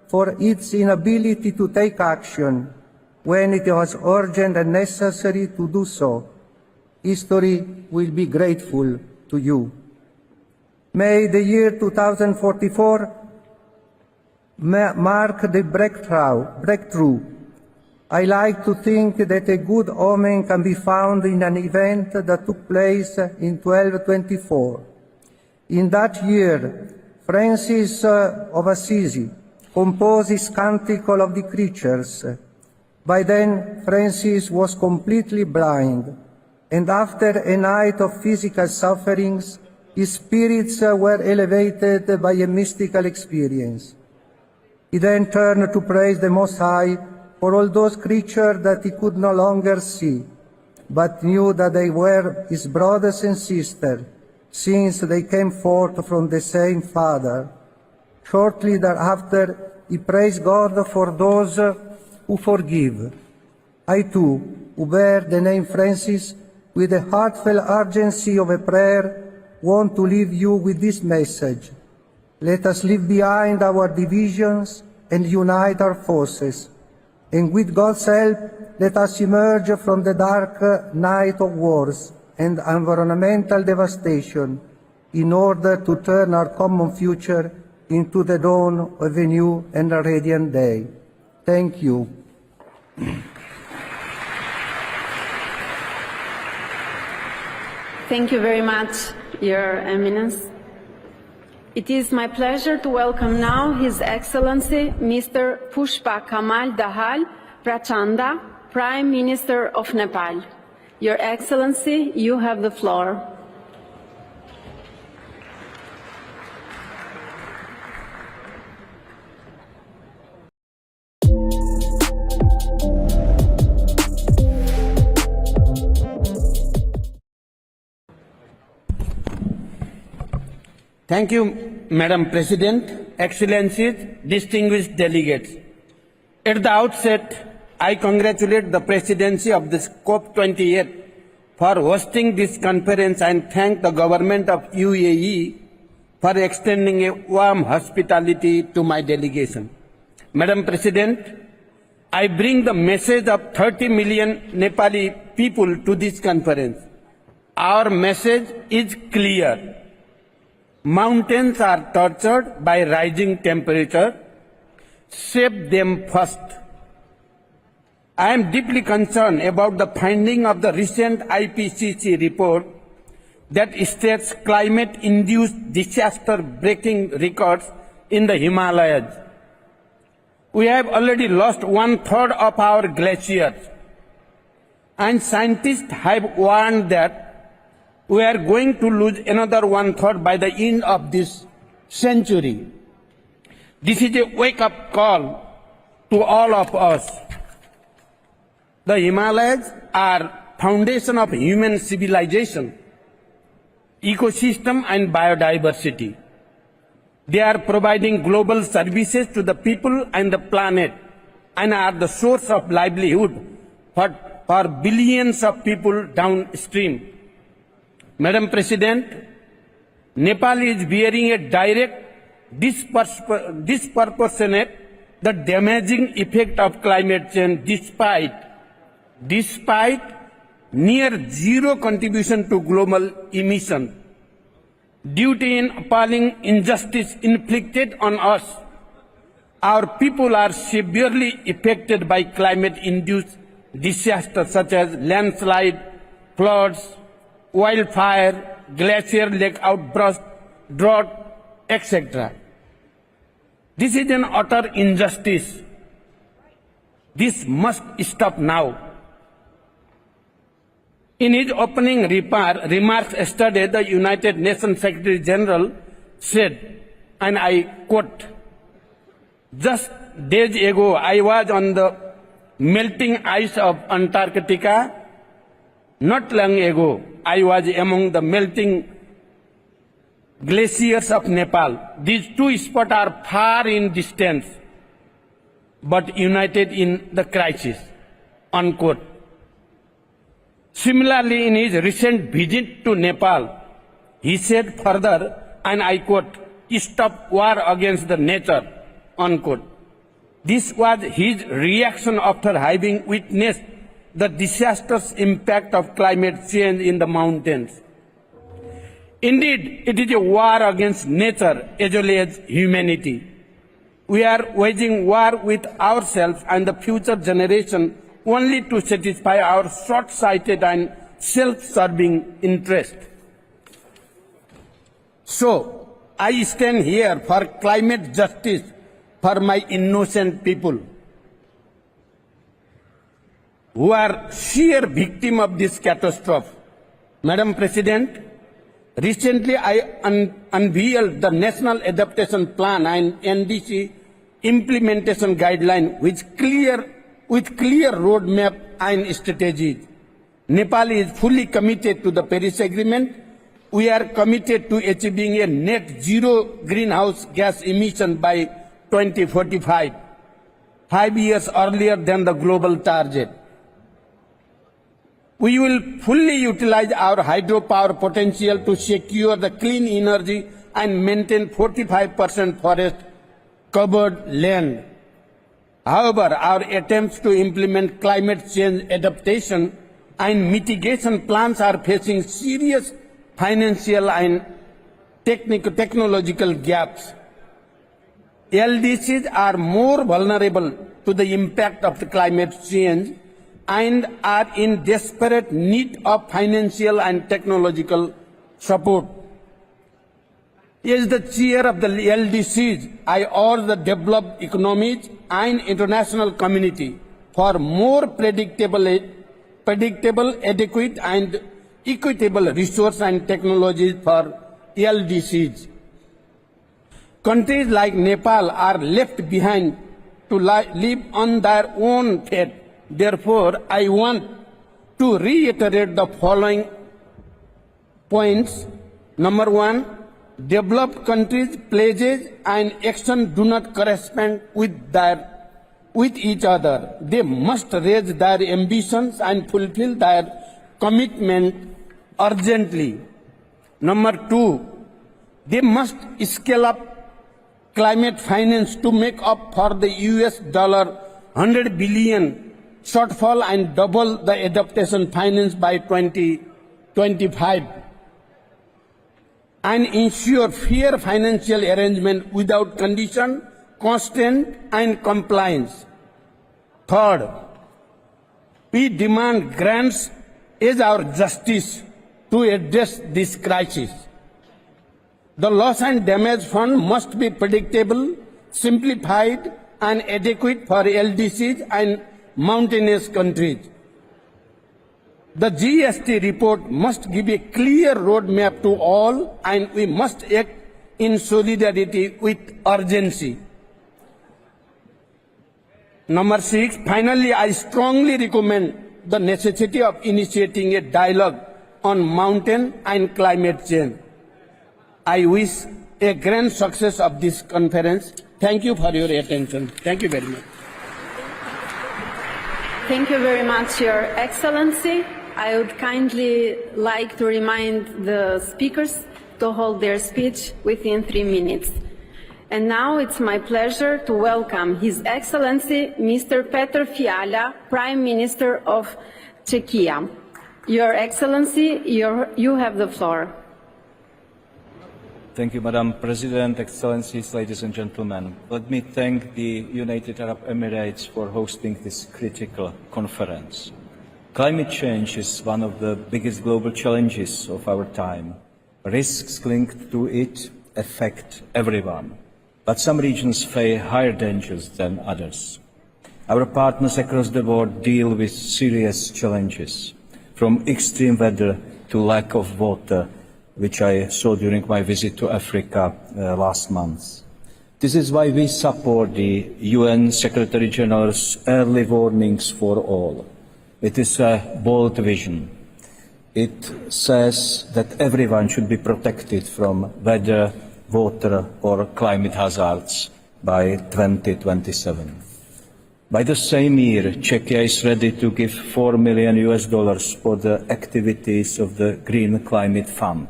for its inability to take action when it was urgent and necessary to do so. History will be grateful to you. May the year 2044 mark the breakthrough. I like to think that a good omen can be found in an event that took place in 1224. In that year, Francis of Assisi composed his Canticle of the Creatures. By then, Francis was completely blind, and after a night of physical sufferings, his spirits were elevated by a mystical experience. He then turned to praise the Most High for all those creatures that he could no longer see, but knew that they were his brothers and sisters, since they came forth from the same Father. Shortly thereafter, he praised God for those who forgive. I too, who bear the name Francis, with the heartfelt urgency of a prayer, want to leave you with this message. Let us leave behind our divisions and unite our forces. And with God's help, let us emerge from the dark night of wars and environmental devastation in order to turn our common future into the dawn of a new and radiant day. Thank you. Thank you very much, Your Eminence. It is my pleasure to welcome now His Excellency Mr. Pushpa Kamal Dahal Prachanda, Prime Minister of Nepal. Your Excellency, you have the floor. Thank you, Madam President, Excellencies, distinguished delegates. At the outset, I congratulate the presidency of this COP28 for hosting this conference and thank the government of UAE for extending a warm hospitality to my delegation. Madam President, I bring the message of 30 million Nepali people to this conference. Our message is clear. Mountains are tortured by rising temperature. Save them first. I am deeply concerned about the finding of the recent IPCC report that states climate-induced disaster-breaking records in the Himalayas. We have already lost 1/3 of our glaciers, and scientists have warned that we are going to lose another 1/3 by the end of this century. This is a wake-up call to all of us. The Himalayas are foundation of human civilization, ecosystem and biodiversity. They are providing global services to the people and the planet and are the source of livelihood for billions of people downstream. Madam President, Nepal is bearing a direct, disproportionate, the damaging effect of climate change despite near zero contribution to global emissions. Due to an appalling injustice inflicted on us, our people are severely affected by climate-induced disasters such as landslide, floods, wildfire, glacier lake outburst, drought, etc. This is an utter injustice. This must stop now. In his opening remarks yesterday, the United Nations Secretary General said, and I quote, "Just days ago, I was on the melting ice of Antarctica. Not long ago, I was among the melting glaciers of Nepal. These two spots are far in distance, but united in the crisis," unquote. Similarly, in his recent visit to Nepal, he said further, and I quote, "Stop war against the nature," unquote. This was his reaction after having witnessed the disastrous impact of climate change in the mountains. Indeed, it is a war against nature as well as humanity. We are waging war with ourselves and the future generation only to satisfy our short-sighted and self-serving interest. So, I stand here for climate justice for my innocent people who are sheer victim of this catastrophe. Madam President, recently I unveiled the National Adaptation Plan and NDC implementation guideline with clear roadmap and strategies. Nepal is fully committed to the Paris Agreement. We are committed to achieving a net zero greenhouse gas emission by 2045, 5 years earlier than the global target. We will fully utilize our hydropower potential to secure the clean energy and maintain 45% forest covered land. However, our attempts to implement climate change adaptation and mitigation plans are facing serious financial and technological gaps. LDCs are more vulnerable to the impact of the climate change and are in desperate need of financial and technological support. As the chair of the LDCs, I urge the developed economies and international community for more predictable, adequate and equitable resource and technologies for LDCs. Countries like Nepal are left behind to live on their own fate. Therefore, I want to reiterate the following points. Number one, developed countries' pledges and action do not correspond with each other. They must raise their ambitions and fulfill their commitment urgently. Number two, they must scale up climate finance to make up for the $100 billion shortfall and double the adaptation finance by 2025, and ensure fair financial arrangement without condition, constant and compliance. Third, we demand grants as our justice to address this crisis. The loss and damage fund must be predictable, simplified and adequate for LDCs and mountainous countries. The GST report must give a clear roadmap to all, and we must act in solidarity with urgency. Number six, finally, I strongly recommend the necessity of initiating a dialogue on mountain and climate change. I wish a grand success of this conference. Thank you for your attention. Thank you very much. Thank you very much, Your Excellency. I would kindly like to remind the speakers to hold their speech within 3 minutes. And now it's my pleasure to welcome His Excellency Mr. Petr Fiala, Prime Minister of Czechia. Your Excellency, you have the floor. Thank you, Madam President, Excellencies, ladies and gentlemen. Let me thank the United Arab Emirates for hosting this critical conference. Climate change is one of the biggest global challenges of our time. Risks linked to it affect everyone, but some regions face higher dangers than others. Our partners across the world deal with serious challenges, from extreme weather to lack of water, which I saw during my visit to Africa last month. This is why we support the UN Secretary General's early warnings for all. It is a bold vision. It says that everyone should be protected from weather, water or climate hazards by 2027. By the same year, Czechia is ready to give $4 million for the activities of the Green Climate Fund.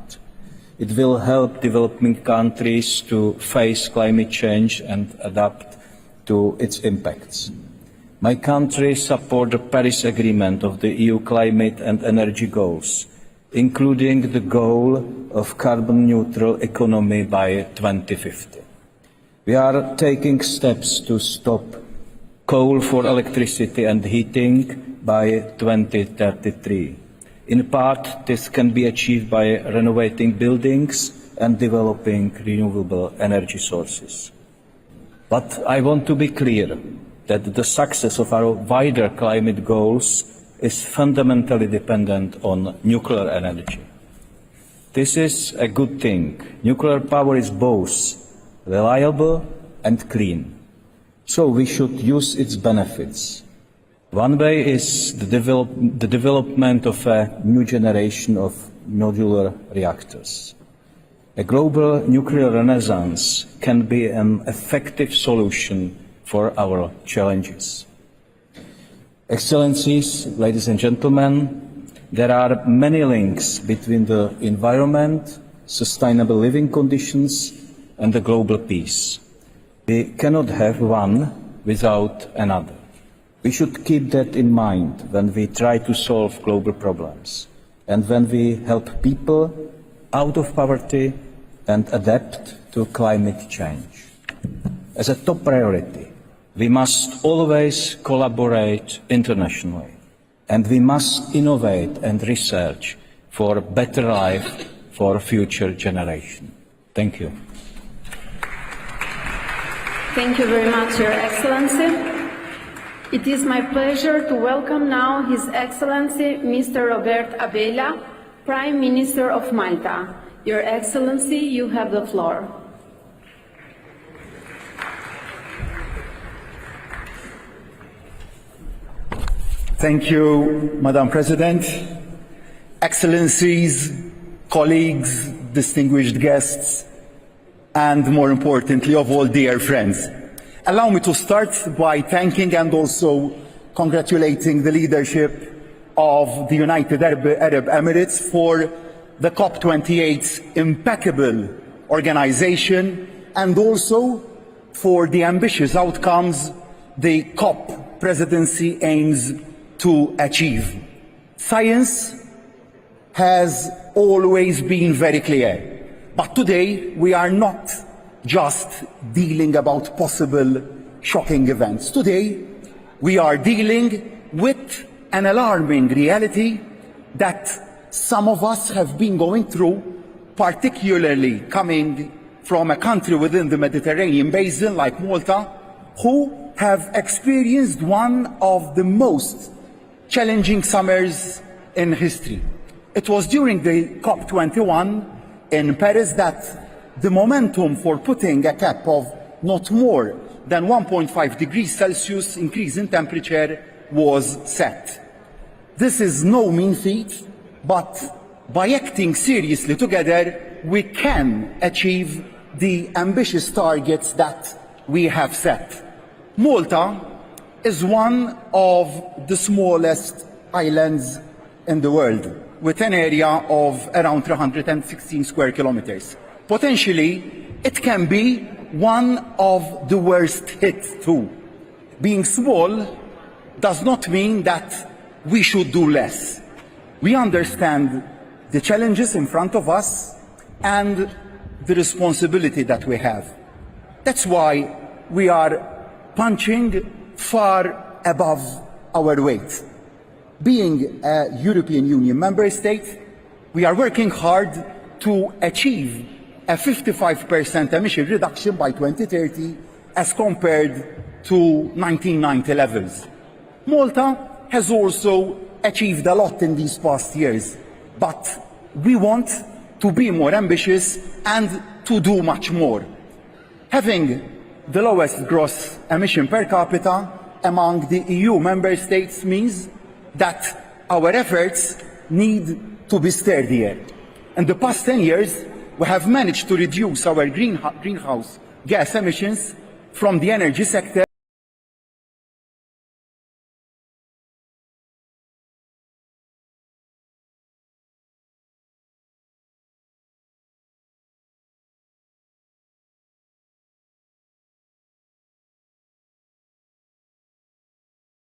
It will help developing countries to face climate change and adapt to its impacts. My country supports the Paris Agreement of the EU climate and energy goals, including the goal of carbon-neutral economy by 2050. We are taking steps to stop coal for electricity and heating by 2033. In part, this can be achieved by renovating buildings and developing renewable energy sources. But I want to be clear that the success of our wider climate goals is fundamentally dependent on nuclear energy. This is a good thing. Nuclear power is both reliable and clean, so we should use its benefits. One way is the development of a new generation of modular reactors. A global nuclear renaissance can be an effective solution for our challenges. Excellencies, ladies and gentlemen, there are many links between the environment, sustainable living conditions, and the global peace. We cannot have one without another. We should keep that in mind when we try to solve global problems and when we help people out of poverty and adapt to climate change. As a top priority, we must always collaborate internationally, and we must innovate and research for a better life for future generations. Thank you. Thank you very much, Your Excellency. It is my pleasure to welcome now His Excellency Mr. Robert Abela, Prime Minister of Malta. Your Excellency, you have the floor. Thank you, Madam President. Excellencies, colleagues, distinguished guests, and more importantly of all, dear friends. Allow me to start by thanking and also congratulating the leadership of the United Arab Emirates for the COP28's impeccable organization and also for the ambitious outcomes the COP presidency aims to achieve. Science has always been very clear, but today we are not just dealing about possible shocking events. Today we are dealing with an alarming reality that some of us have been going through, particularly coming from a country within the Mediterranean basin like Malta, who have experienced one of the most challenging summers in history. It was during the COP21 in Paris that the momentum for putting a cap of not more than 1.5 degrees Celsius increase in temperature was set. This is no mean feat, but by acting seriously together, we can achieve the ambitious targets that we have set. Malta is one of the smallest islands in the world, with an area of around 316 square kilometers. Potentially, it can be one of the worst hit too. Being small does not mean that we should do less. We understand the challenges in front of us and the responsibility that we have. That's why we are punching far above our weight. Being a European Union member state, we are working hard to achieve a 55% emission reduction by 2030 as compared to 1990 levels. Malta has also achieved a lot in these past years, but we want to be more ambitious and to do much more. Having the lowest gross emission per capita among the EU member states means that our efforts need to be sturdier. In the past 10 years, we have managed to reduce our greenhouse gas emissions from the energy sector